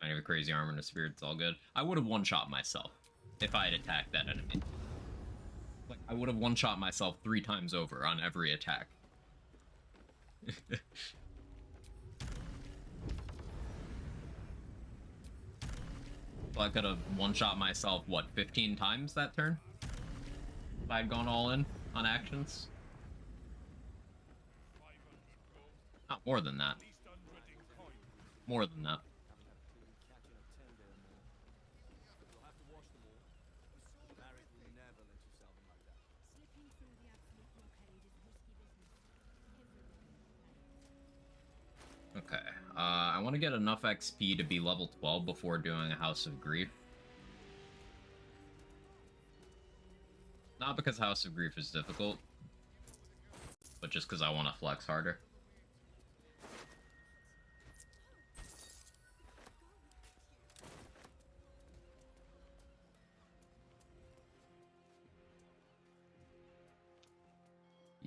I have a crazy armor and a spirit, it's all good. I would have one-shot myself if I had attacked that enemy. Like, I would have one-shot myself 3 times over on every attack. So I could have one-shot myself, what, 15 times that turn? If I had gone all in on actions? Not more than that. More than that. Okay, I want to get enough XP to be level 12 before doing a House of Grief. Not because House of Grief is difficult, but just because I want to flex harder.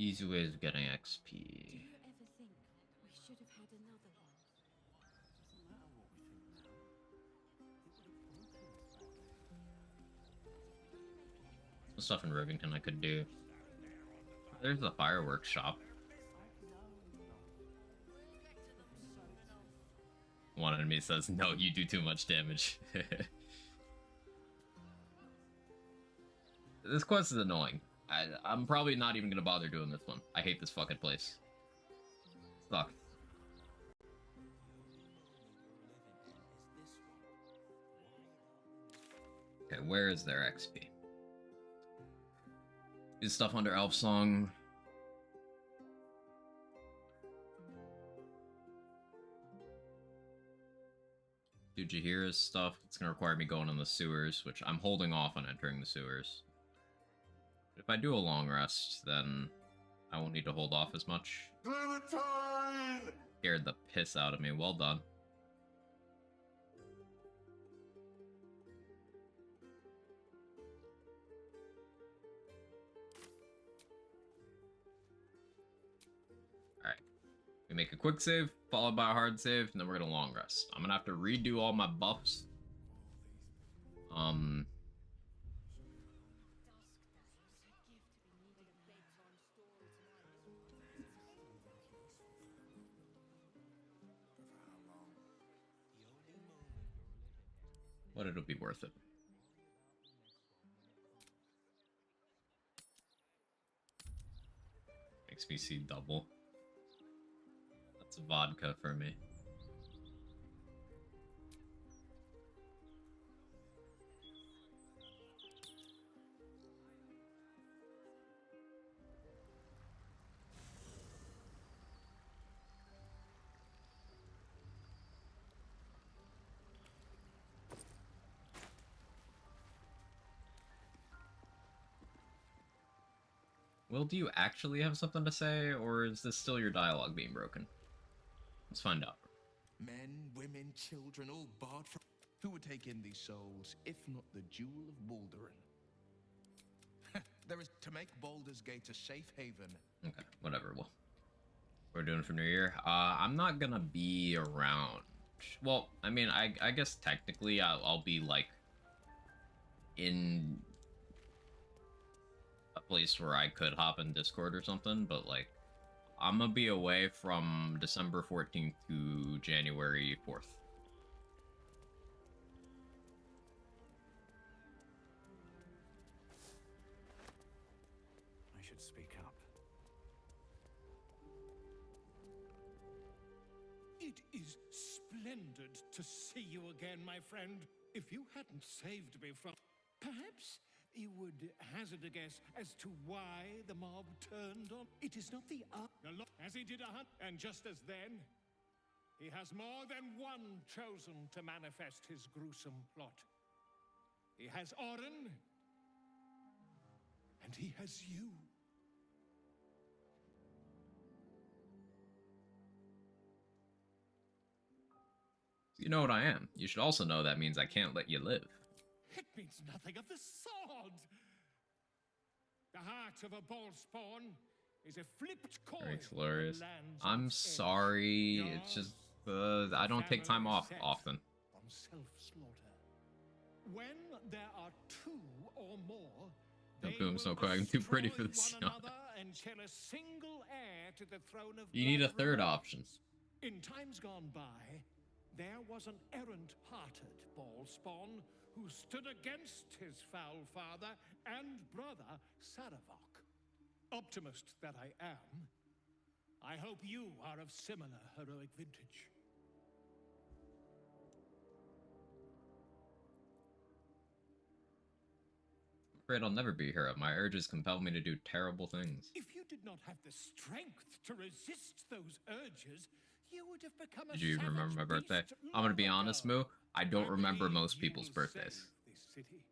Easy ways of getting
Do
XP.
you ever think we should have had another one?
Doesn't matter what we think now. It would have broken us back then.
Some stuff in Rivington I could do. There's the fireworks shop. One enemy says, no, you do too much damage. This quest is annoying. I'm probably not even gonna bother doing this one. I hate this fucking place. Sucks. Okay, where is their XP? Is stuff under Elf Song? Do Jahira's stuff. It's gonna require me going in the sewers, which I'm holding off on entering the sewers. If I do a long rest, then I won't need to hold off as much.
Clementine!
Scared the piss out of me. Well done. Alright. We make a quick save, followed by a hard save, and then we're gonna long rest. I'm gonna have to redo all my buffs. But it'll be worth it. Makes me see double. That's vodka for me. Will, do you actually have something to say, or is this still your dialogue being broken? Let's find out.
Men, women, children, all barred from... Who would take in these souls, if not the Jewel of Baldurin? There is to make Baldur's Gate a safe haven.
Okay, whatever. Well, we're doing for New Year. I'm not gonna be around. Well, I mean, I guess technically I'll be, like, in a place where I could hop in Discord or something, but, like, I'm gonna be away from December 14th to January 4th.
I should speak up.
It is splendid to see you again, my friend. If you hadn't saved me from... Perhaps you would hazard a guess as to why the mob turned on... It is not the... As he did a hunt, and just as then, he has more than one chosen to manifest his gruesome plot. He has Orin, and he has you.
You know what I am. You should also know that means I can't let you live.
It means nothing of the sort. The heart of a ball spawn is a flipped coin.
Very hilarious. I'm sorry. It's just I don't take time off often.
On self-slaughter. When there are two or more,
No Coombs, no Quag. I'm too pretty for this.
Until a single heir to the throne of
You need a
blood
third
remains.
option.
In times gone by, there was an errant-hearted ball spawn who stood against his foul father and brother, Saravok. Optimist that I am, I hope you are of similar heroic vintage.
I'm afraid I'll never be a hero. My urges compel me to do terrible things.
If you did not have the strength to resist those urges, you would have become a
Did you even
savage
remember my birthday?
beast
I'm gonna be
long
honest,
ago.
Moo. I don't
I
remember
believe
most
you
people's
will
birthdays.
save this city.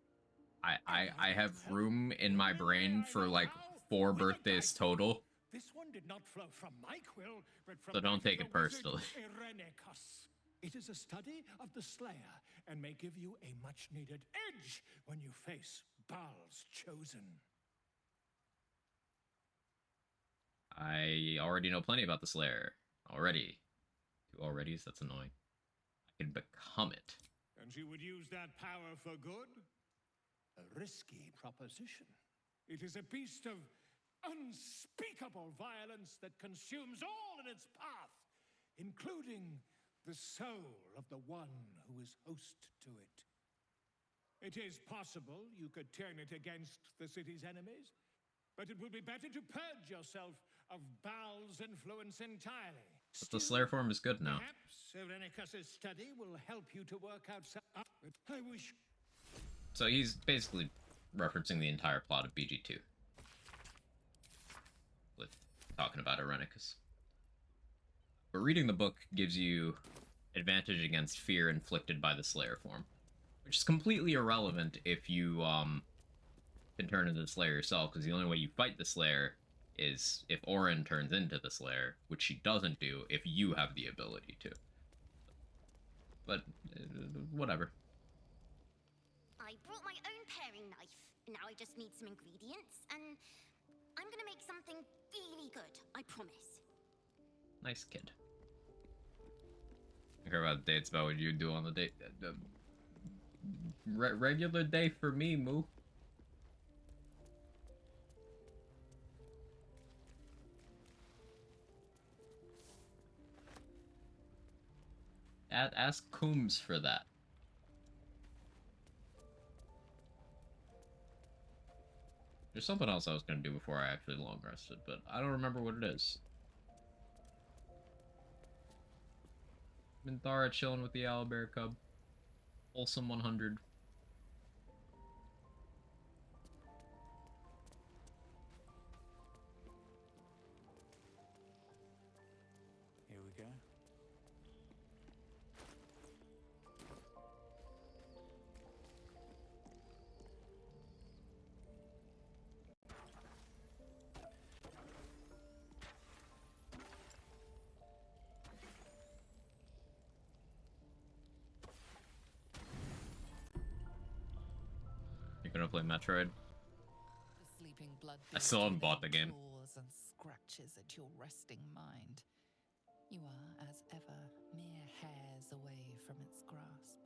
I have room in my brain for like 4 birthdays total.
This one did not flow from my quill, but from
So don't
that of
take
the
it personally.
wizard Irenicus. It is a study of the Slayer and may give you a much-needed edge when you face Baal's chosen.
I already know plenty about the Slayer. Already. 2 alreadys? That's annoying. I can become it.
And you would use that power for good? A risky proposition. It is a beast of unspeakable violence that consumes all in its path, including the soul of the one who is host to it. It is possible you could turn it against the city's enemies, but it would be better to purge yourself of Baal's influence entirely.
But the Slayer form is good now.
Perhaps Irenicus's study will help you to work out some... I wish...
So he's basically referencing the entire plot of BG2. With talking about Irenicus. But reading the book gives you advantage against fear inflicted by the Slayer form. Which is completely irrelevant if you can turn into the Slayer yourself, because the only way you fight the Slayer is if Orin turns into the Slayer, which she doesn't do if you have the ability to. But, whatever.
I brought my own paring knife. Now I just need some ingredients, and I'm gonna make something really good, I promise.
Nice kid. I care about dates about what you do on the date. Regular day for me, Moo. Ask Coombs for that. There's something else I was gonna do before I actually long rested, but I don't remember what it is. Minthara chilling with the owlbear cub. Wholesome 100.
Here we go.
You're gonna play Metroid?
The sleeping blood
I still haven't bought the game.
claws and scratches at your resting mind. You are, as ever, mere hairs away from its grasp.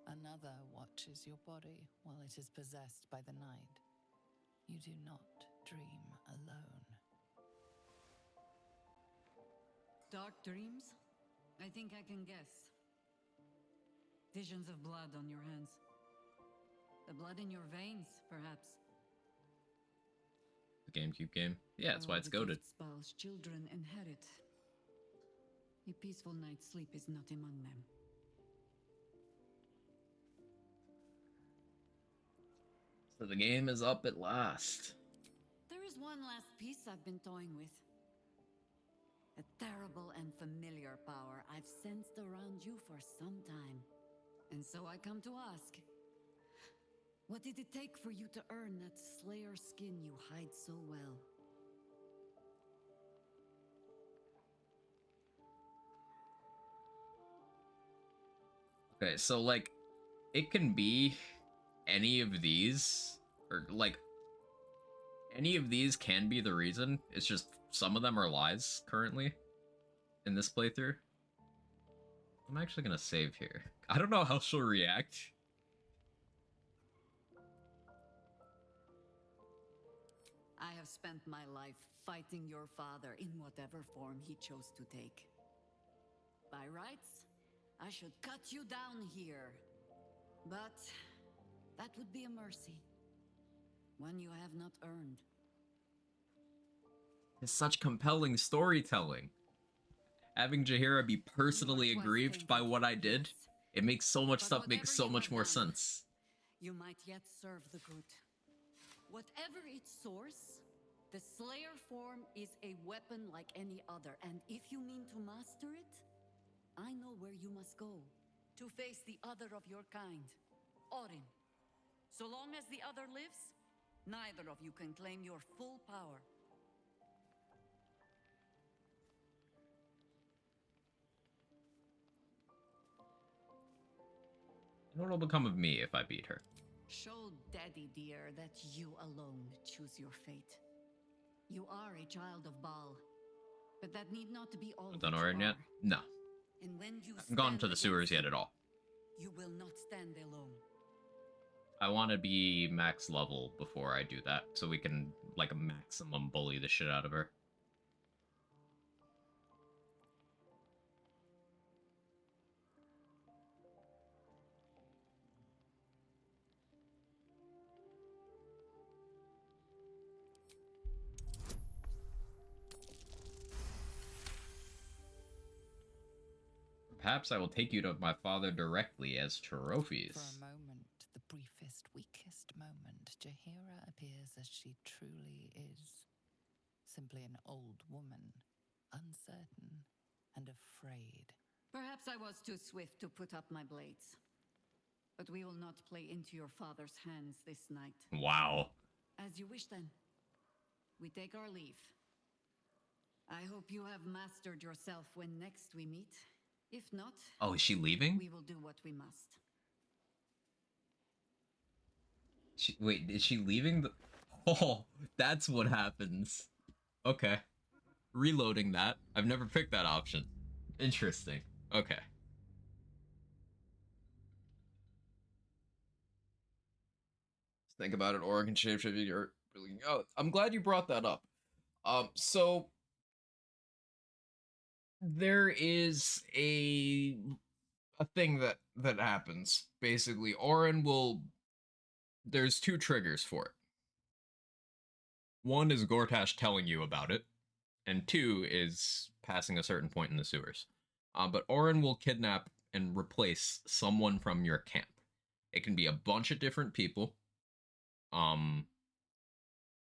Another watches your body while it is possessed by the night. You do not dream alone.
Dark dreams? I think I can guess. Visions of blood on your hands. The blood in your veins, perhaps.
The GameCube game? Yeah, that's why it's goated.
Baal's children inherit. A peaceful night's sleep is not among them.
So the game is up at last.
There is one last piece I've been toying with. A terrible and familiar power I've sensed around you for some time. And so I come to ask, what did it take for you to earn that Slayer skin you hide so well?
Okay, so, like, it can be any of these, or, like, any of these can be the reason. It's just some of them are lies currently in this playthrough. I'm actually gonna save here. I don't know how she'll react.
I have spent my life fighting your father in whatever form he chose to take. By rights, I should cut you down here. But that would be a mercy. One you have not earned.
It's such compelling storytelling. Having Jaheira be personally aggrieved by what I did, it makes so much stuff make so much more sense.
You might yet serve the good. Whatever its source, the Slayer form is a weapon like any other, and if you mean to master it, I know where you must go to face the other of your kind, Orin. So long as the other lives, neither of you can claim your full power.
What will become of me if I beat her?
Show Daddy dear that you alone choose your fate. You are a child of Baal, But that need not be all.
Done
that
Orin
you
yet?
are.
No.
And when you
I haven't gone to
stand
the sewers
against
yet at all.
you will not stand alone.
I want to be max level before I do that, so we can, like, a maximum bully the shit out of her. Perhaps I will take you to my father directly as trophies.
For a moment, the briefest, weakest moment, Jaheira appears as she truly is. Simply an old woman, uncertain and afraid.
Perhaps I was too swift to put up my blades. But we will not play into your father's hands this night.
Wow.
As you wish then. We take our leave. I hope you have mastered yourself when next we meet. If not...
Oh, is she leaving?
We will do what we must.
Wait, is she leaving the... Oh, that's what happens. Okay. Reloading that. I've never picked that option. Interesting. Okay. Think about it, Oregon shapeshifting. Oh, I'm glad you brought that up. So there is a thing that happens. Basically, Orin will. There's two triggers for it. One is Gortash telling you about it, and two is passing a certain point in the sewers. But Orin will kidnap and replace someone from your camp. It can be a bunch of different people.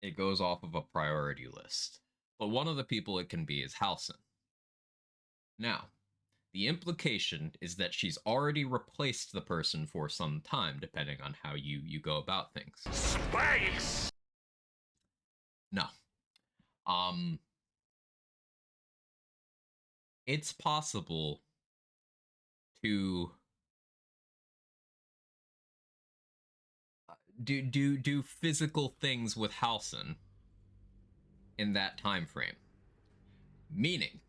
It goes off of a priority list. But one of the people it can be is Halcyon. Now, the implication is that she's already replaced the person for some time, depending on how you go about things. Space! No. It's possible to do physical things with Halcyon in that time frame. Meaning,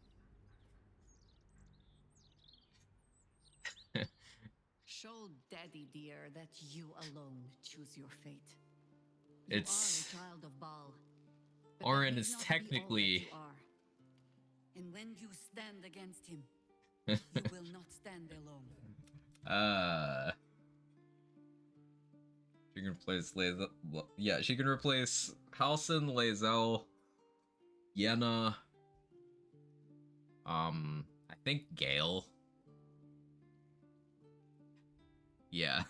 Show Daddy dear that you alone choose your fate.
It's
You are a child of Baal.
Orin is technically
And when you stand against him, you will not stand alone.
She can replace Lae'zel. Yeah, she can replace Halcyon, Lae'zel, Yenna. I think Gale. Yeah.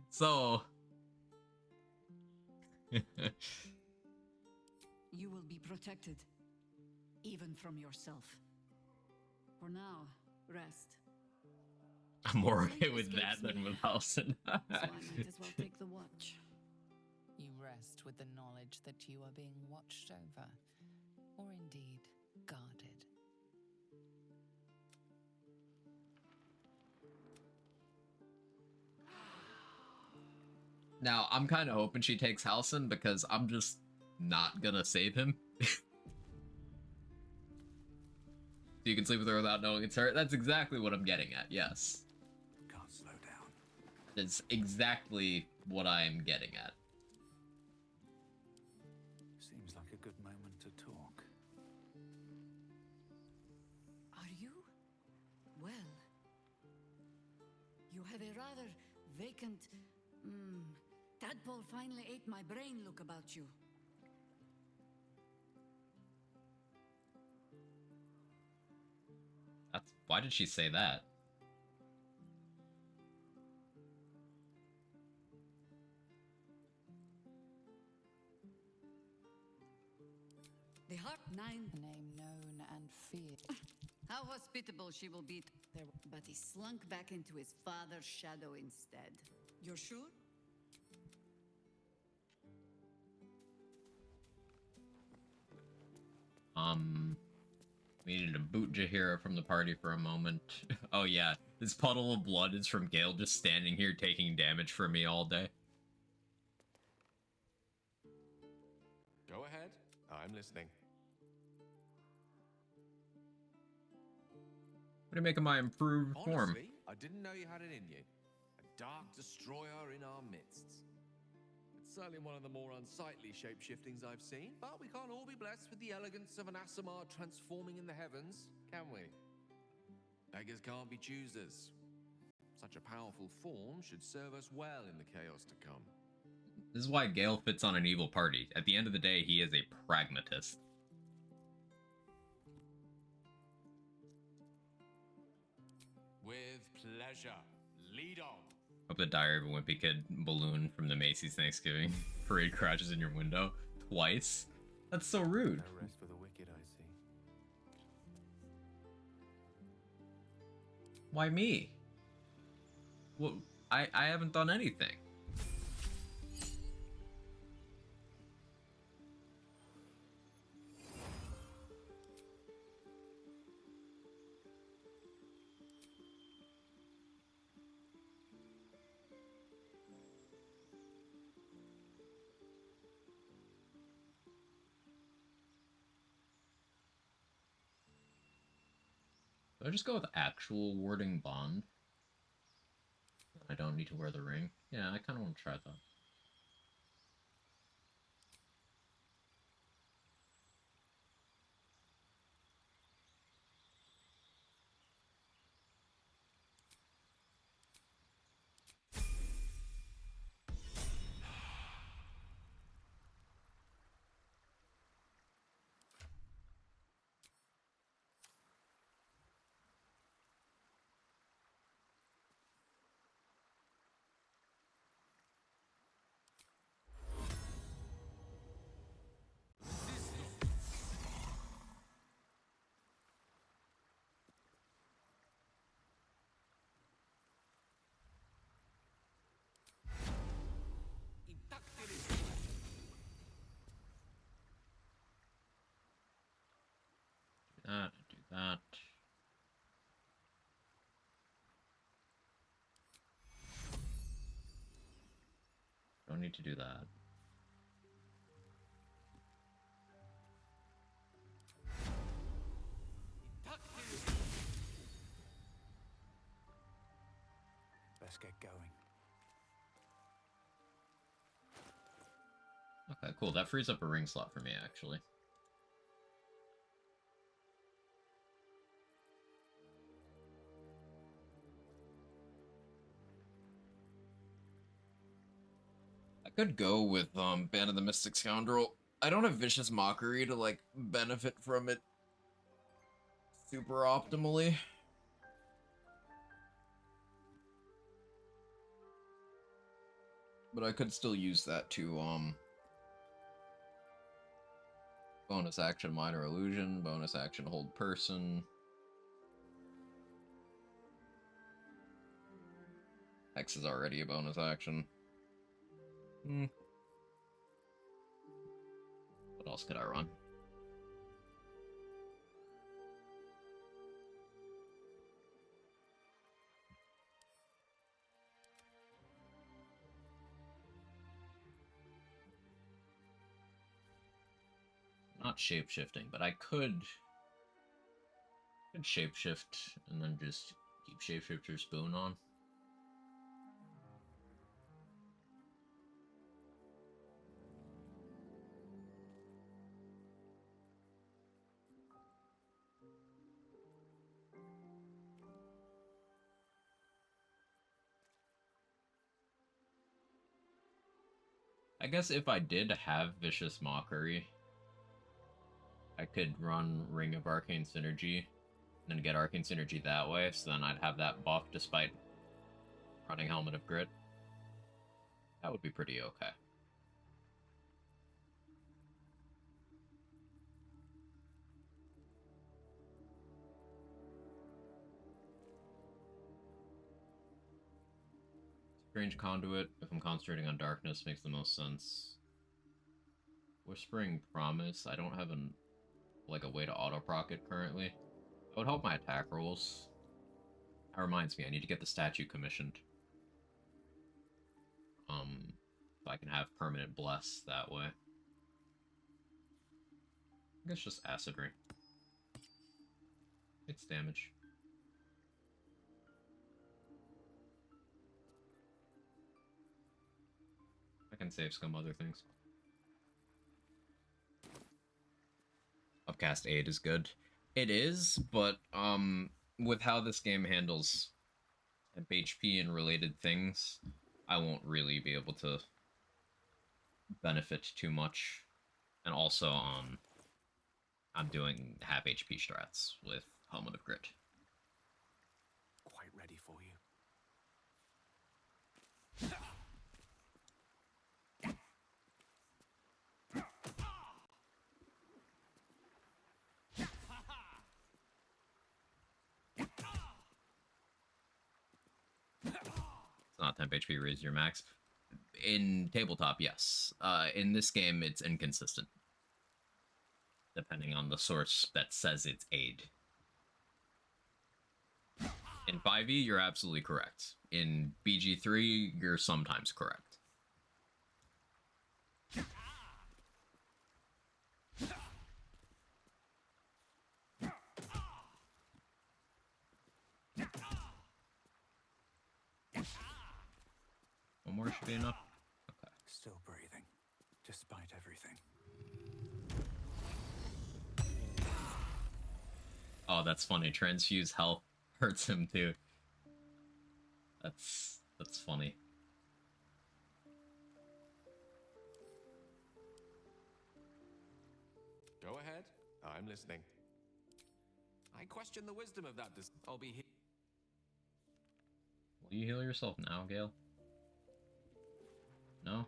So.
You will be protected, even from yourself. For now, rest.
I'm more okay with that than with Halcyon.
So I might as well take the watch.
You rest with the knowledge that you are being watched over, or indeed guarded.
Now, I'm kind of hoping she takes Halcyon because I'm just not gonna save him. So you can sleep with her without knowing it's her. That's exactly what I'm getting at, yes.
Can't slow down.
That's exactly what I'm getting at.
Seems like a good moment to talk.
Are you? Well, you have a rather vacant, tadpole finally ate my brain look about you.
Why did she say that?
The heart nine.
A name known and feared.
How hospitable she will be there, but he slunk back into his father's shadow instead. You're sure?
We needed to boot Jaheira from the party for a moment. Oh yeah, this puddle of blood is from Gale just standing here taking damage from me all day.
Go ahead. I'm listening.
What do you make of my improved form?
Honestly, I didn't know you had it in you. A dark destroyer in our midst. It's certainly one of the more unsightly shape-shiftings I've seen, but we can't all be blessed with the elegance of an Asimar transforming in the heavens, can we? Beggars can't be choosers. Such a powerful form should serve us well in the chaos to come.
This is why Gale fits on an evil party. At the end of the day, he is a pragmatist.
With pleasure. Lead on.
Hope the Diary of a Wimpy Kid balloon from the Macy's Thanksgiving parade crashes in your window twice. That's so rude.
No rest for the wicked, I see.
Why me? Well, I haven't done anything. Do I just go with actual warding bond? I don't need to wear the ring. Yeah, I kind of want to try that. Do that. Don't need to do that.
Let's get going.
Okay, cool. That frees up a ring slot for me, actually. I could go with Band of the Mystic Scoundrel. I don't have Vicious Mockery to like benefit from it super optimally. But I could still use that to bonus action Minor Illusion, bonus action Hold Person. Hex is already a bonus action. What else could I run? Not shapeshifting, but I could shapeshift and then just keep Shapeshifter's Boon on. I guess if I did have Vicious Mockery, I could run Ring of Arcane Synergy and then get Arcane Synergy that way, so then I'd have that buff despite running Helmet of Grit. That would be pretty okay. Strange Conduit, if I'm concentrating on darkness, makes the most sense. Whispering Promise, I don't have a way to auto-proc it currently. That would help my attack rolls. That reminds me, I need to get the statue commissioned. So I can have permanent bless that way. I guess just Acid Ring. It's damage. save some other things. Upcast 8 is good. It is, but with how this game handles HP and related things, I won't really be able to benefit too much. And also, I'm doing half HP strats with Helmet of Grit.
Quite ready for you.
It's not temp HP, raise your max. In tabletop, yes. In this game, it's inconsistent, depending on the source that says it's aid. In 5e, you're absolutely correct. In BG3, you're sometimes correct. One more should be enough. Okay.
Still breathing, despite everything.
Oh, that's funny. Transfuse health hurts him too. That's funny.
Go ahead. I'm listening. I question the wisdom of that. I'll be here.
Will you heal yourself now, Gale? No?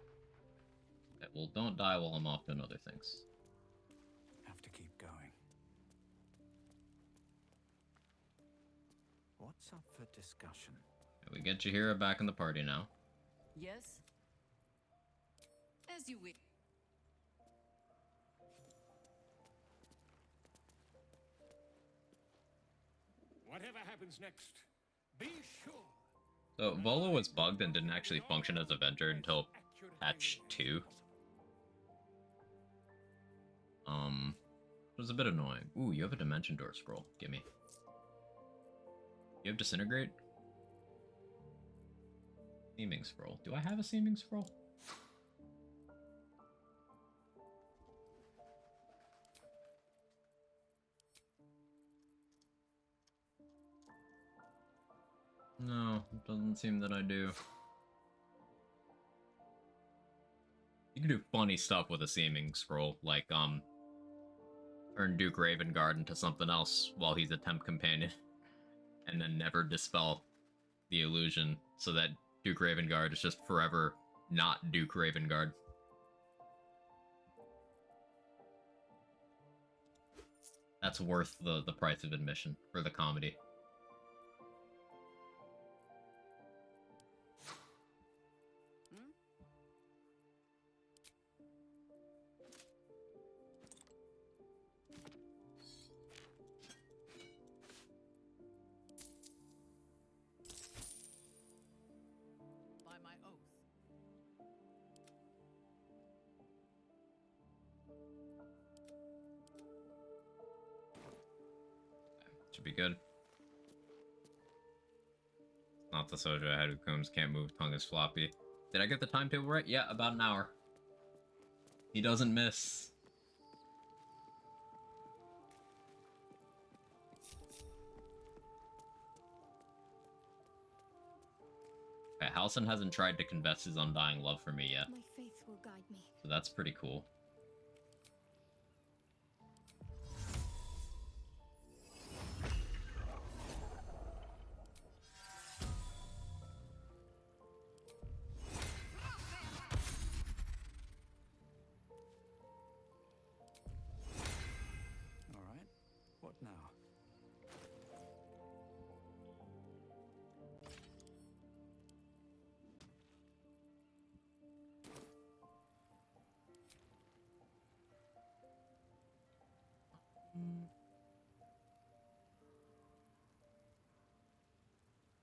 Okay, well, don't die while I'm off doing other things.
Have to keep going. What's up for discussion?
Okay, we get Jahira back in the party now.
Yes? As you wish.
Whatever happens next, be sure.
So, Volo was bugged and didn't actually function as a vendor until patch 2. It was a bit annoying. Ooh, you have a Dimension Door scroll. Gimme. You have Disintegrate? Seeming Scroll. Do I have a Seeming Scroll? No, it doesn't seem that I do. You can do funny stuff with a Seeming Scroll, like, turn Duke Ravengard into something else while he's a temp companion, and then never dispel the illusion, so that Duke Ravengard is just forever not Duke Ravengard. That's worth the price of admission for the comedy.
By my oath.
Should be good. Not the Sojo ahead who comes, can't move, tongue is floppy. Did I get the timetable right? Yeah, about an hour. He doesn't miss. Okay, Halson hasn't tried to confess his undying love for me yet.
My faith will guide me.
So that's pretty cool.
All right. What now?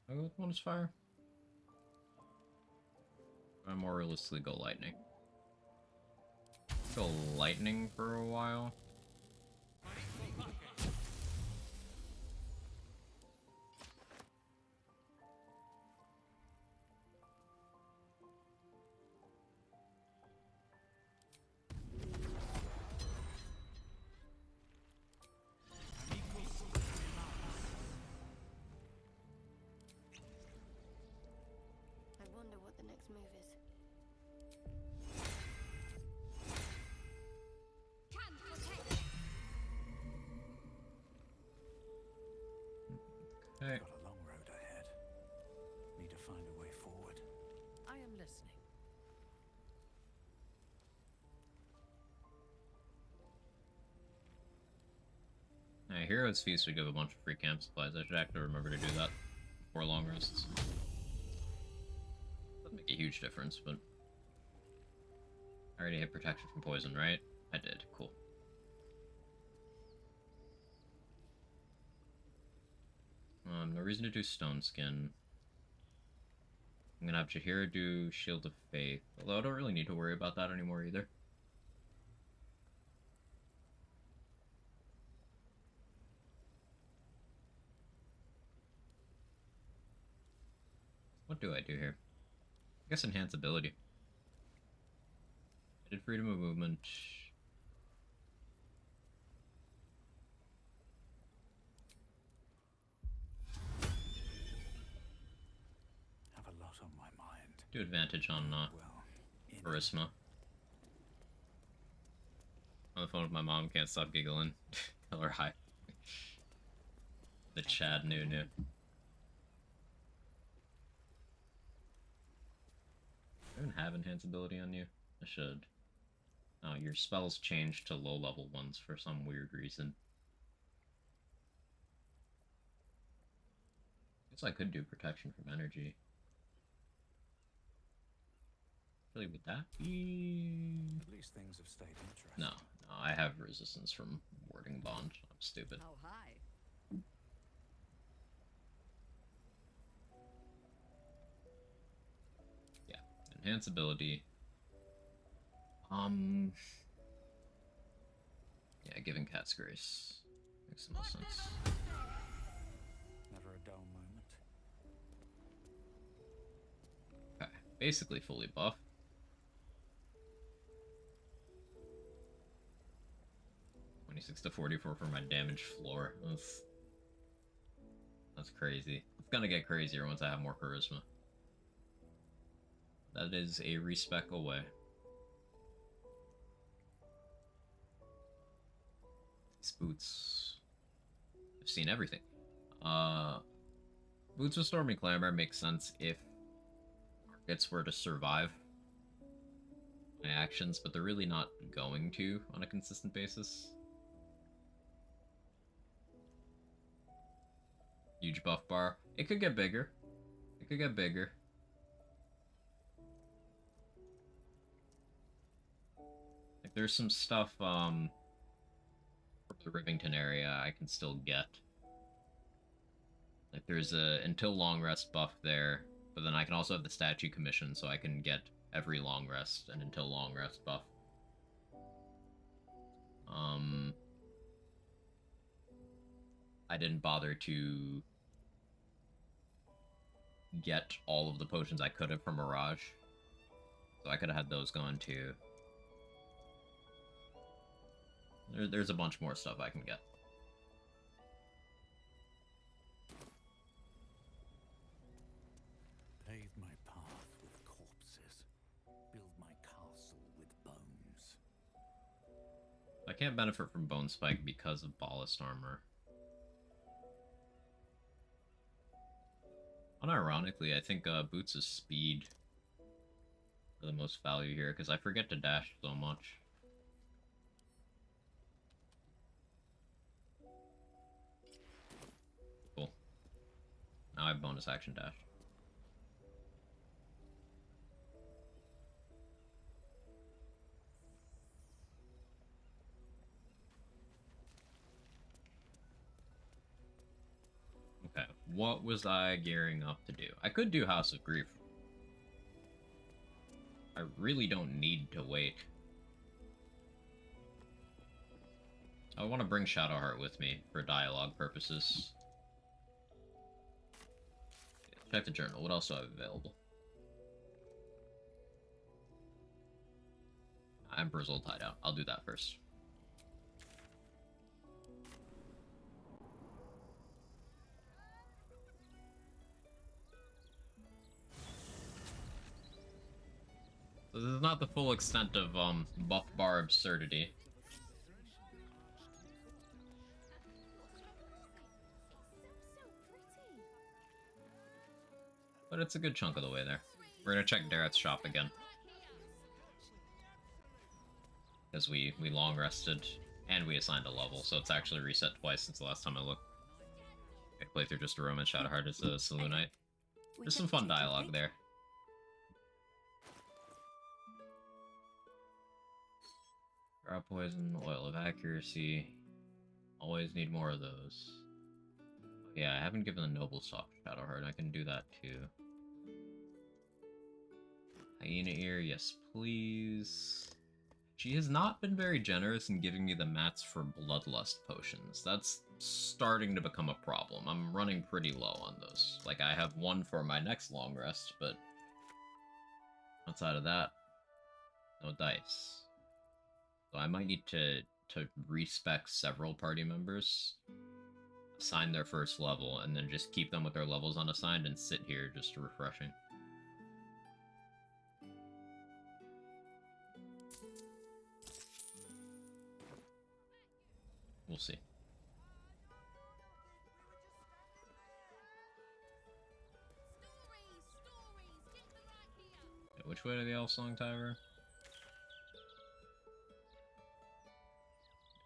I go with bonus fire. I more realistically go lightning. Go lightning for a while.
movers.
Can protect.
Okay.
Got a long road ahead. Need to find a way forward.
I am listening.
Hero's Feast would give a bunch of free camp supplies. I should actually remember to do that before long rests. Doesn't make a huge difference, but I already had protection from poison, right? I did. Cool. No reason to do Stone Skin. I'm gonna have Jaheira do Shield of Faith, although I don't really need to worry about that anymore either. What do I do here? I guess enhance ability. I did freedom of movement.
Have a lot on my mind.
Do advantage on charisma. On the phone with my mom, can't stop giggling. Tell her hi. The Chad Nunu. I don't have enhance ability on you. I should. Oh, your spells change to low level ones for some weird reason. Guess I could do protection from energy. Really, would that be?
At least things have stayed interesting.
No, I have resistance from warding bond. I'm stupid.
How high?
Yeah, enhance ability. Yeah, giving Cat's Grace makes the most sense.
Never a dull moment.
Okay, basically fully buff. (26 to 44 for my damage floor. That's crazy. It's gonna get crazier once I have more charisma. That is a respec away. These boots. I've seen everything. Boots with Stormy Clamor makes sense if targets were to survive my actions, but they're really not going to on a consistent basis. Huge buff bar. It could get bigger. It could get bigger. Like there's some stuff from the Rivington area I can still get. Like there's a until long rest buff there, but then I can also have the statue commission, so I can get every long rest and until long rest buff. I didn't bother to get all of the potions I could have from Mirage, so I could have had those going too. There's a bunch more stuff I can get.
Pave my path with corpses. Build my castle with bones.
I can't benefit from Bone Spike because of Ballast Armor. Unironically, I think Boots' speed for the most value here, because I forget to dash so much. Cool. Now I have bonus action dash. Okay, what was I gearing up to do? I could do House of Grief. I really don't need to wait. I want to bring Shadowheart with me for dialogue purposes. Check the journal. What else do I have available? Emperor's Old Hideout. I'll do that first. This is not the full extent of buff bar absurdity. But it's a good chunk of the way there. We're gonna check Darrett's shop again. Because we long rested and we assigned a level, so it's actually reset twice since the last time I looked. I played through just a room and Shadowheart as a Saloonite. There's some fun dialogue there. Crowd poison, oil of accuracy. Always need more of those. Yeah, I haven't given the noble soft Shadowheart. I can do that too. Hyena ear, yes please. She has not been very generous in giving me the mats for bloodlust potions. That's starting to become a problem. I'm running pretty low on those. Like, I have one for my next long rest, but outside of that, no dice. So I might need to respec several party members, assign their first level, and then just keep them with their levels unassigned and sit here just refreshing. We'll see. Okay, which way to the Elf-Song Tower?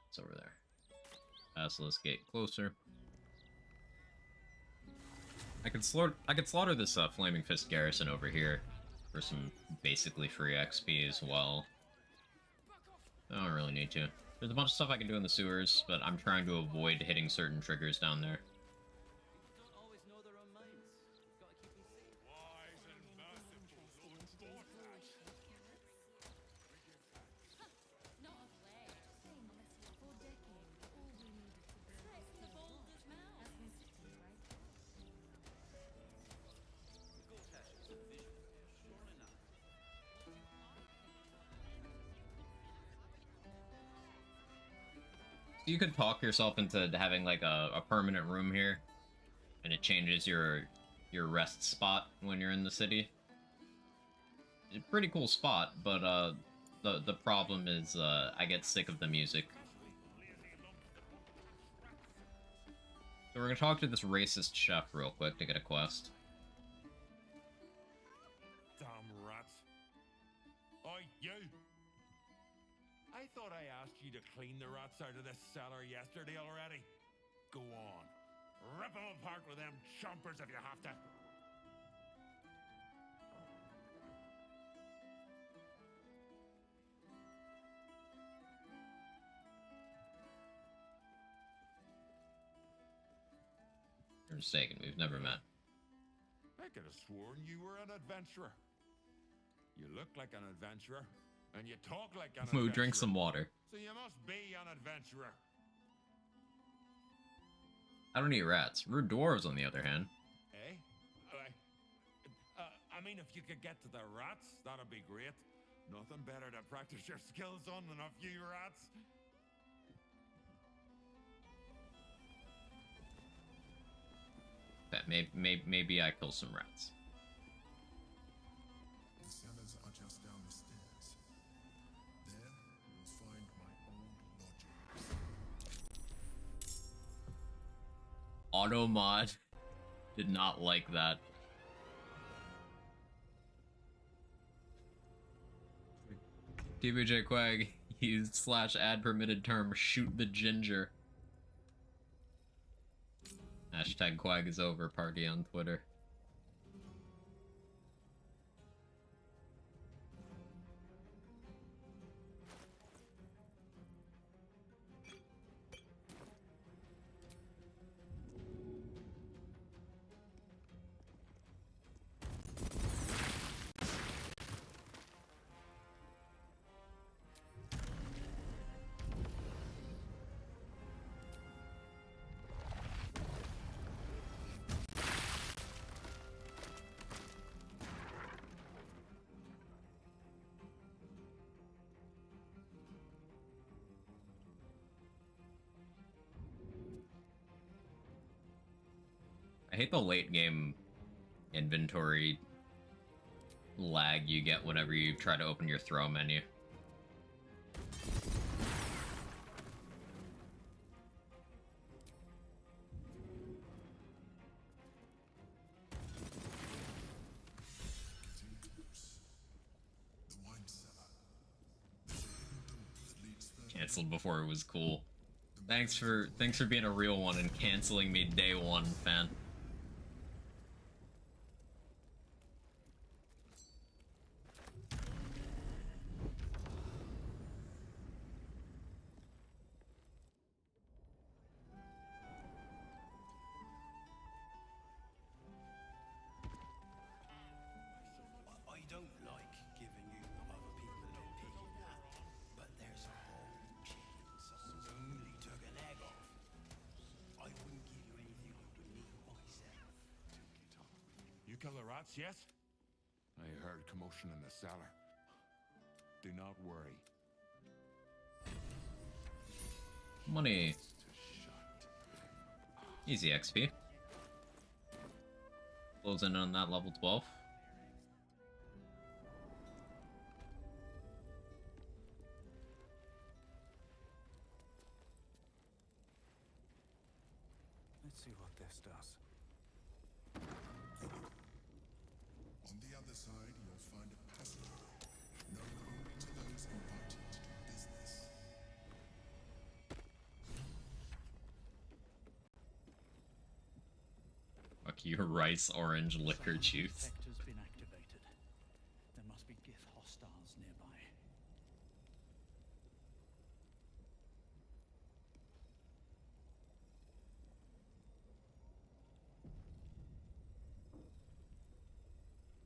It's over there. Basilisk Gate closer. I could slaughter this Flaming Fist garrison over here for some basically free XP as well. I don't really need to. There's a bunch of stuff I can do in the sewers, but I'm trying to avoid hitting certain triggers down there. You could talk yourself into having like a permanent room here, and it changes your rest spot when you're in the city. It's a pretty cool spot, but the problem is I get sick of the music. So we're gonna talk to this racist chef real quick to get a quest.
Damn rats! Oi, you! I thought I asked you to clean the rats out of this cellar yesterday already. Go on. Rip them apart with them chompers if you have to.
You're mistaken. We've never met.
I could have sworn you were an adventurer. You look like an adventurer. And you talk like an adventurer.
Drink some water.
So you must be an adventurer.
I don't eat rats. Rude dwarves, on the other hand.
Eh? I mean, if you could get to the rats, that'd be great. Nothing better to practice your skills on than a few rats.
Okay, maybe I kill some rats.
The cellars are just down the stairs. There, you'll find my old lodgings.
Automod did not like that. TBJ Quag used /ad permitted term shoot the ginger. Hashtag Quag is over party on Twitter. I hate the late game inventory lag you get whenever you try to open your throw menu. Canceled before it was cool. Thanks for being a real one and canceling me day one, fan.
I don't like giving you other people a little picking at, but there's a whole chicken sauce. Only took an egg off. I wouldn't give you anything I wouldn't eat myself.
You kill the rats, yes? I heard commotion in the cellar. Do not worry.
Money. Easy XP. Closing in on that level 12.
Let's see what this does.
On the other side, you'll find a passage known only to those invited to do business.
Fuck you, rice, orange, liquor juice.
Detector's been activated. There must be Gith hostiles nearby.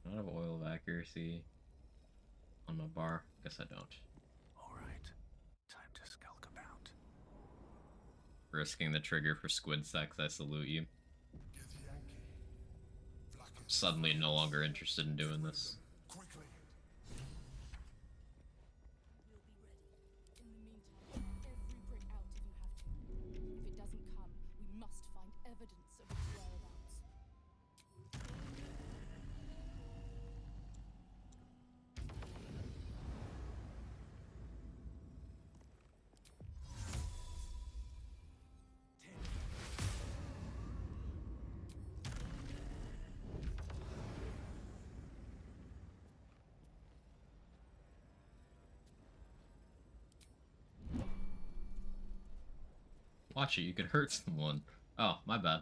I don't have oil of accuracy on my bar. Guess I don't.
Alright, time to skulk about.
Risking the trigger for squid sex, I salute you. I'm suddenly no longer interested in doing this.
Quickly.
In the meantime, every brick out if you have to. If it doesn't come, we must find evidence of its whereabouts.
Watch it, you could hurt someone. Oh, my bad.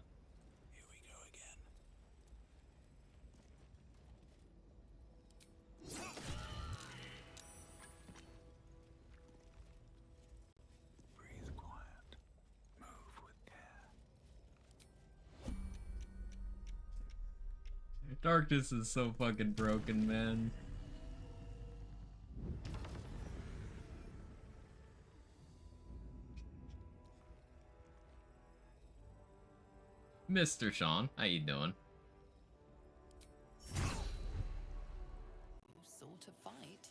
Here we go again. Breathe quiet. Move with care.
Darkness is so fucking broken, man. Mr. Sean, how you doing?
Sort of fight.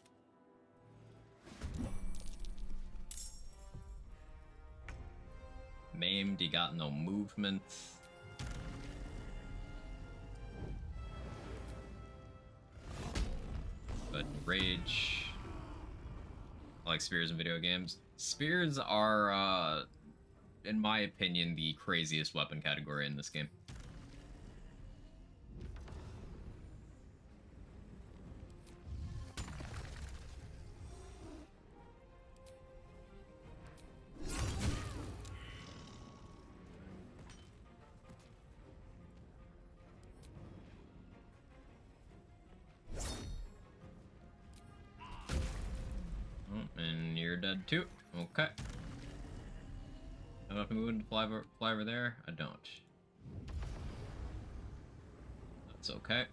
Maimed, you got no movement. But rage. I like spears in video games. Spears are, in my opinion, the craziest weapon category in this game. Oh, and you're dead too. Okay. Have enough movement to fly over there? I don't. That's okay.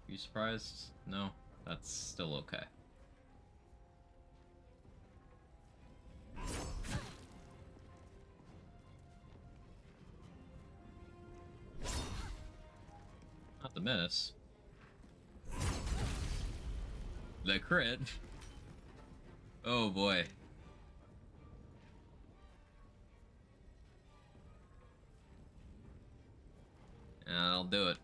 You surprised? No, that's still okay. Not the miss. The crit. Oh boy. I'll do it.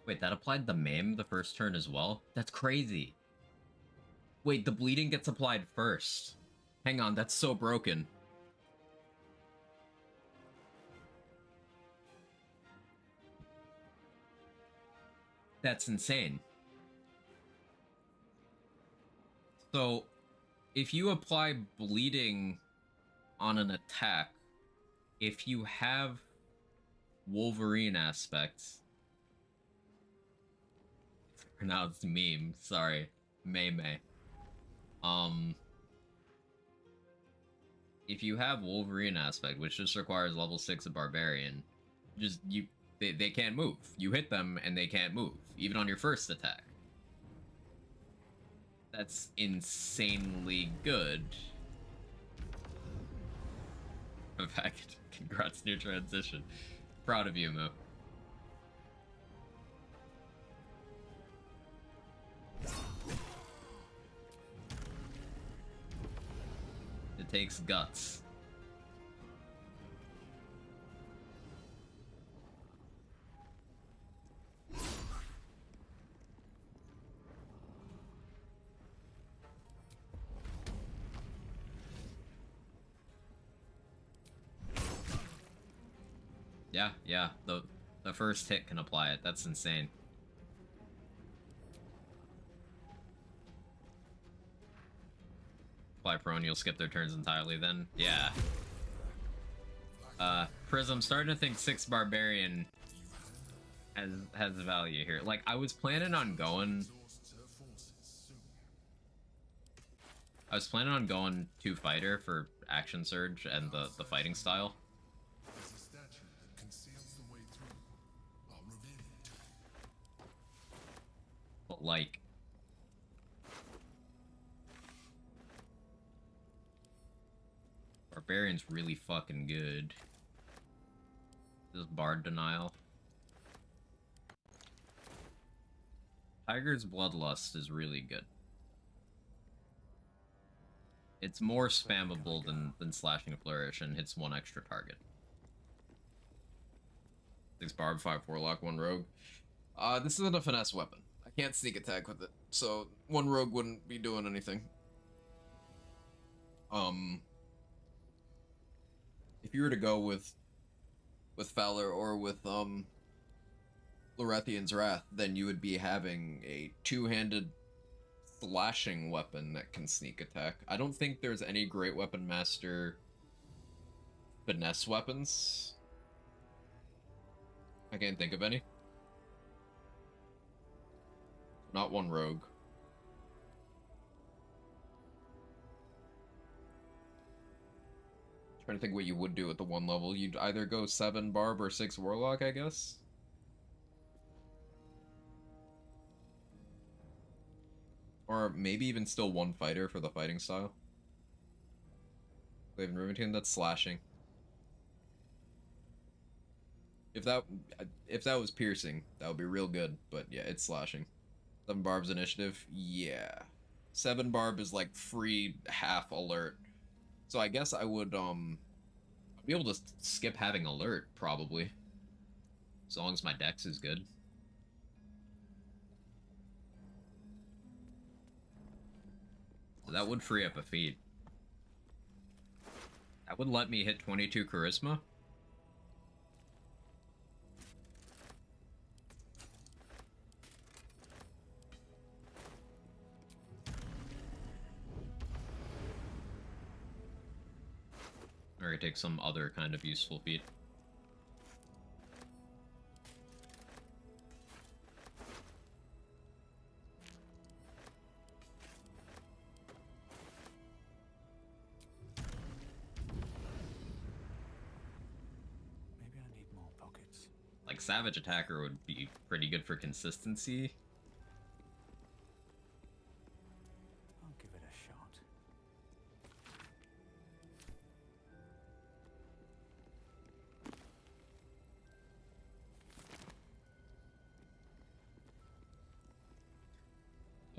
Wait, that applied the maim the first turn as well? That's crazy. Wait, the bleeding gets applied first. Hang on, that's so broken. That's insane. So, if you apply bleeding on an attack, if you have Wolverine aspects, it's pronounced meme, sorry, May. If you have Wolverine aspect, which just requires level 6 of Barbarian, they can't move. You hit them and they can't move, even on your first attack. That's insanely good. In fact, congrats on your transition. Proud of you, Moo. It takes guts. Yeah, the first hit can apply it. That's insane. Apply prone, you'll skip their turns entirely then? Yeah. Prism, starting to think 6 Barbarian has value here. Like, I was planning on going 2 fighter for action surge and the fighting style. But like, Barbarian's really fucking good. This Bard Denial. Tiger's Bloodlust is really good. It's more spammable than Slashing Flourish and hits 1 extra target. 6 Barb, 5 Warlock, 1 Rogue. This isn't a finesse weapon. I can't sneak attack with it, so 1 Rogue wouldn't be doing anything. If you were to go with Fowler or with Lorethian's Wrath, then you would be having a 2-handed slashing weapon that can sneak attack. I don't think there's any Great Weapon Master finesse weapons. I can't think of any. Not 1 Rogue. Trying to think what you would do at the 1 level. You'd either go 7 Barb or 6 Warlock, I guess. Or maybe even still 1 fighter for the fighting style. Glaive and Rivington, that's slashing. If that was piercing, that would be real good, but yeah, it's slashing. 7 Barb's initiative, yeah. 7 Barb is like free half alert. So I guess I would be able to skip having alert, probably. As long as my dex is good. So that would free up a feat. That would let me hit 22 charisma. Or I take some other kind of useful feat.
Maybe I need more pockets.
Like, Savage Attacker would be pretty good for consistency.
I'll give it a shot.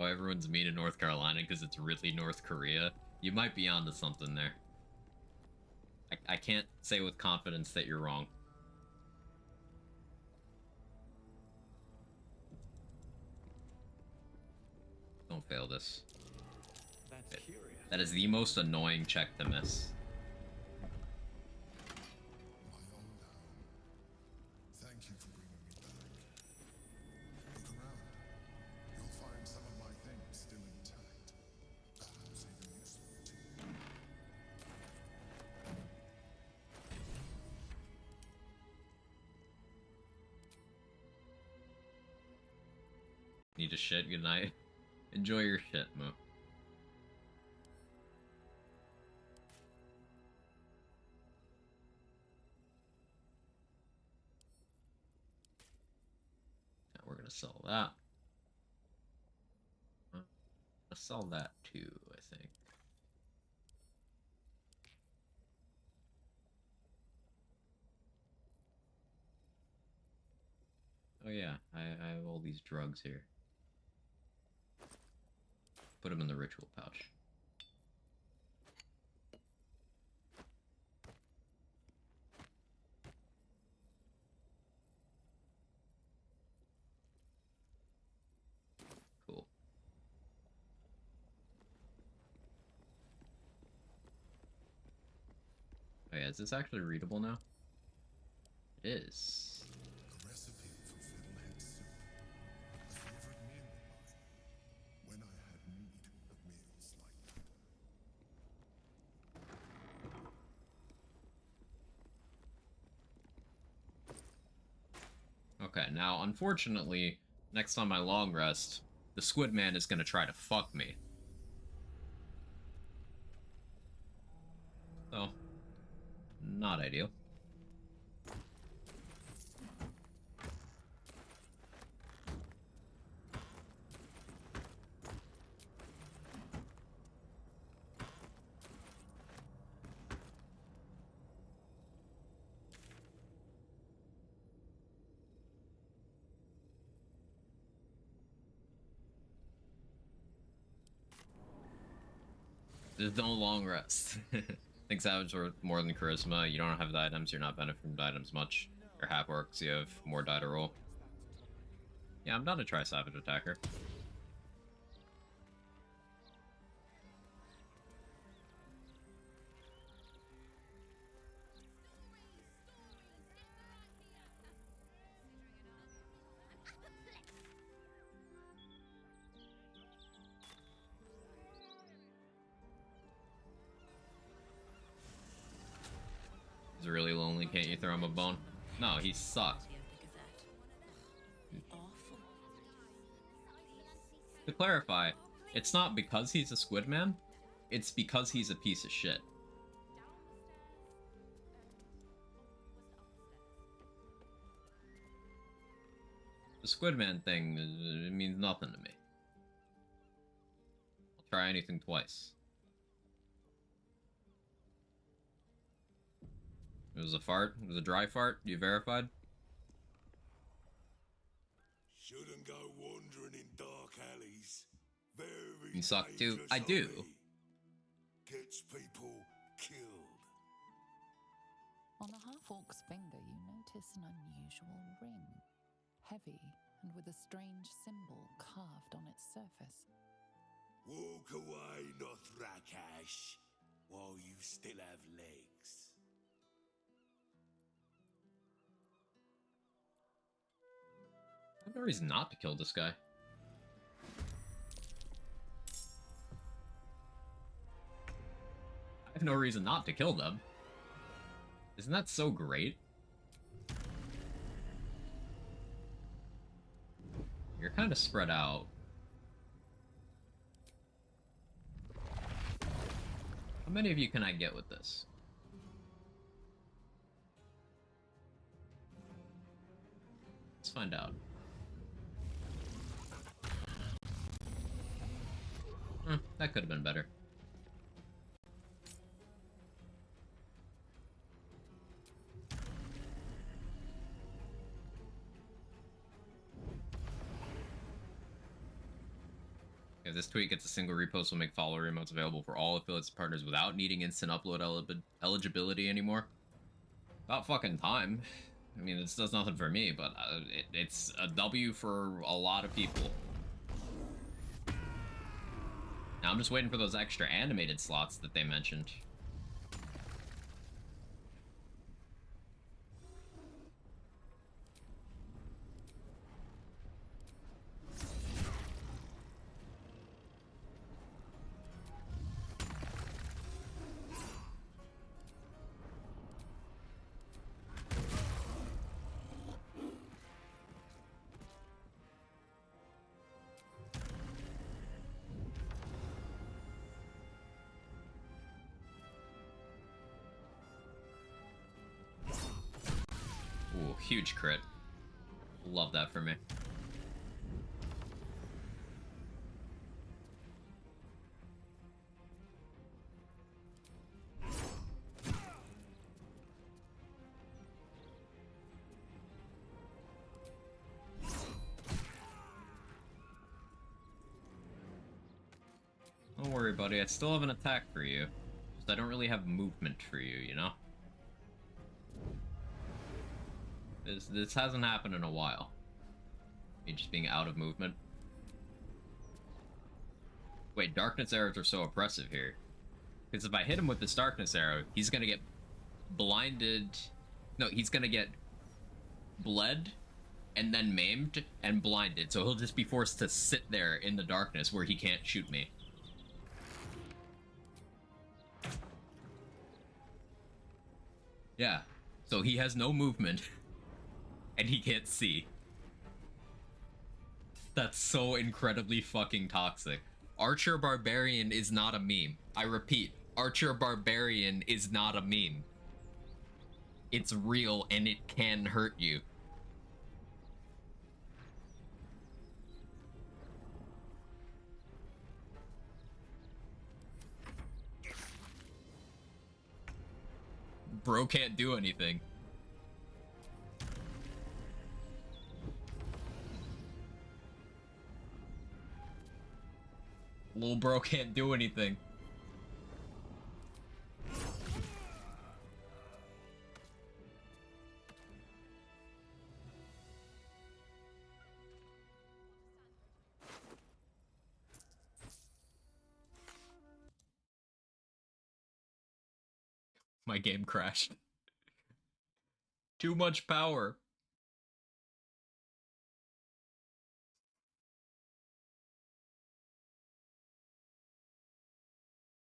Oh, everyone's mean in North Carolina because it's really North Korea. You might be onto something there. I can't say with confidence that you're wrong. fail this.
That's curious.
That is the most annoying check to miss.
Thank you for bringing me back. Look around. You'll find some of my things still intact. Perhaps even useful to you.
Need to shit, good night. Enjoy your shit, Moo. Now we're gonna sell that. I'll sell that too, I think. Oh yeah, I have all these drugs here. Put them in the ritual pouch. Cool. Oh yeah, is this actually readable now? It is.
The recipe for fiddlehead soup. A favorite meal of mine. When I had need of meals like that.
Okay, now, unfortunately, next time I long rest, the Squid Man is gonna try to fuck me. So, not ideal. There's no long rest. Think Savage worth more than Charisma. You don't have the items, you're not benefiting from the items much. Your half orcs, you have more die to roll. Yeah, I'm down to try Savage Attacker. He's really lonely, can't you throw him a bone? No, he sucks. To clarify, it's not because he's a Squid Man, it's because he's a piece of shit. The Squid Man thing, it means nothing to me. I'll try anything twice. It was a fart? It was a dry fart? You verified?
Shouldn't go wandering in dark alleys. Very
You suck too.
dangerous
I do.
hobby. Gets people killed.
On the half-orc's finger, you notice an unusual ring. Heavy and with a strange symbol carved on its surface.
Walk away, Nothrakash, while you still have legs.
I have no reason not to kill this guy. I have no reason not to kill them. Isn't that so great? You're kind of spread out. How many of you can I get with this? Let's find out. That could have been better. Okay, this tweet gets a single repost will make follower emotes available for all affiliates and partners without needing instant upload eligibility anymore. About fucking time. I mean, this does nothing for me, but it's a W for a lot of people. Now I'm just waiting for those extra animated slots that they mentioned. Ooh, huge crit. Love that for me. Don't worry, buddy. I still have an attack for you. Just I don't really have movement for you, you know? This hasn't happened in a while. Me just being out of movement. Wait, darkness arrows are so oppressive here. Because if I hit him with this darkness arrow, he's gonna get blinded. No, he's gonna get bled and then maimed and blinded. So he'll just be forced to sit there in the darkness where he can't shoot me. Yeah, so he has no movement. And he can't see. That's so incredibly fucking toxic. Archer Barbarian is not a meme. I repeat, Archer Barbarian is not a meme. It's real and it can hurt you. Bro can't do anything. Little bro can't do anything. My game crashed. Too much power.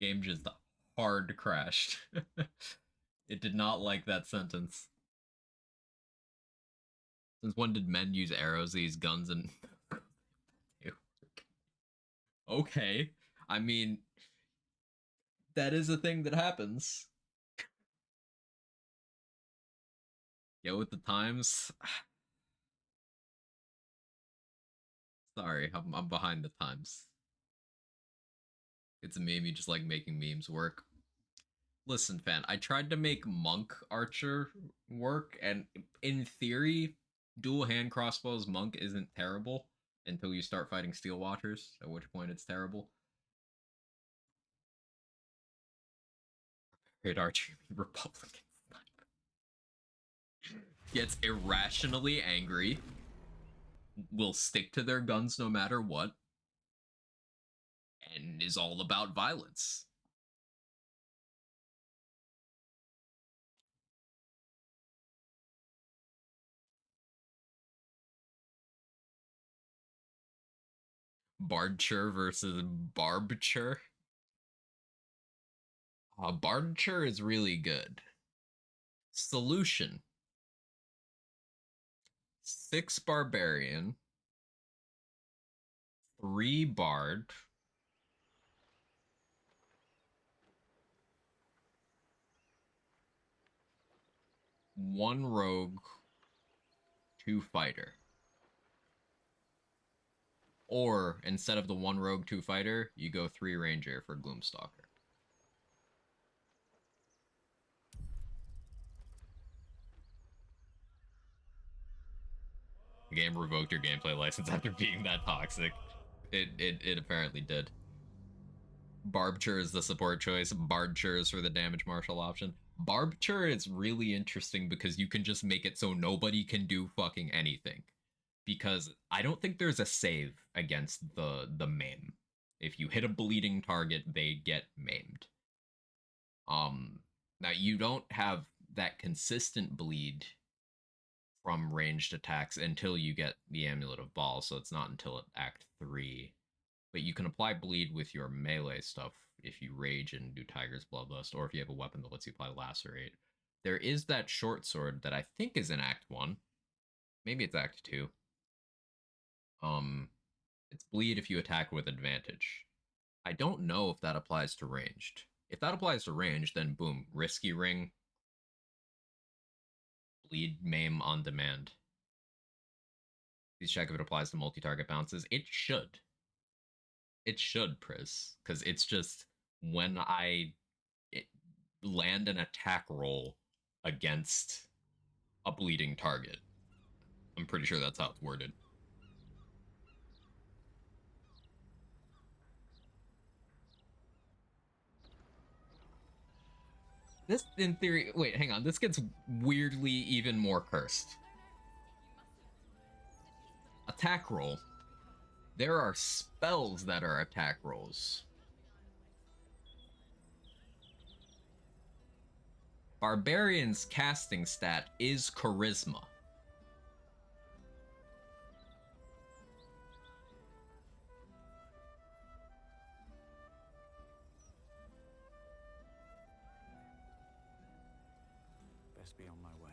Game just hard crashed. It did not like that sentence. Since when did men use arrows, these guns, and... Okay. I mean, that is a thing that happens. Get with the times. Sorry, I'm behind the times. It's a meme, you just like making memes work. Listen, fan, I tried to make Monk Archer work, and in theory, dual hand crossbows Monk isn't terrible until you start fighting Steel Watchers, at which point it's terrible. Great Archer, Republican sniper. Gets irrationally angry, will stick to their guns no matter what, and is all about violence. Bardcher versus Barbcher. Bardcher is really good. Solution. 6 Barbarian. 3 Bard. 1 Rogue. 2 Fighter. Or, instead of the 1 Rogue, 2 Fighter, you go 3 Ranger for Gloomstalker. The game revoked your gameplay license after being that toxic. It apparently did. Barbcher is the support choice. Bardcher is for the damage marshal option. Barbcher is really interesting because you can just make it so nobody can do fucking anything. Because I don't think there's a save against the MAME. If you hit a bleeding target, they get maimed. Now you don't have that consistent bleed from ranged attacks until you get the Amulet of Ball, so it's not until Act 3. But you can apply bleed with your melee stuff if you rage and do Tiger's Bloodlust, or if you have a weapon that lets you apply Lacerate. There is that short sword that I think is in Act 1. Maybe it's Act 2. It's bleed if you attack with advantage. I don't know if that applies to ranged. If that applies to ranged, then boom, Risky Ring, bleed, maim on demand. Please check if it applies to multi-target bounces. It should. It should, Pris, because it's just when I land an attack roll against a bleeding target. I'm pretty sure that's how it's worded. This, in theory, wait, hang on. This gets weirdly even more cursed. Attack roll. There are spells that are attack rolls. Barbarian's casting stat is Charisma.
Best be on my way.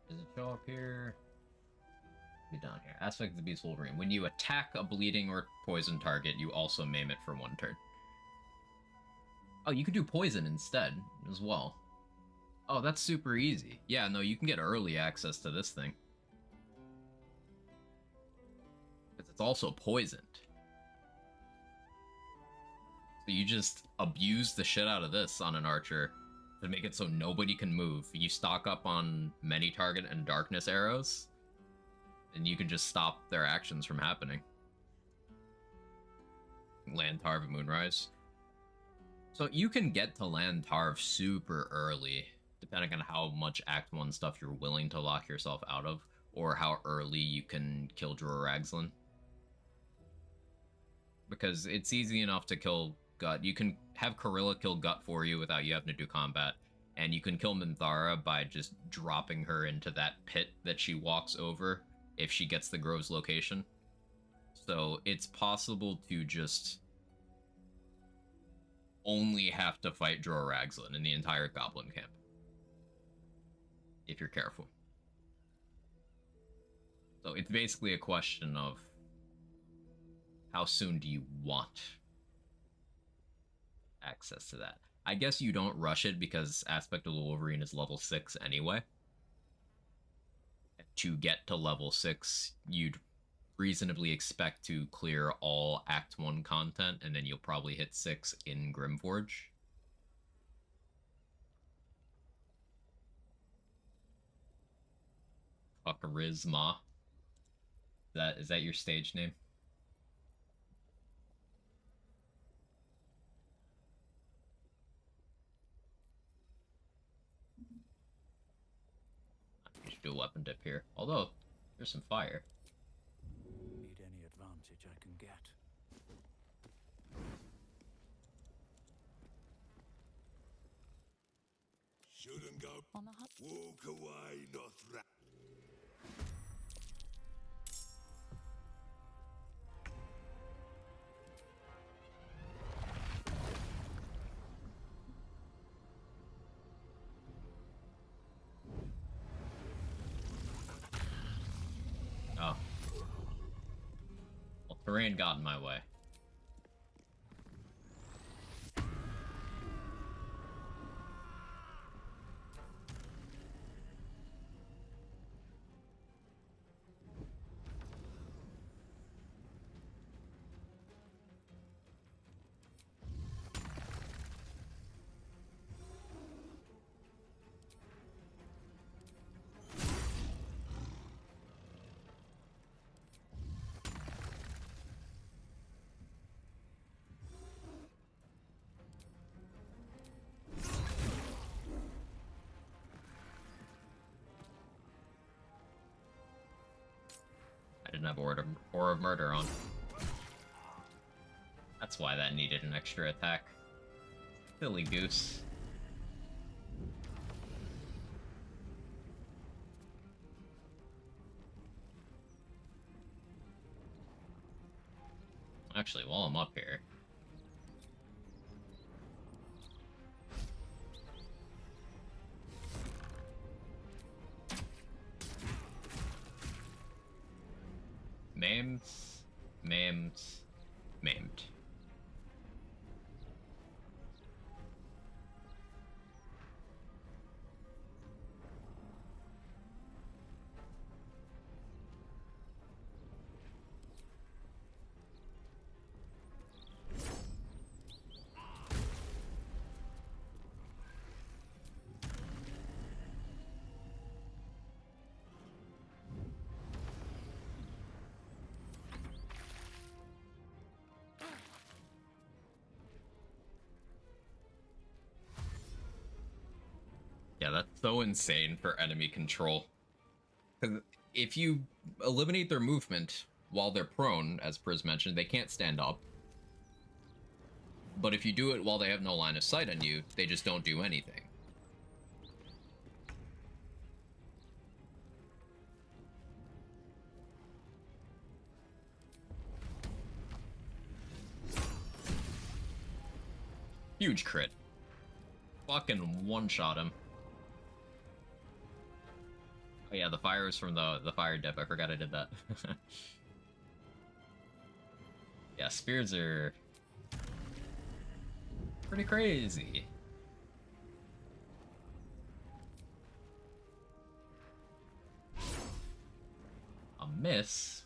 Does it show up here? Be down here. Aspect of the Beast Wolverine. When you attack a bleeding or poison target, you also maim it for 1 turn. Oh, you could do poison instead as well. Oh, that's super easy. Yeah, no, you can get early access to this thing. Because it's also poisoned. So you just abuse the shit out of this on an archer to make it so nobody can move. You stock up on many target and darkness arrows, and you can just stop their actions from happening. Land Tarv at Moonrise. So you can get to Land Tarv super early, depending on how much Act 1 stuff you're willing to lock yourself out of, or how early you can kill Dror Ragzlin. Because it's easy enough to kill Gut. You can have Corilla kill Gut for you without you having to do combat, and you can kill Minthara by just dropping her into that pit that she walks over if she gets the Grove's location. So it's possible to just only have to fight Dror Ragzlin in the entire Goblin camp, if you're careful. So it's basically a question of how soon do you want access to that. I guess you don't rush it because Aspect of the Wolverine is level 6 anyway. To get to level 6, you'd reasonably expect to clear all Act 1 content, and then you'll probably hit 6 in Grimforge. Charisma. Is that your stage name? You should do a weapon dip here. Although, there's some fire.
Need any advantage I can get.
Shouldn't go. Walk away, Nothra.
Oh. Well, terrain got in my way. didn't have Aura of Murder on. That's why that needed an extra attack. Silly goose. Actually, while I'm up here... Maimed. Yeah, that's so insane for enemy control. Because if you eliminate their movement while they're prone, as Priz mentioned, they can't stand up. But if you do it while they have no line of sight on you, they just don't do anything. Huge crit. Fucking one-shot him. Oh yeah, the fire is from the fire dip. I forgot I did that. Yeah, spears are pretty crazy. A miss.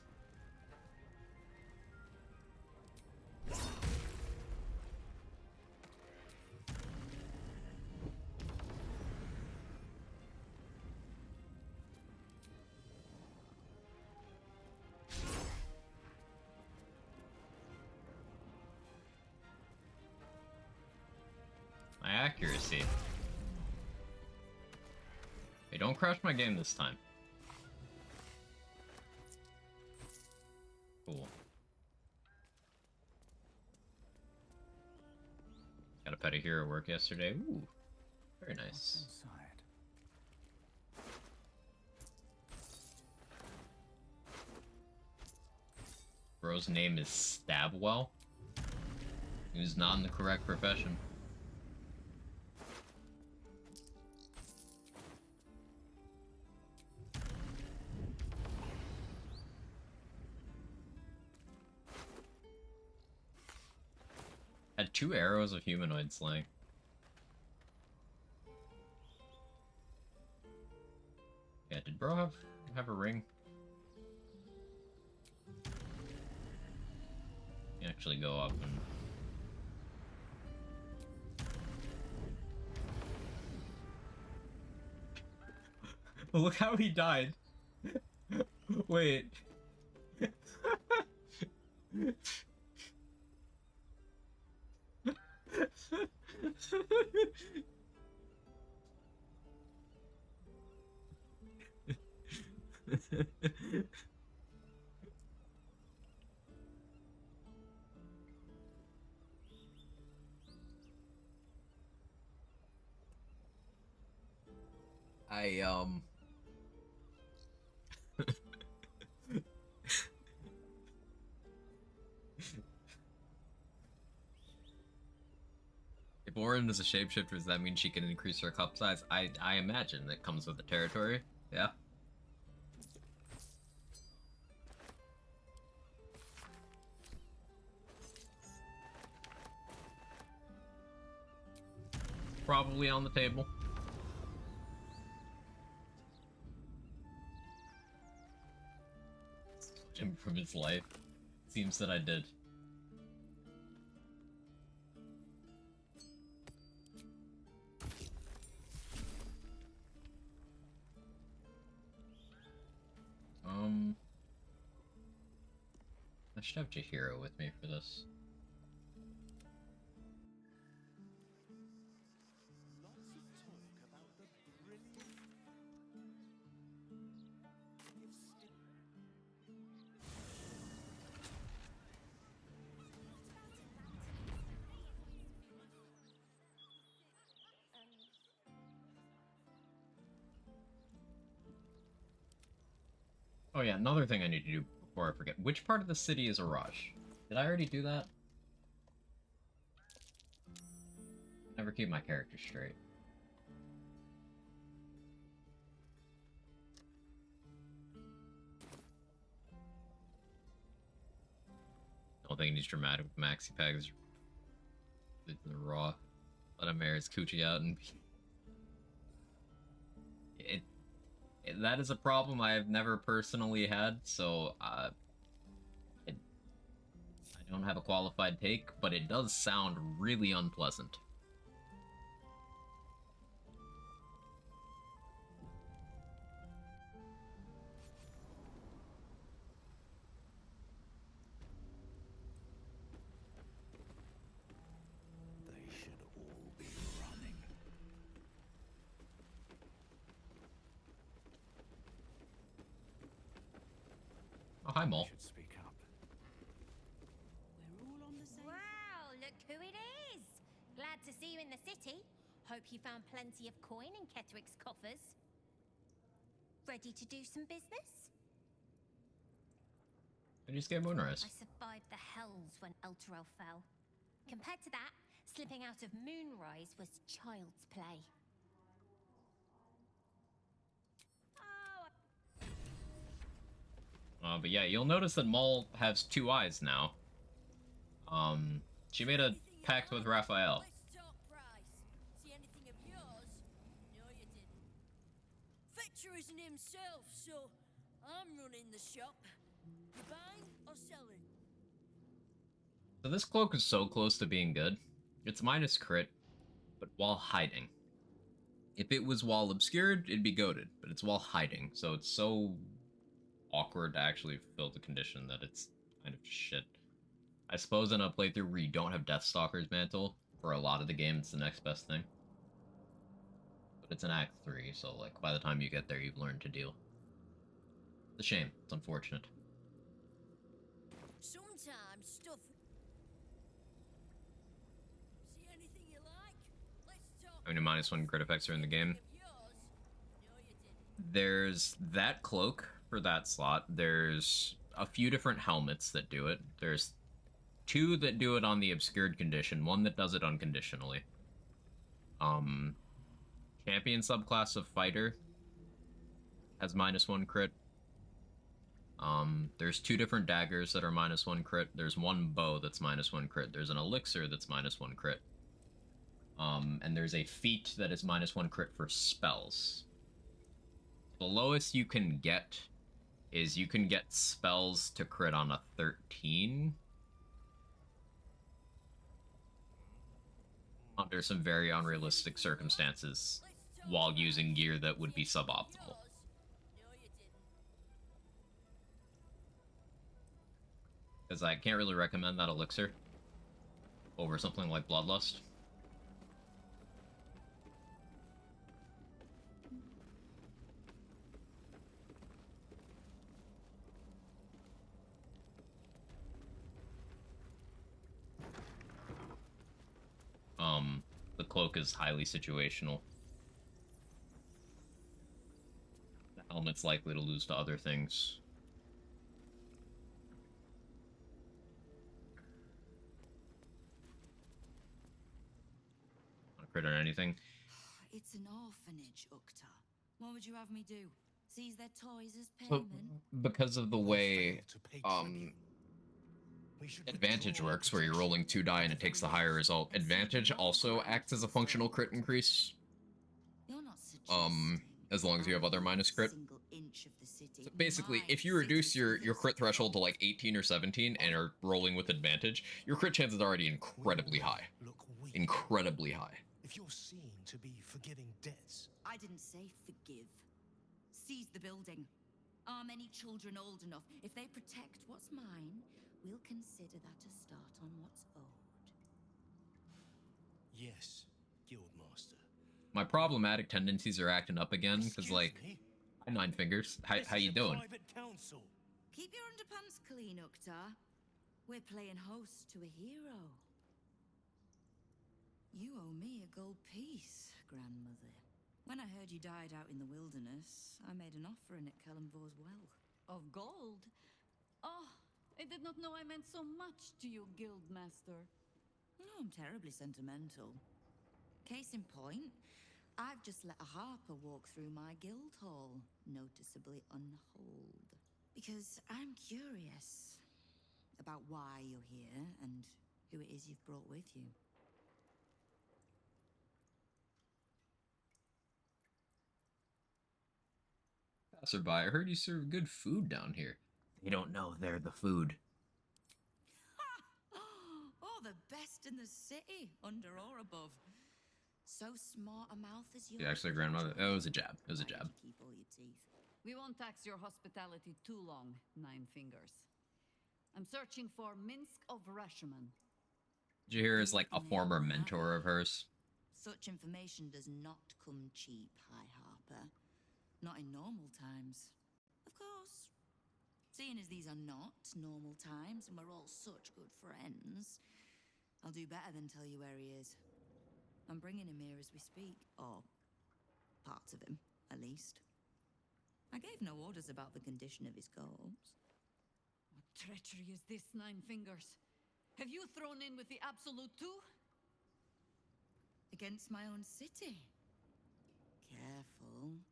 My accuracy. Hey, don't crash my game this time. Cool. Got a pet a hero work yesterday. Ooh, very nice. Bro's name is Stabwell. He's not in the correct profession. Had 2 arrows of humanoid slaying. Yeah, did Bro have a ring? You actually go up and... Look how he died. Wait. If Orin is a shapeshifter, does that mean she can increase her cup size? I imagine that comes with the territory. Yeah. Probably on the table. Him from his life. Seems that I did. I should have Jahiro with me for this. Oh yeah, another thing I need to do before I forget. Which part of the city is a rush? Did I already do that? Never keep my character straight. Don't think he's dramatic with maxi pegs. The raw. Let him air his coochie out and that is a problem I have never personally had, so I don't have a qualified take, but it does sound really unpleasant.
They should all be running.
Oh, hi, Mole.
Should speak up.
We're all on the same.
Wow, look who it is! Glad to see you in the city. Hope you found plenty of coin in Kettrick's coffers. Ready to do some business?
I just get Moonrise.
I survived the hells when Elturel fell. Compared to that, slipping out of Moonrise was child's play.
But yeah, you'll notice that Mole has 2 eyes now. She made a pact with Raphael.
Let's talk price. See anything of yours? No, you didn't. Fetcher isn't himself, so I'm running the shop. You buying or selling?
So this cloak is so close to being good. It's minus crit, but while hiding. If it was while obscured, it'd be goated, but it's while hiding, so it's so awkward to actually fulfill the condition that it's kind of shit. I suppose in a playthrough where you don't have Deathstalker's Mantle, for a lot of the game, it's the next best thing. But it's an Act 3, so like by the time you get there, you've learned to deal. It's a shame. It's unfortunate.
Sometimes stuff. See anything you like? Let's talk.
How many -1 crit effects are in the game? There's that cloak for that slot. There's a few different helmets that do it. There's 2 that do it on the obscured condition, 1 that does it unconditionally. Champion subclass of fighter has -1 crit. There's 2 different daggers that are -1 crit. There's 1 bow that's -1 crit. There's an elixir that's -1 crit. And there's a feat that is -1 crit for spells. The lowest you can get is you can get spells to crit on a 13. Under some very unrealistic circumstances, while using gear that would be suboptimal. Because I can't really recommend that elixir over something like Bloodlust. The cloak is highly situational. The helmet's likely to lose to other things. Want to crit on anything?
It's an orphanage, Ukta. What would you have me do? Seize their toys as
So,
payment?
because of the way Advantage works, where you're rolling 2 die and it takes the higher result, Advantage also acts as a functional crit increase.
You're not
As long as you have other minus crit. So basically, if you reduce your crit threshold to like 18 or 17 and are rolling with advantage, your crit chance is already incredibly high. Incredibly high.
If you're seen to be forgiving debts.
I didn't say forgive. Seize the building. Are many children old enough? If they protect what's mine, we'll consider that a start on what's owed.
Yes, Guildmaster.
My problematic tendencies are acting up again, because like, hi 9 fingers, how you doing?
Keep your underpants clean, Ukta. We're playing host to a hero. You owe me a gold piece, grandmother. When I heard you died out in the wilderness, I made an offering at Kellamvor's well. Of gold? Oh, I did not know I meant so much to you, Guildmaster.
No, I'm terribly sentimental. Case in point, I've just let a harper walk through my guild hall, noticeably unholed. Because I'm curious about why you're here and who it is you've brought with you.
Passerby, I heard you serve good food down here. They don't know they're the food.
Oh, the best in the city, under or above. So smart a mouth as yours.
Yeah, actually, grandmother. Oh, it was a jab. It was a jab.
Keep all your teeth.
We won't tax your hospitality too long, Nine Fingers. I'm searching for Minsk of Rashomon.
Jahir is like a former mentor of hers.
Such information does not come cheap, High Harper. Not in normal times. Of course. Seeing as these are not normal times and we're all such good friends, I'll do better than tell you where he is. I'm bringing him here as we speak. Or parts of him, at least. I gave no orders about the condition of his corpse.
What treachery is this, Nine Fingers? Have you thrown in with the Absolute too?
Against my own city. Careful.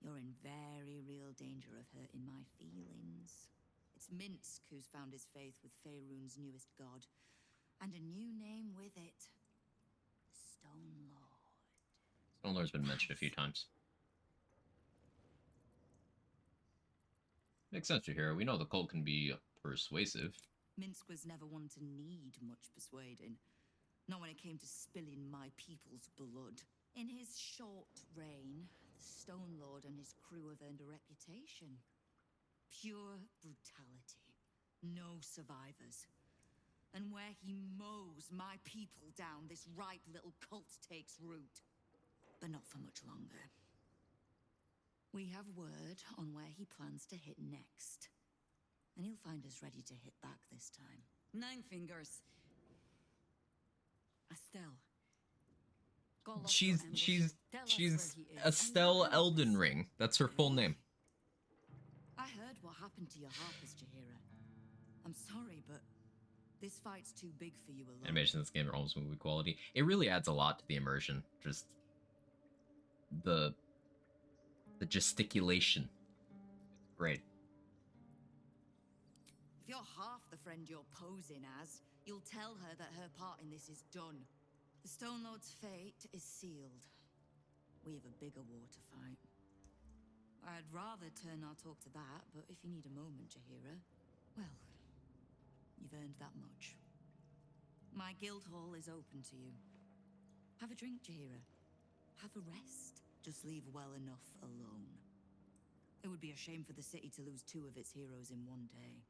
You're in very real danger of hurting my feelings. It's Minsk who's found his faith with Faerun's newest god. And a new name with it. The Stone Lord.
Stone Lord's been mentioned a few times. Makes sense, Jahira. We know the cult can be persuasive.
Minsk was never one to need much persuading. Not when it came to spilling my people's blood. In his short reign, the Stone Lord and his crew have earned a reputation. Pure brutality. No survivors. And where he mows my people down, this ripe little cult takes root. But not for much longer. We have word on where he plans to hit next. And he'll find us ready to hit back this time.
Nine Fingers. Estelle.
She's Estelle Elden Ring. That's her full name.
I heard what happened to your harpers, Jahira. I'm sorry, but this fight's too big for you alone.
Animation in this game are almost movie quality. It really adds a lot to the immersion. Just the gesticulation. Great.
If you're half the friend you're posing as, you'll tell her that her part in this is done. The Stone Lord's fate is sealed. We have a bigger war to fight. I'd rather turn our talk to that, but if you need a moment, Jahira, well, you've earned that much. My guild hall is open to you. Have a drink, Jahira. Have a rest. Just leave well enough alone. It would be a shame for the city to lose 2 of its heroes in one day.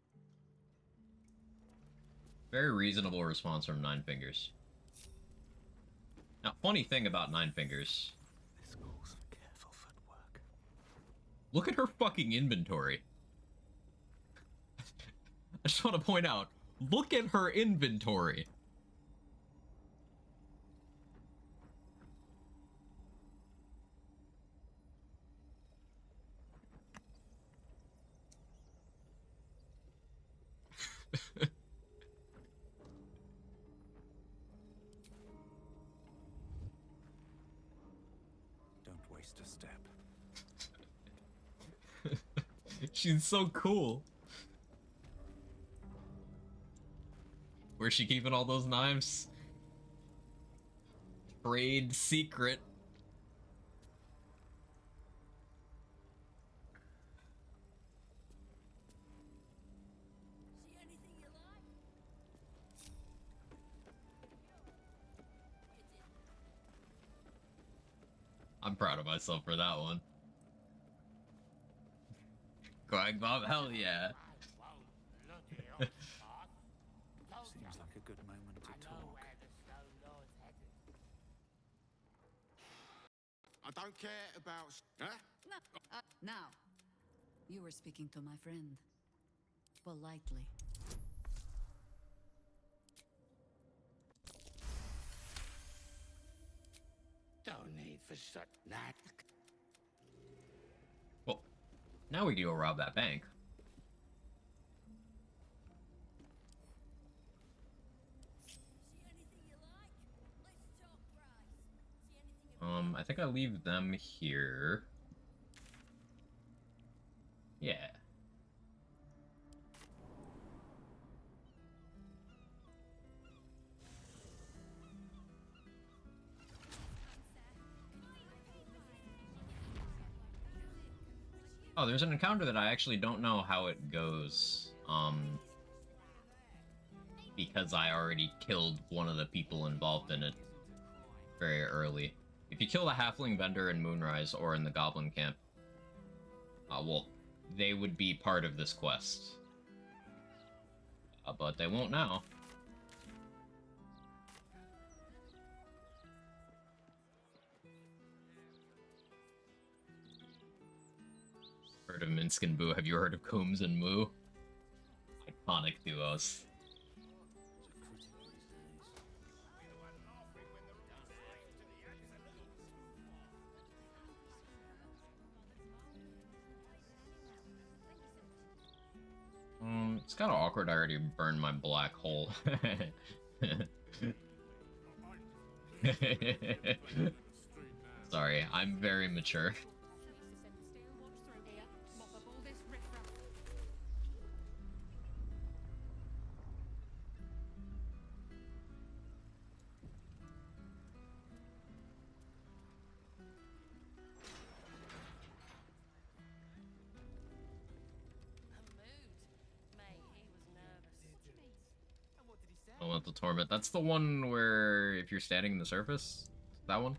Very reasonable response from Nine Fingers. Now, funny thing about Nine Fingers.
This calls for careful footwork.
Look at her fucking inventory. I just want to point out, look at her inventory.
Don't waste a step.
She's so cool. Where's she keeping all those knives? Trade secret.
See anything you like?
I'm proud of myself for that one. Quag Bob, hell yeah.
Seems like a good moment to talk.
I don't care about... Huh?
No, now, you were speaking to my friend. Politely.
Don't need for such... Nah.
Well, now we can go rob that bank. I think I leave them here. Yeah. Oh, there's an encounter that I actually don't know how it goes. Because I already killed one of the people involved in it very early. If you kill the halfling vendor in Moonrise or in the goblin camp, well, they would be part of this quest. But they won't now. Heard of Minsk and Boo? Have you heard of Coombs and Moo? Iconic duos. It's kind of awkward. I already burned my black hole. Sorry, I'm very mature. Elemental Torment. That's the one where if you're standing in the surface? That one?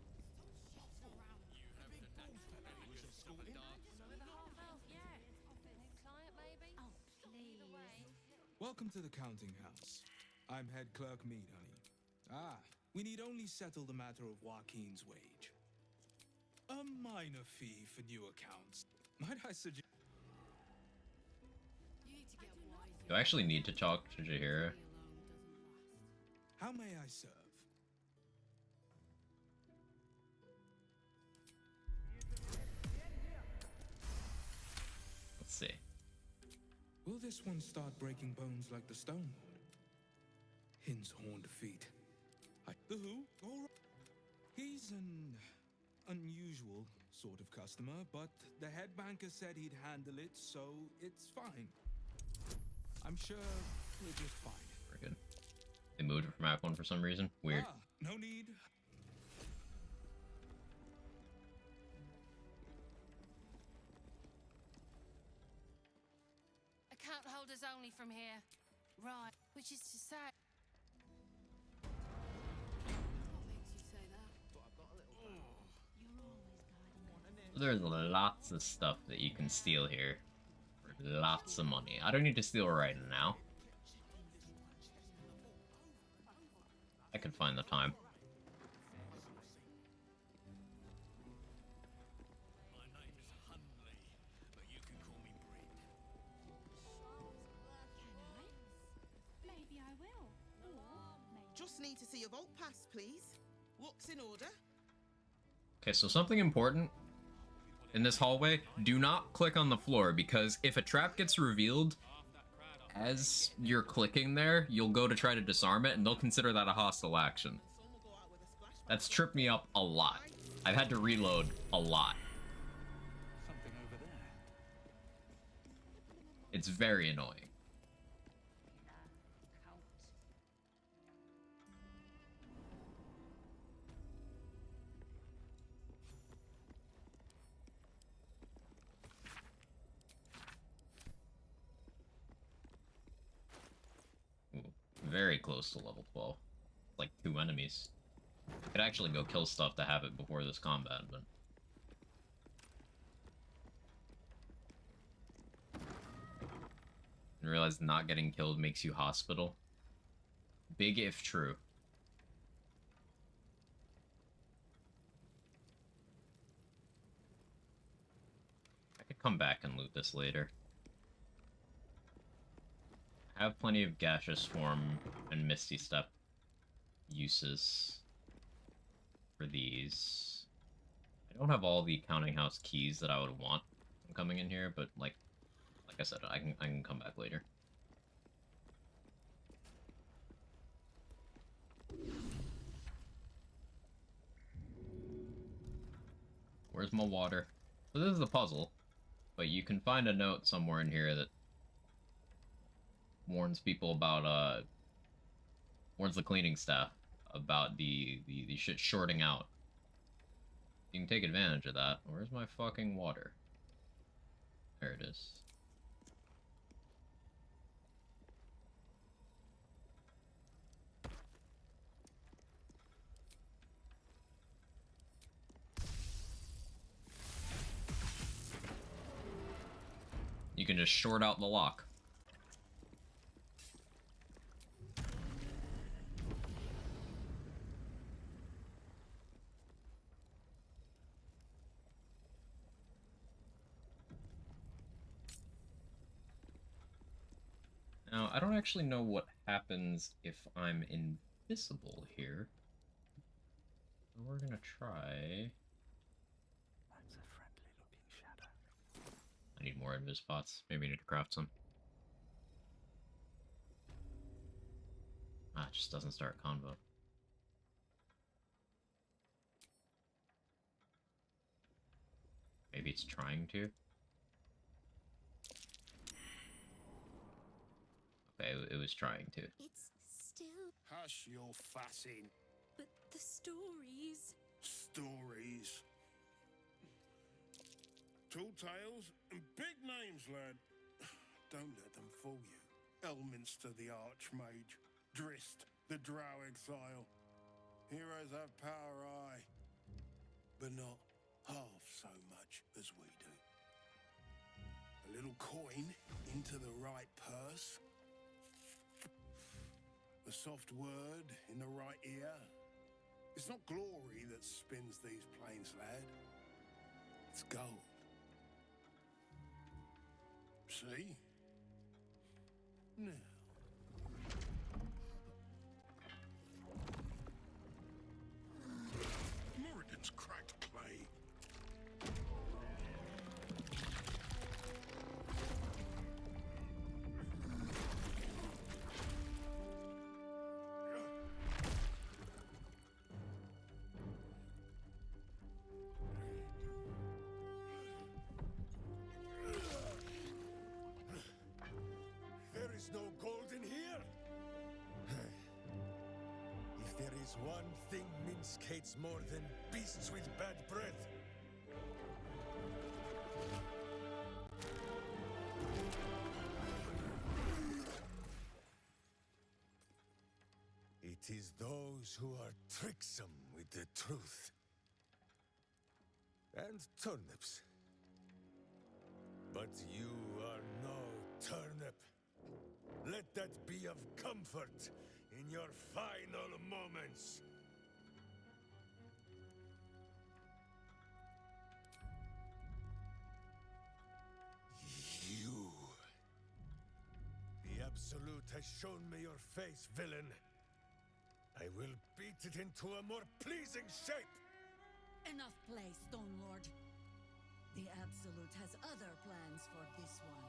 Welcome to the counting house. I'm head clerk Mead, honey. Ah, we need only settle the matter of Joaquin's wage. A minor fee for new accounts. Might I suggest...
Do I actually need to talk to Jaheira?
How may I serve?
Let's see.
Will this one start breaking bones like the Stone Lord? Hin's horned feet. The who? All right. He's an unusual sort of customer, but the head banker said he'd handle it, so it's fine. I'm sure we're just fine.
We're good. They moved it from Act 1 for some reason. Weird.
Ah, no need.
Account holders only from here. Right, which is to say...
There's lots of stuff that you can steal here. For lots of money. I don't need to steal right now. I could find the time.
Maybe I will. Just need to see your vault pass, please. What's in order?
Okay, so something important in this hallway, do not click on the floor, because if a trap gets revealed as you're clicking there, you'll go to try to disarm it, and they'll consider that a hostile action. That's tripped me up a lot. I've had to reload a lot.
Something over there.
It's very annoying. Very close to level 12. Like 2 enemies. Could actually go kill stuff to have it before this combat, but... I realize not getting killed makes you hospital. Big if true. I could come back and loot this later. I have plenty of Gaseous Form and Misty Step uses for these. I don't have all the counting house keys that I would want from coming in here, but like I said, I can come back later. Where's my water? So this is a puzzle, but you can find a note somewhere in here that warns people about, warns the cleaning staff about the shit shorting out. You can take advantage of that. Where's my fucking water? There it is. You can just short out the lock. Now, I don't actually know what happens if I'm invisible here. So we're gonna try...
That's a friendly looking shadow.
I need more invis pots. Maybe I need to craft some. Ah, it just doesn't start convo. Maybe it's trying to. Okay, it was trying to.
It's still...
Hush your fussing.
But the stories...
Stories. Tall tales and big names, lad. Don't let them fool you. Elminster the Archmage. Drist the Drow Exile. Heroes have power, aye. But not half so much as we do. A little coin into the right purse. A soft word in the right ear. It's not glory that spins these plains, lad. It's gold. See? Now. Moradin's cracked clay. There is no gold in here. If there is one thing Minsk hates more than beasts with bad breath, it is those who are tricksome with the truth. And turnips. But you are no turnip. Let that be of comfort in your final moments. You. The Absolute has shown me your face, villain. I will beat it into a more pleasing shape.
Enough play, Stone Lord. The Absolute has other plans for this one.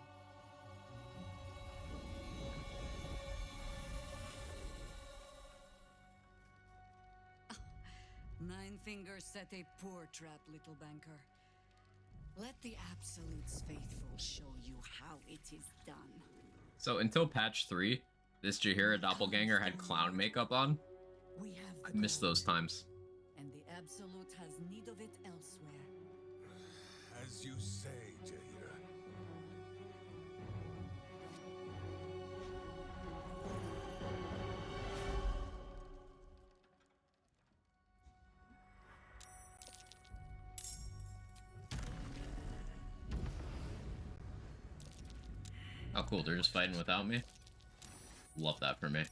Nine Fingers set a poor trap, little banker. Let the Absolute's faithful show you how it is done.
So until patch 3, this Jaheira doppelganger had clown makeup on. I missed those times.
And the Absolute has need of it elsewhere.
As you say, Jaheira.
Oh cool, they're just fighting without me? Love that for me.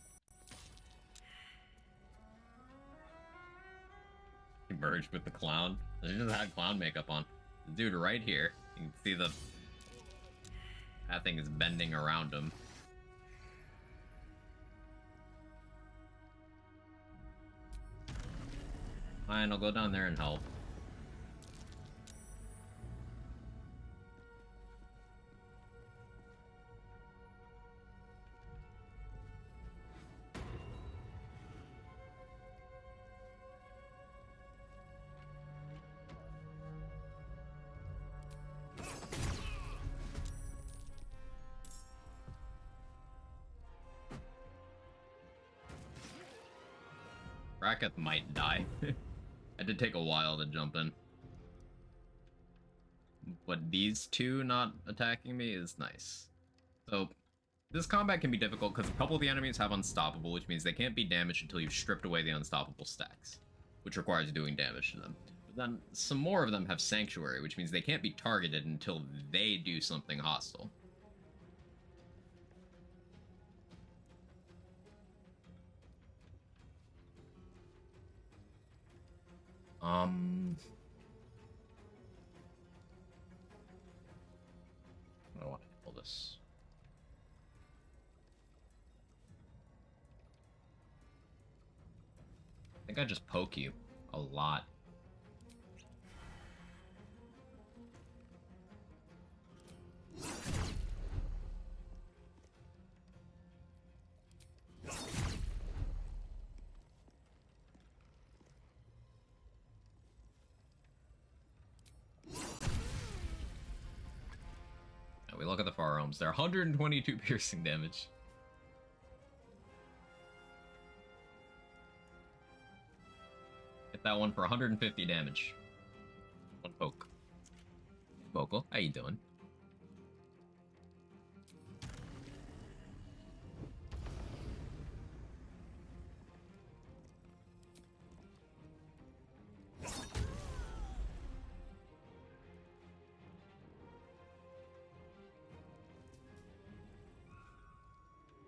He merged with the clown. They just had clown makeup on. The dude right here. You can see that thing is bending around him. Fine, I'll go down there and help. Bracketh might die. It did take a while to jump in. But these two not attacking me is nice. So, this combat can be difficult because a couple of the enemies have Unstoppable, which means they can't be damaged until you've stripped away the Unstoppable stacks, which requires doing damage to them. But then some more of them have Sanctuary, which means they can't be targeted until they do something hostile. I don't want to pull this. I think I just poke you a lot. Now we look at the firearms. They're 122 piercing damage. Hit that one for 150 damage. One poke. Vocal, how you doing?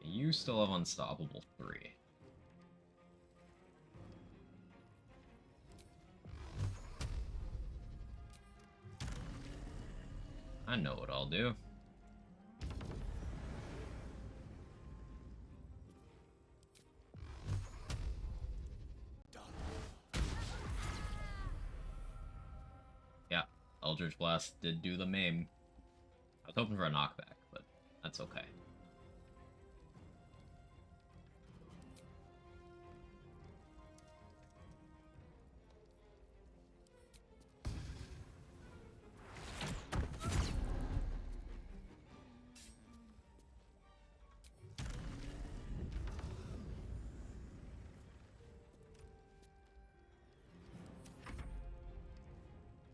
You still have Unstoppable 3. I know what I'll do. Yeah, Eldritch Blast did do the maim. I was hoping for a knockback, but that's okay.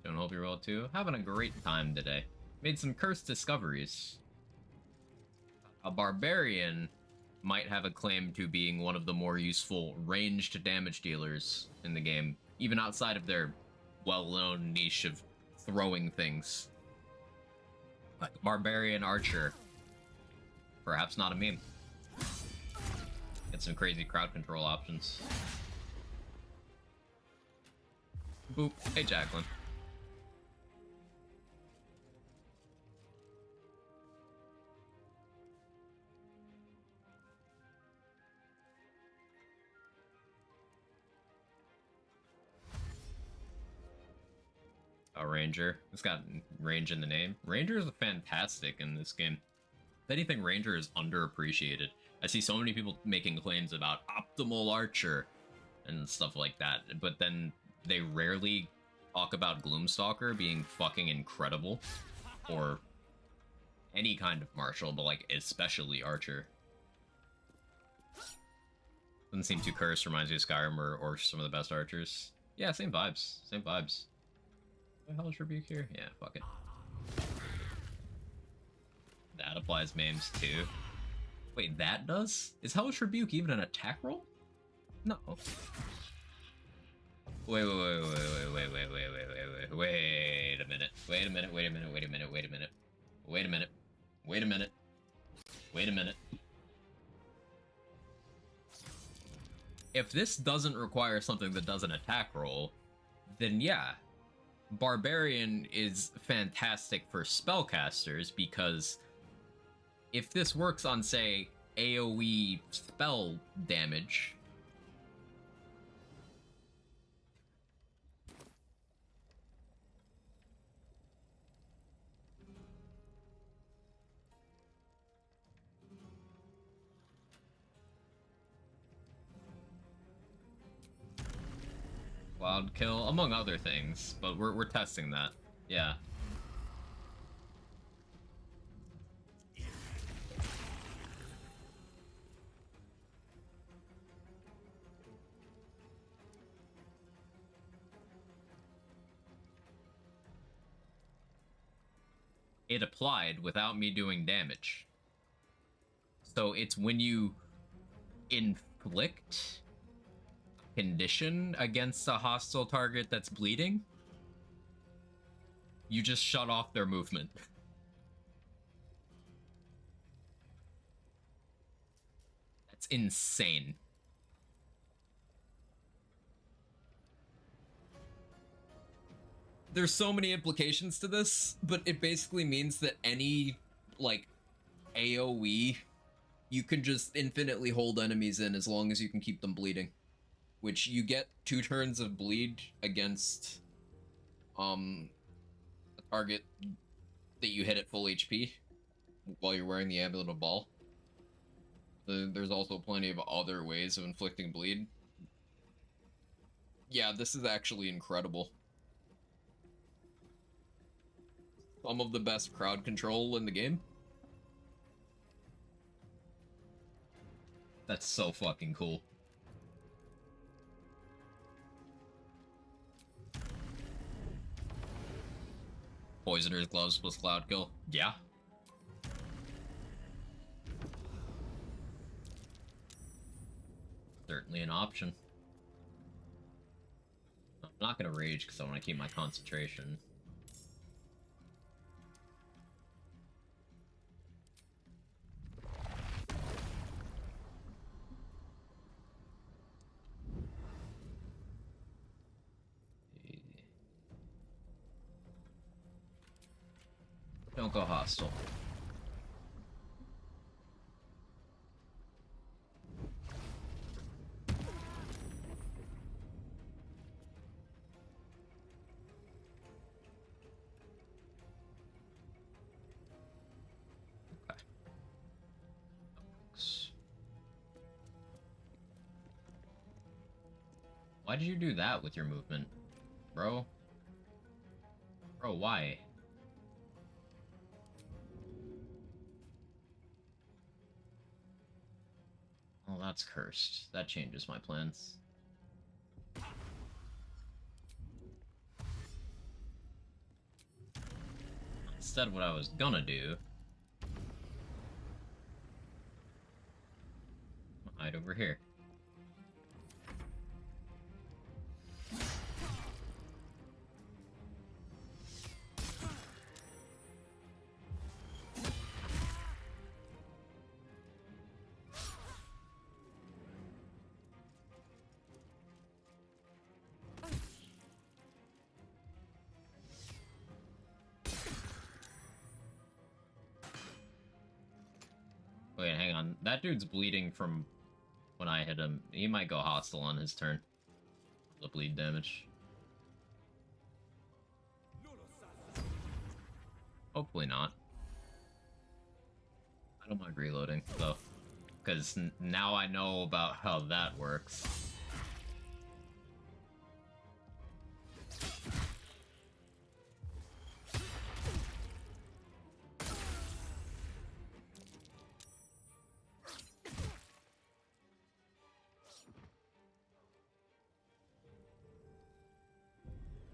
Don't hope you're well too. Having a great time today. Made some cursed discoveries. A barbarian might have a claim to being one of the more useful ranged damage dealers in the game, even outside of their well-known niche of throwing things. Like barbarian archer. Perhaps not a meme. Get some crazy crowd control options. Boop. Hey, Jacqueline. A ranger. It's got range in the name. Ranger is fantastic in this game. If anything, ranger is underappreciated. I see so many people making claims about optimal archer and stuff like that, but then they rarely talk about Gloomstalker being fucking incredible, or any kind of martial, but like especially archer. Doesn't seem too cursed. Reminds me of Skyrim or some of the best archers. Yeah, same vibes. Same vibes. What the hell is Rebuke here? Yeah, fuck it. That applies maims too. Wait, that does? Is Hellish Rebuke even an attack roll? No. Wait a minute. Wait a minute. If this doesn't require something that does an attack roll, then yeah. Barbarian is fantastic for spellcasters because if this works on, say, AoE spell damage, Wild Kill, among other things, but we're testing that. Yeah. it applied without me doing damage. So it's when you inflict condition against a hostile target that's bleeding, you just shut off their movement. That's insane. There's so many implications to this, but it basically means that any, like, AoE, you can just infinitely hold enemies in as long as you can keep them bleeding. Which you get 2 turns of bleed against, a target that you hit at full HP while you're wearing the Amulet of Ball. There's also plenty of other ways of inflicting bleed. Yeah, this is actually incredible. Some of the best crowd control in the game. That's so fucking cool. Poisoner's Gloves plus Cloud Kill. Yeah. Certainly an option. I'm not gonna rage because I want to keep my concentration. Don't go hostile. Okay. Why did you do that with your movement, bro? Bro, why? Oh, that's cursed. That changes my plans. Instead, what I was gonna do... hide over here. Wait, hang on. That dude's bleeding from when I hit him. He might go hostile on his turn. The bleed damage. Hopefully not. I don't mind reloading, though. Because now I know about how that works.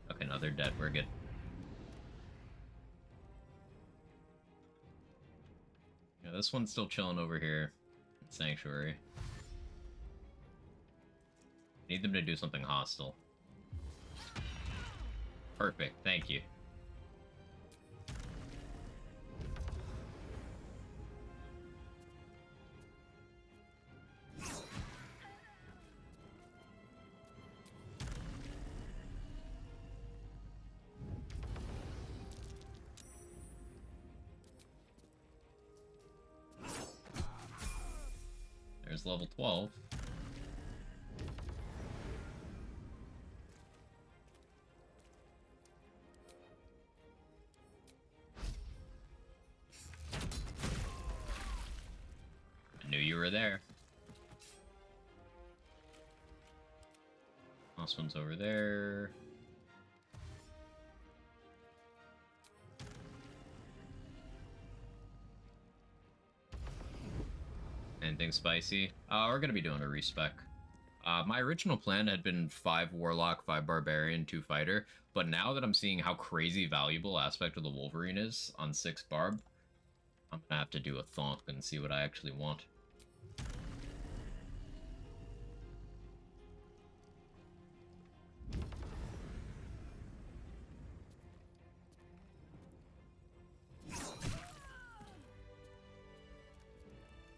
Okay, no, they're dead. We're good. Yeah, this one's still chilling over here in Sanctuary. Need them to do something hostile. Perfect, thank you. There's level 12. I knew you were there. Last one's over there. Anything spicy? We're gonna be doing a respec. My original plan had been 5 Warlock, 5 Barbarian, 2 Fighter, but now that I'm seeing how crazy valuable Aspect of the Wolverine is on 6 Barb, I'm gonna have to do a thonk and see what I actually want.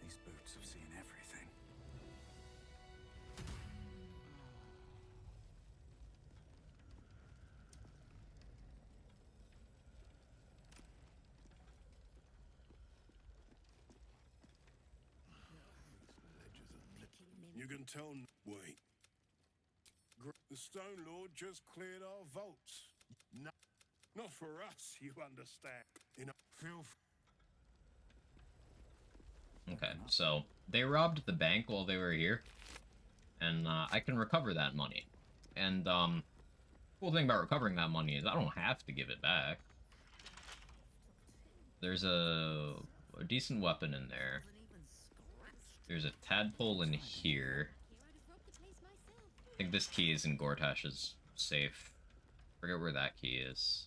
These boots have seen everything.
You can tell. Wait. The Stone Lord just cleared our vaults. No, not for us, you understand. You know, feel.
Okay, so they robbed the bank while they were here, and I can recover that money. And cool thing about recovering that money is I don't have to give it back. There's a decent weapon in there. There's a tadpole in here. I think this key is in Gortash's safe. Forget where that key is.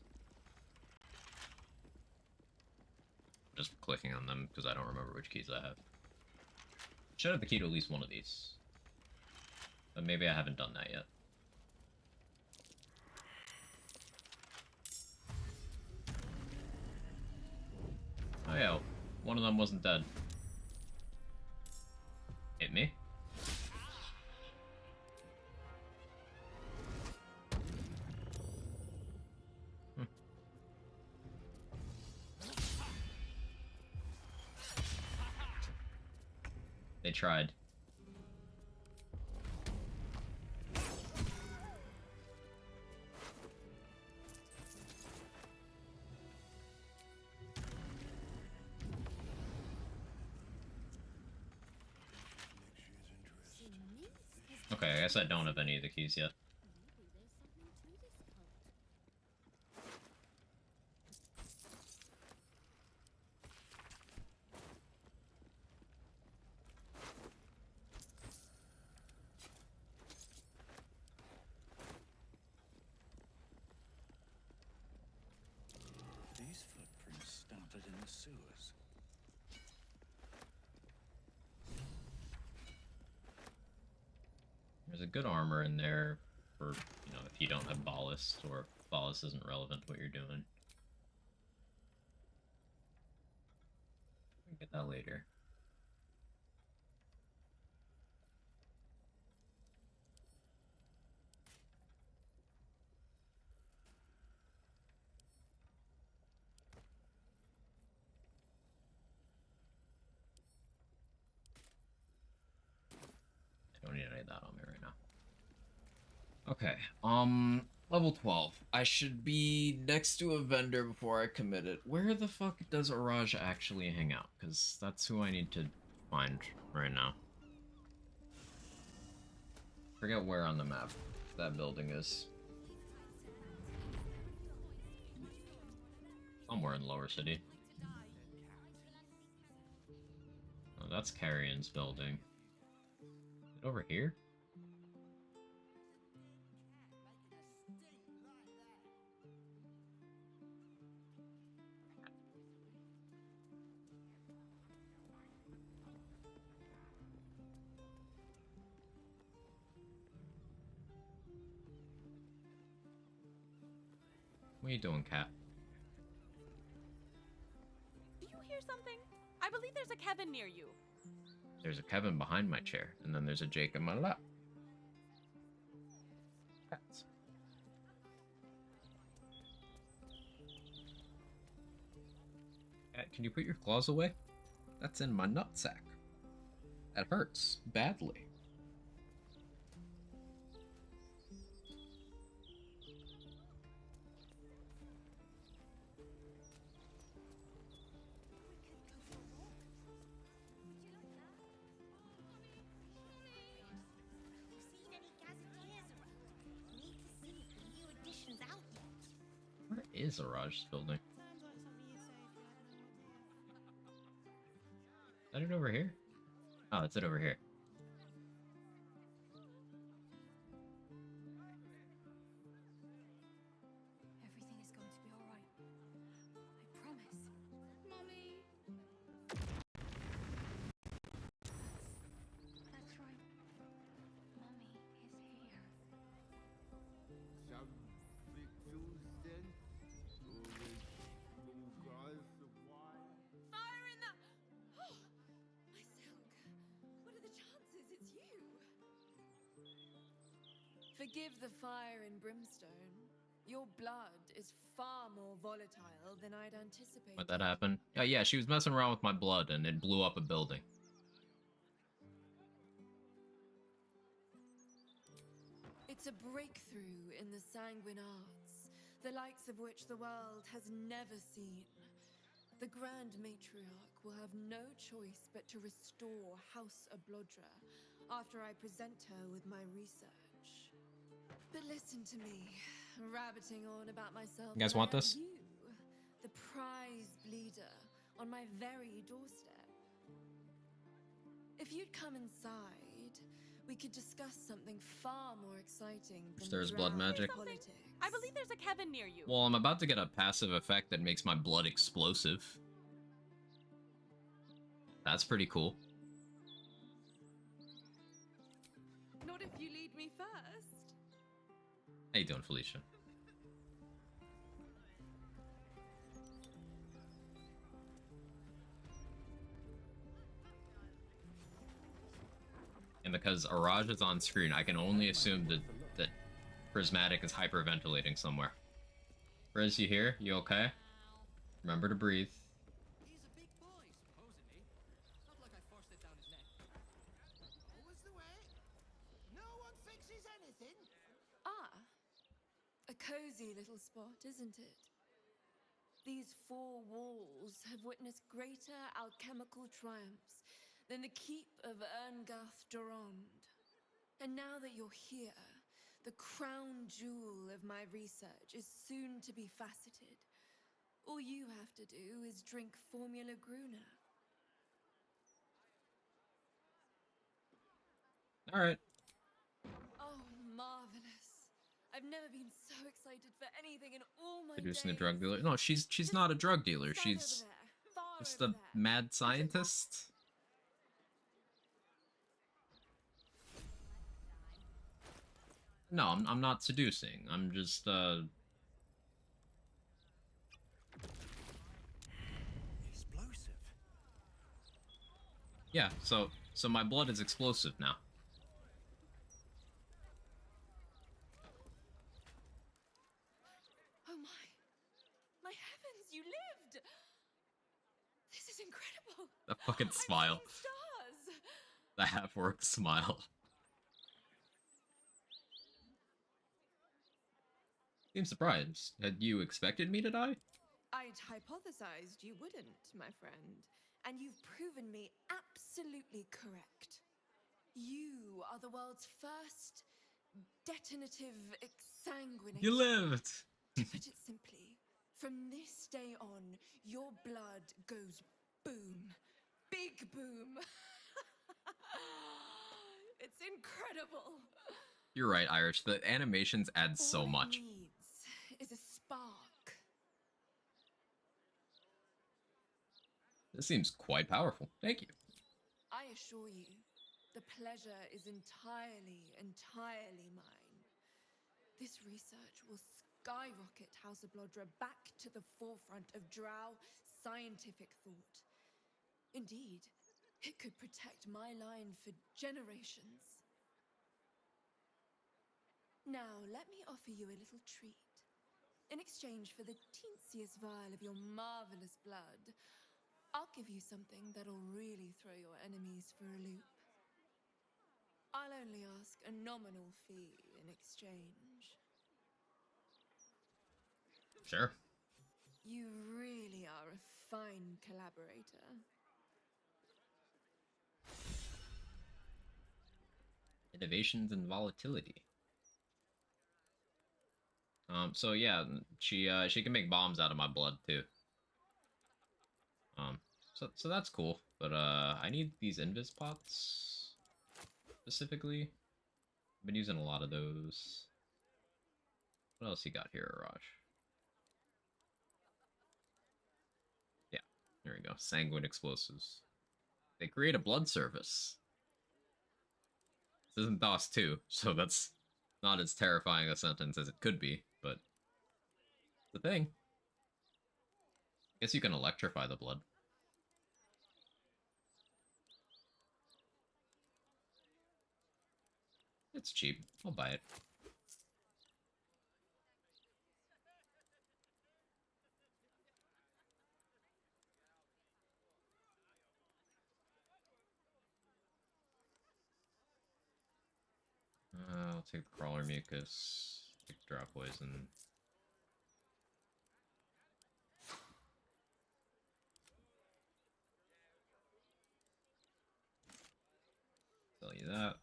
Just clicking on them because I don't remember which keys I have. Should have the key to at least one of these. But maybe I haven't done that yet. Oh yeah, one of them wasn't dead. Hit me. They tried. Okay, I guess I don't have any of the keys yet.
These footprints started in the sewers.
There's a good armor in there for, you know, if you don't have ballast or if ballast isn't relevant to what you're doing. We can get that later. I don't need any of that on me right now. Okay, level 12. I should be next to a vendor before I commit it. Where the fuck does Araj actually hang out? Because that's who I need to find right now. Forget where on the map that building is. Somewhere in Lower City. Oh, that's Carrion's building. Is it over here? What are you doing, Cat?
Do you hear something? I believe there's a Kevin near you.
There's a Kevin behind my chair, and then there's a Jake in my lap. Cats. Cat, can you put your claws away? That's in my nutsack. That hurts badly. Where is Araj's building? Is that it over here? Oh, that's it over here.
Forgive the fire and brimstone. Your blood is far more volatile than I'd anticipated.
Why'd that happen? Yeah, she was messing around with my blood and it blew up a building.
It's a breakthrough in the sanguine arts, the likes of which the world has never seen. The Grand Matriarch will have no choice but to restore House Ablodra after I present her with my research. But listen to me, rabbiting on about myself.
You guys want this?
You, the prize bleeder, on my very doorstep. If you'd come inside, we could discuss something far more exciting than
There's blood magic.
politics.
I believe there's a Kevin near you.
Well, I'm about to get a passive effect that makes my blood explosive. That's pretty cool.
Not if you lead me first.
How you doing, Felicia? And because Araj is on screen, I can only assume that Prismatic is hyperventilating somewhere. Riz, you here? You okay? Remember to breathe.
He's a big boy, supposedly. Not like I forced it down his neck. Always the way. No one fixes anything.
Ah, a cozy little spot, isn't it? These four walls have witnessed greater alchemical triumphs than the keep of Erngath Durand. And now that you're here, the crown jewel of my research is soon to be faceted. All you have to do is drink Formula Gruner.
Alright.
Oh, marvelous. I've never been so excited for anything in all my
Seducing
days.
a drug dealer. No, she's not a drug dealer. She's just a mad scientist. No, I'm not seducing. I'm just
Explosive.
yeah, so my blood is explosive now.
Oh my heavens, you lived! This is incredible!
The fucking smile.
Stars!
The half-worked smile. Seem surprised. Had you expected me to die?
I'd hypothesized you wouldn't, my friend, and you've proven me absolutely correct. You are the world's first detonative exsanguination.
You lived!
To put it simply, from this day on, your blood goes boom. Big boom. It's incredible.
You're right, Irish. The animations add so much.
Is a spark.
This seems quite powerful. Thank you.
I assure you, the pleasure is entirely mine. This research will skyrocket House of Blodra back to the forefront of Drow scientific thought. Indeed, it could protect my line for generations. Now, let me offer you a little treat. In exchange for the teensiest vial of your marvelous blood, I'll give you something that'll really throw your enemies for a loop. I'll only ask a nominal fee in exchange.
Sure.
You really are a fine collaborator.
Innovations and volatility. So yeah, she can make bombs out of my blood too. So that's cool. But I need these invis pots specifically. I've been using a lot of those. What else you got here, Raj? Yeah, there we go. Sanguine explosives. They create a blood service. This isn't DOS 2, so that's not as terrifying a sentence as it could be, but the thing. I guess you can electrify the blood. It's cheap. I'll buy it. take the crawler mucus, take the drop poison. Tell you that.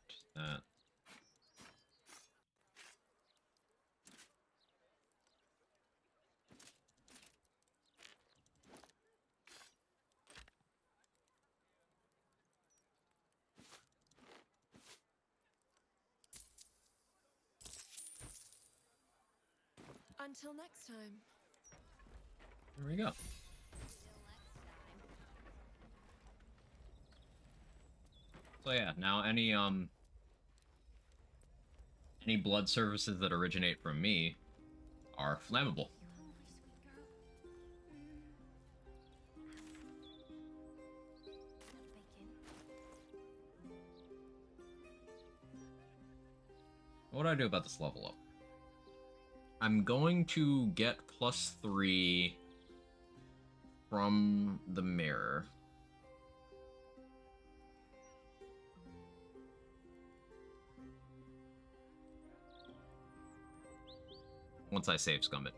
Until next time.
There we go. So yeah, now any blood surfaces that originate from me are flammable. What do I do about this level up? I'm going to get +3 from the mirror. Once I save scum it.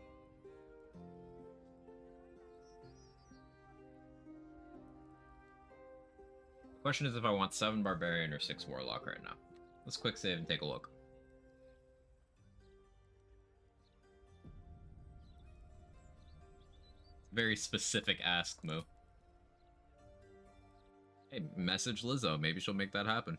The question is if I want 7 Barbarian or 6 Warlock right now. Let's quick save and take a look. Very specific ask, Moo. Hey, message Lizzo. Maybe she'll make that happen.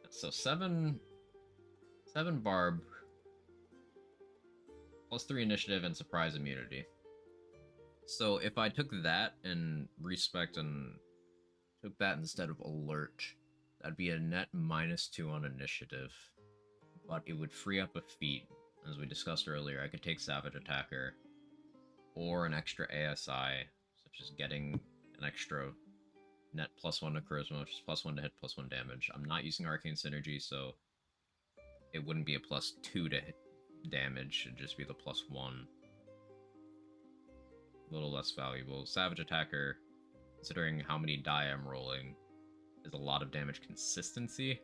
So 7 Barb, +3 initiative and surprise immunity. So if I took that and respect and took that instead of alert, that'd be a net -2 on initiative. But it would free up a feat. As we discussed earlier, I could take Savage Attacker or an extra ASI, such as getting an extra net +1 to Charisma, which is +1 to hit, +1 damage. I'm not using Arcane Synergy, so it wouldn't be a +2 to hit damage, it'd just be the +1. A little less valuable. Savage Attacker, considering how many die I'm rolling, is a lot of damage consistency.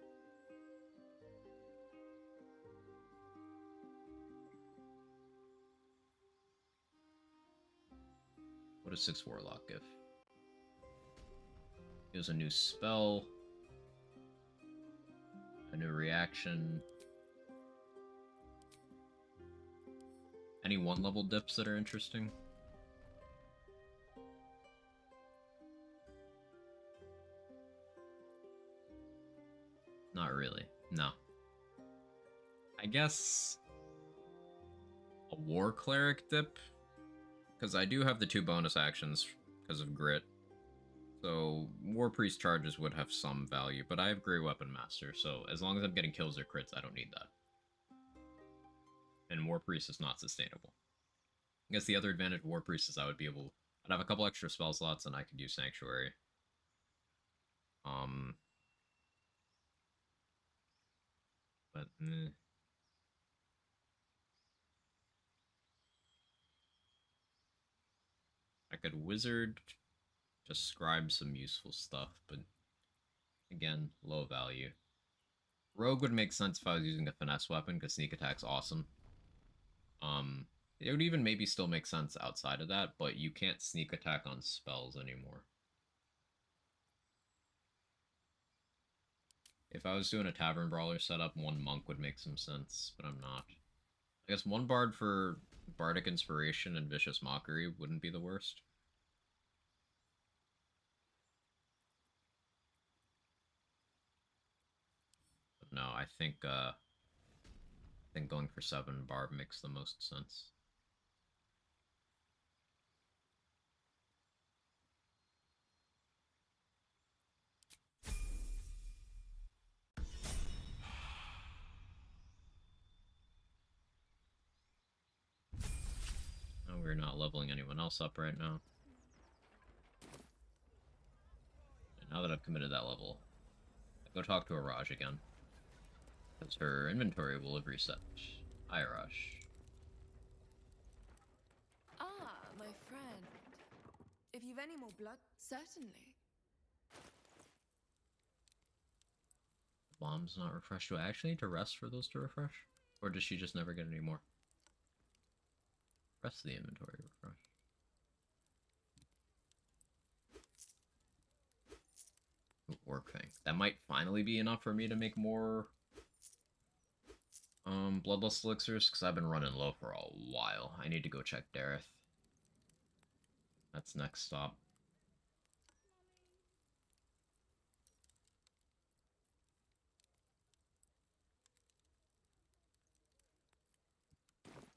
What does 6 Warlock give? Gives a new spell, a new reaction. Any 1-level dips that are interesting? Not really, no. I guess a War Cleric dip? Because I do have the 2 bonus actions because of Grit. So War Priest charges would have some value, but I have Grey Weapon Master, so as long as I'm getting kills or crits, I don't need that. And War Priest is not sustainable. I guess the other advantage of War Priest is I'd have a couple extra spell slots and I could use Sanctuary. But, I could Wizard, just scribe some useful stuff, but again, low value. Rogue would make sense if I was using a finesse weapon, because sneak attack's awesome. It would even maybe still make sense outside of that, but you can't sneak attack on spells anymore. If I was doing a Tavern Brawler setup, 1 Monk would make some sense, but I'm not. I guess 1 Bard for Bardic Inspiration and Vicious Mockery wouldn't be the worst. But no, I think going for 7 Barb makes the most sense. Oh, we're not leveling anyone else up right now. And now that I've committed that level, I go talk to Araj again. Because her inventory will have reset. Hi, Araj.
Ah, my friend. If you've any more blood, certainly.
Bomb's not refreshed. Do I actually need to rest for those to refresh? Or does she just never get any more? Rest of the inventory refresh. Ooh, Orc thing. That might finally be enough for me to make more bloodlust elixirs, because I've been running low for a while. I need to go check Dareth. That's next stop.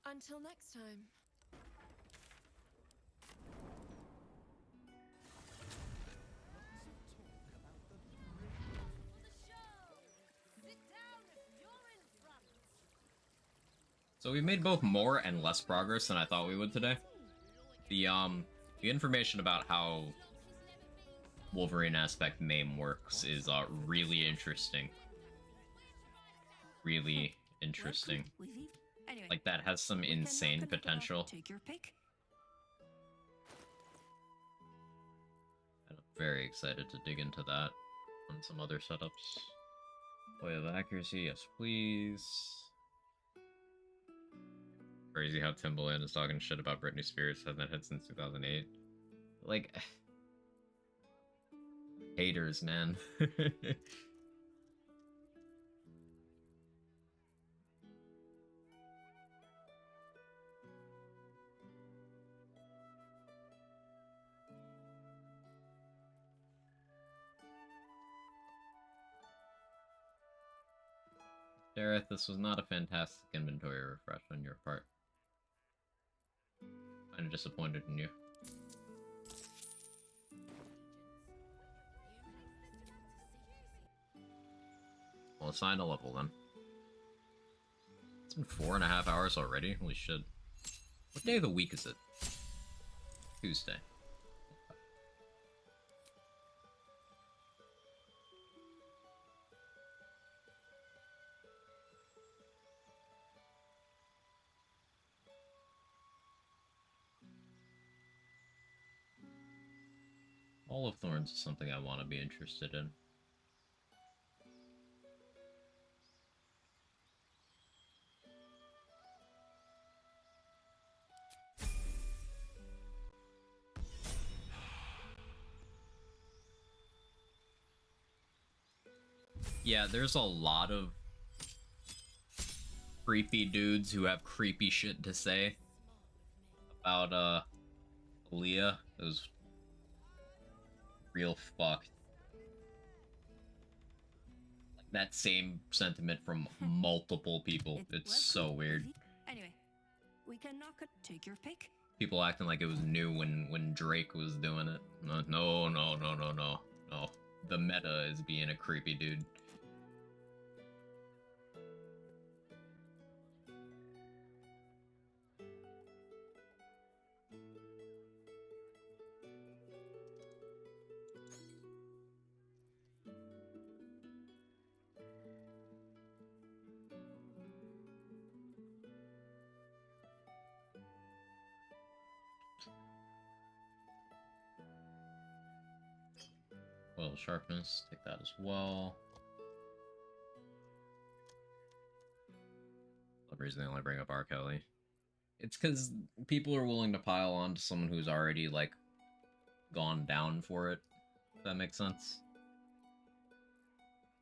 Until next time.
So we've made both more and less progress than I thought we would today. The information about how Wolverine aspect MAME works is really interesting. Really interesting. Like, that has some insane potential.
Take your pick.
I'm very excited to dig into that on some other setups. Play of accuracy, yes please. Crazy how Timbaland is talking shit about Britney Spears, hasn't that hit since 2008. Like, haters, man. Dareth, this was not a fantastic inventory refresh on your part. I'm disappointed in you. Well, assign a level then. It's been 4.5 hours already? Holy shit. What day of the week is it? Tuesday. All of Thorns is something I want to be interested in. Yeah, there's a lot of creepy dudes who have creepy shit to say about Aaliyah. It was real fucked. Like, that same sentiment from multiple people. It's so weird.
Anyway, we can knock it. Take your pick.
People acting like it was new when Drake was doing it. No. The meta is being a creepy dude. Well, sharpness, take that as well. The reason they only bring up R. Kelly. It's because people are willing to pile on to someone who's already, like, gone down for it. If that makes sense.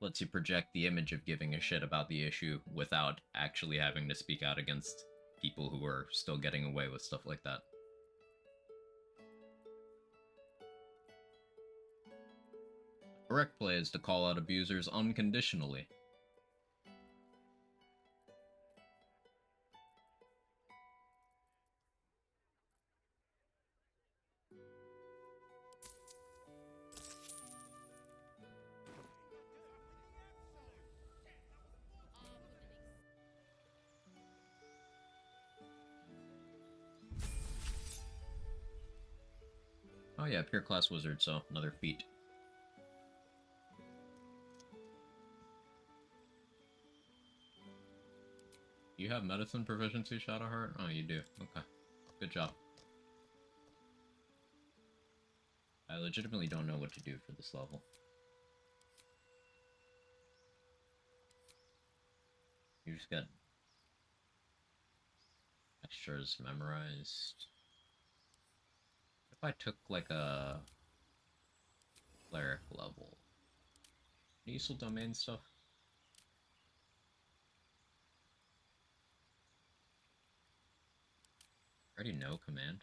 Lets you project the image of giving a shit about the issue without actually having to speak out against people who are still getting away with stuff like that. Correct play is to call out abusers unconditionally. Oh yeah, pure class wizard, so another feat. You have medicine proficiency, Shadowheart? Oh, you do. Okay. Good job. I legitimately don't know what to do for this level. You just got extras memorized. If I took like a cleric level, useful domain stuff. I already know command.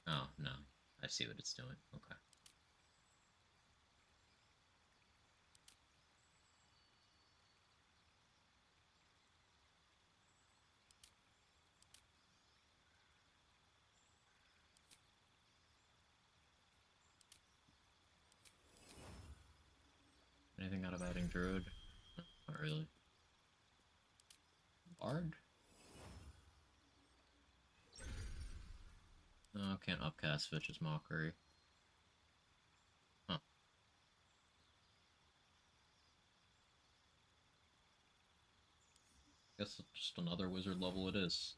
Oh no, I see what it's doing. Okay. Anything out of adding druid? No, not really. Bard? No, can't upcast Vicious Mockery. Huh. Guess it's just another wizard level it is.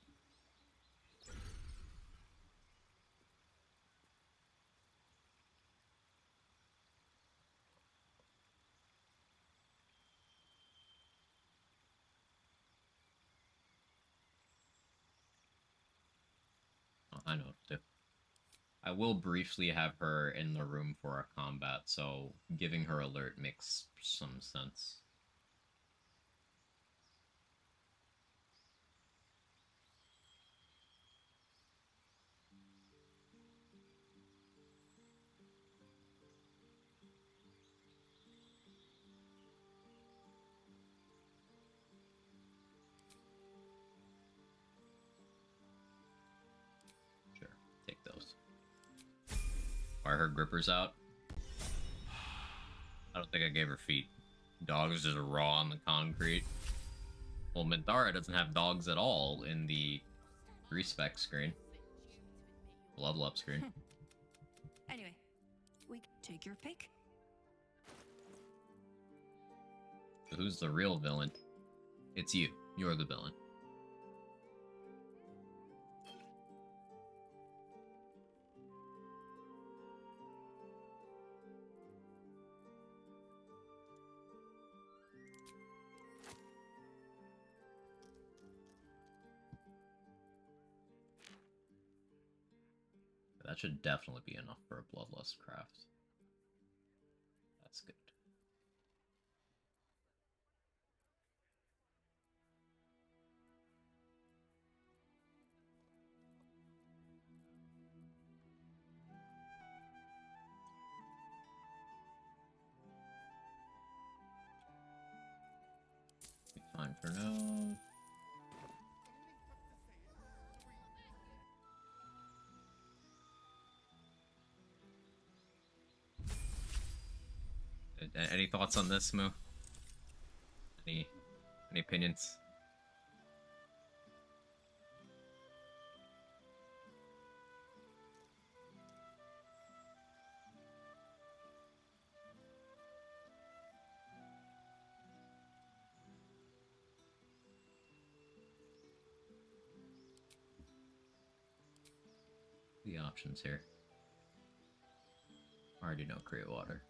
Oh, I know what to do. I will briefly have her in the room for a combat, so giving her alert makes some sense. Sure, take those. Are her grippers out? I don't think I gave her feet. Dogs just raw on the concrete. Well, Minthara doesn't have dogs at all in the respec screen. Level up screen.
Anyway, we take your pick.
So who's the real villain? It's you. You're the villain. That should definitely be enough for a Bloodlust craft. That's good. Be fine for now. Any thoughts on this, Moo? Any opinions? The options here. I already know create water.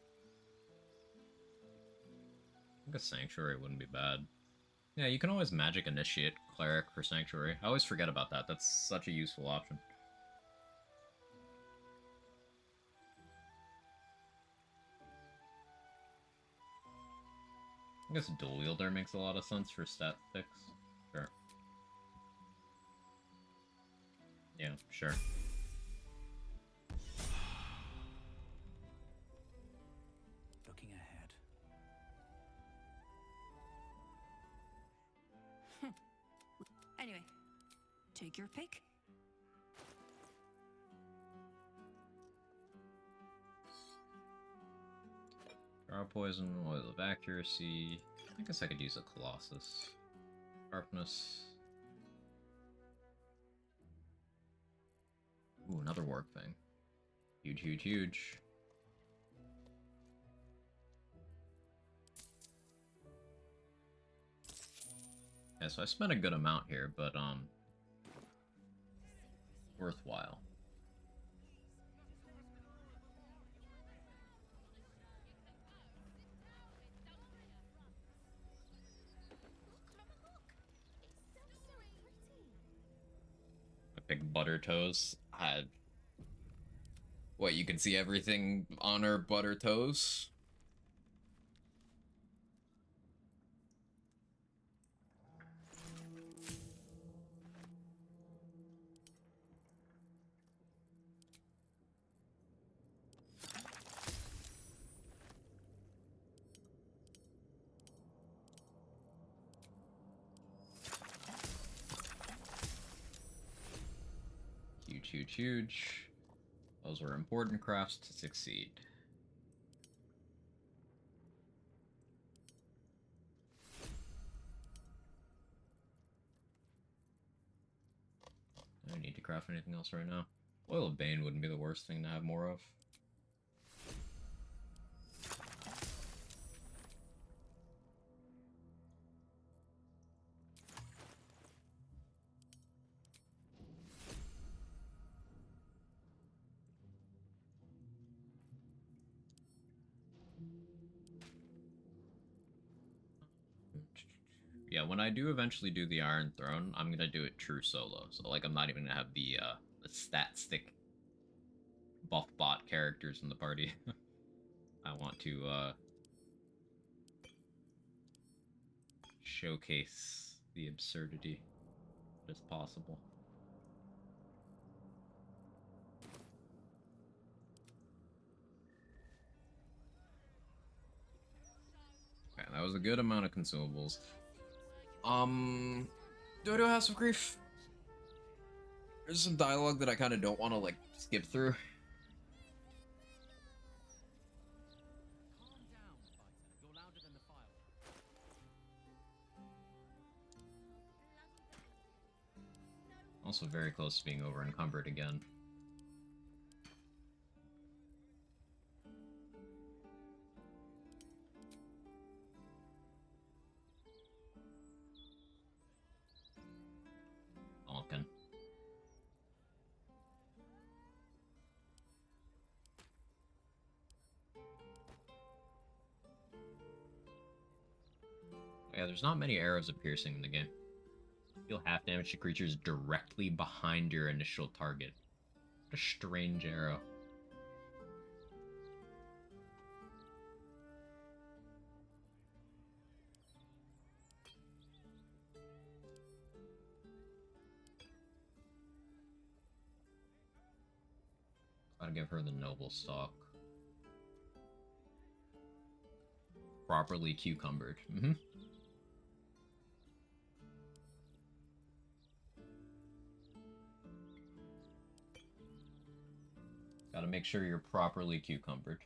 I think a sanctuary wouldn't be bad. Yeah, you can always magic initiate cleric for sanctuary. I always forget about that. That's such a useful option. I guess dual wielder makes a lot of sense for stat picks. Sure. Yeah, sure.
Looking ahead.
Anyway, take your pick.
Draw poison, oil of accuracy. I guess I could use a Colossus. Sharpness. Ooh, another warp thing. Huge, huge, huge. Yeah, so I spent a good amount here, but worthwhile. butter toes. What, you can see everything on her butter toes? Huge, huge, huge. Those were important crafts to succeed. I don't need to craft anything else right now. Oil of Bane wouldn't be the worst thing to have more of. Yeah, when I do eventually do the Iron Throne, I'm gonna do it true solo. So, like, I'm not even gonna have the stat stick buff bot characters in the party. I want to, showcase the absurdity as possible. Okay, that was a good amount of consumables. Do I do a House of Grief? There's some dialogue that I kind of don't want to, like, skip through. Also very close to being over encumbered again. Falcon. Yeah, there's not many arrows of piercing in the game. Deal half damage to creatures directly behind your initial target. What a strange arrow. Gotta give her the noble stock. Properly cucumbered. Gotta make sure you're properly cucumbered.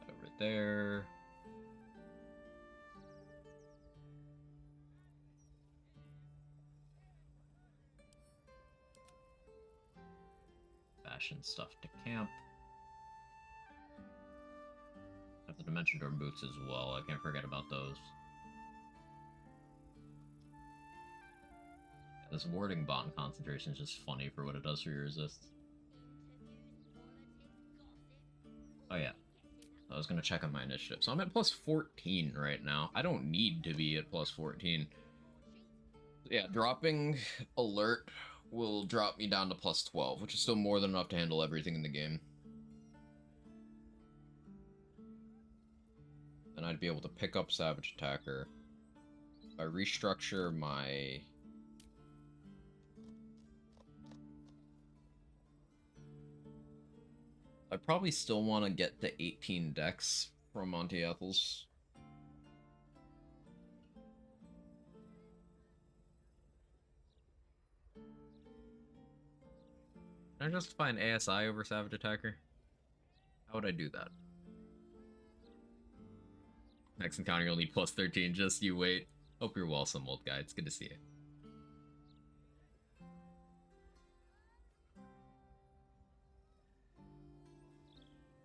Over there. Fashion stuff to camp. Have the Dimension Door boots as well. I can't forget about those. This warding bond concentration is just funny for what it does for your resists. Oh yeah. I was gonna check on my initiative. So I'm at plus 14 right now. I don't need to be at plus 14. Yeah, dropping alert will drop me down to plus 12, which is still more than enough to handle everything in the game. Then I'd be able to pick up Savage Attacker. If I restructure my... I probably still want to get to 18 decks from Monty Ethels. Can I justify an ASI over Savage Attacker? How would I do that? Next encounter you'll need plus 13, just you wait. Hope you're well, some old guy. It's good to see you.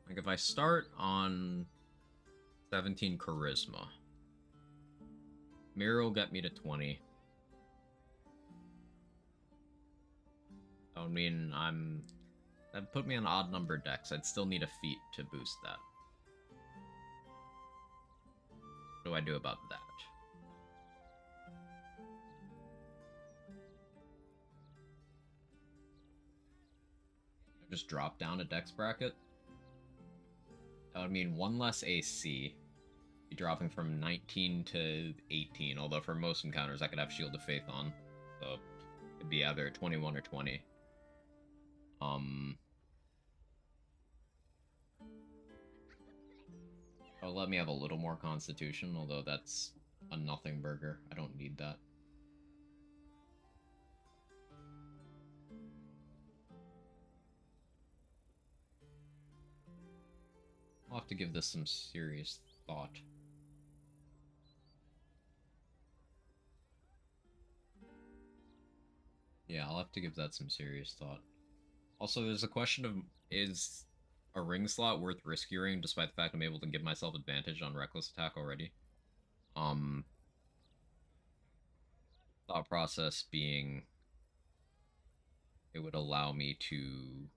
Like, if I start on 17 Charisma, Mirror will get me to 20. That would mean I'm That put me on odd number decks. I'd still need a feat to boost that. What do I do about that? Just drop down a dex bracket? That would mean one less AC. Be dropping from 19 to 18, although for most encounters I could have Shield of Faith on. So it'd be either 21 or 20. It'll let me have a little more Constitution, although that's a nothing burger. I don't need that. I'll have to give this some serious thought. Yeah, I'll have to give that some serious thought. Also, there's a question of, is a ring slot worth riskiering despite the fact I'm able to give myself advantage on reckless attack already? Thought process being it would allow me to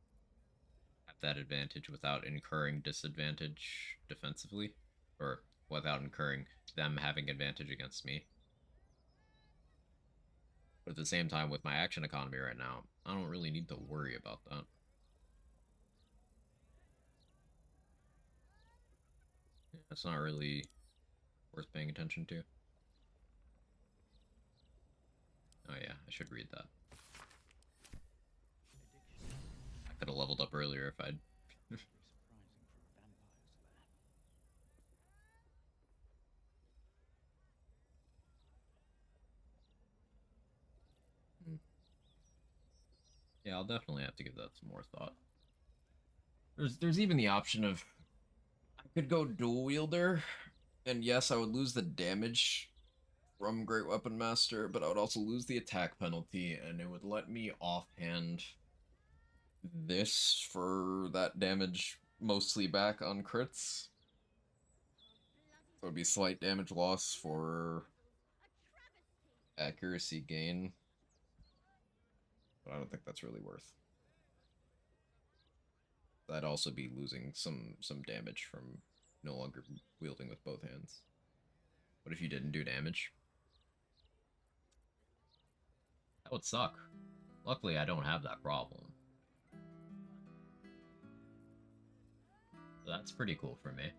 have that advantage without incurring disadvantage defensively, or without incurring them having advantage against me. But at the same time, with my action economy right now, I don't really need to worry about that. That's not really worth paying attention to. Oh yeah, I should read that. I could have leveled up earlier if I'd... Yeah, I'll definitely have to give that some more thought. There's even the option of... I could go dual wielder, and yes, I would lose the damage from Great Weapon Master, but I would also lose the attack penalty, and it would let me offhand this for that damage mostly back on crits. So it would be slight damage loss for accuracy gain. But I don't think that's really worth. I'd also be losing some damage from no longer wielding with both hands. What if you didn't do damage? That would suck. Luckily, I don't have that problem. So that's pretty cool for me.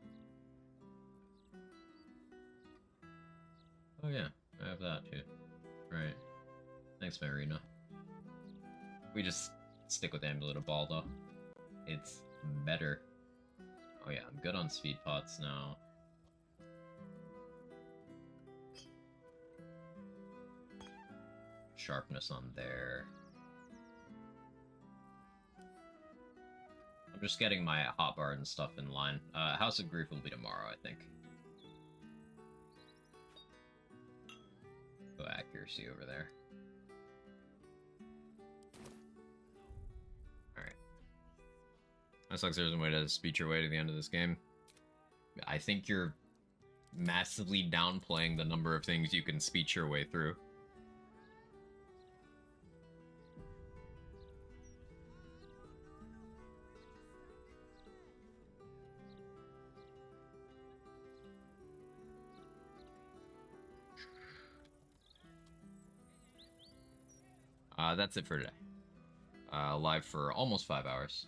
Oh yeah, I have that too. Right. Thanks, Marina. We just stick with Amulet of Ball, though. It's better. Oh yeah, I'm good on speed pots now. Sharpness on there. I'm just getting my hotbar and stuff in line. House of Grief will be tomorrow, I think. Go accuracy over there. Alright. That sucks there's a way to speed your way to the end of this game. I think you're massively downplaying the number of things you can speech your way through. That's it for today. Live for almost 5 hours.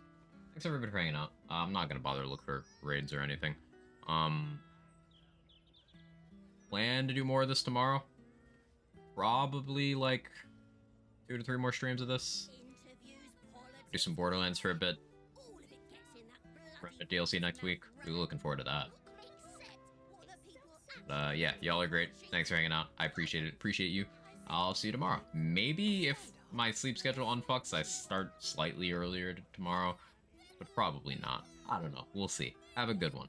Thanks everybody for hanging out. I'm not gonna bother to look for raids or anything. Plan to do more of this tomorrow. Probably like 2 to 3 more streams of this. Do some Borderlands for a bit. DLC next week. Really looking forward to that. But, yeah, y'all are great. Thanks for hanging out. I appreciate it. Appreciate you. I'll see you tomorrow. Maybe if my sleep schedule unfucks, I start slightly earlier tomorrow. But probably not. I don't know. We'll see. Have a good one.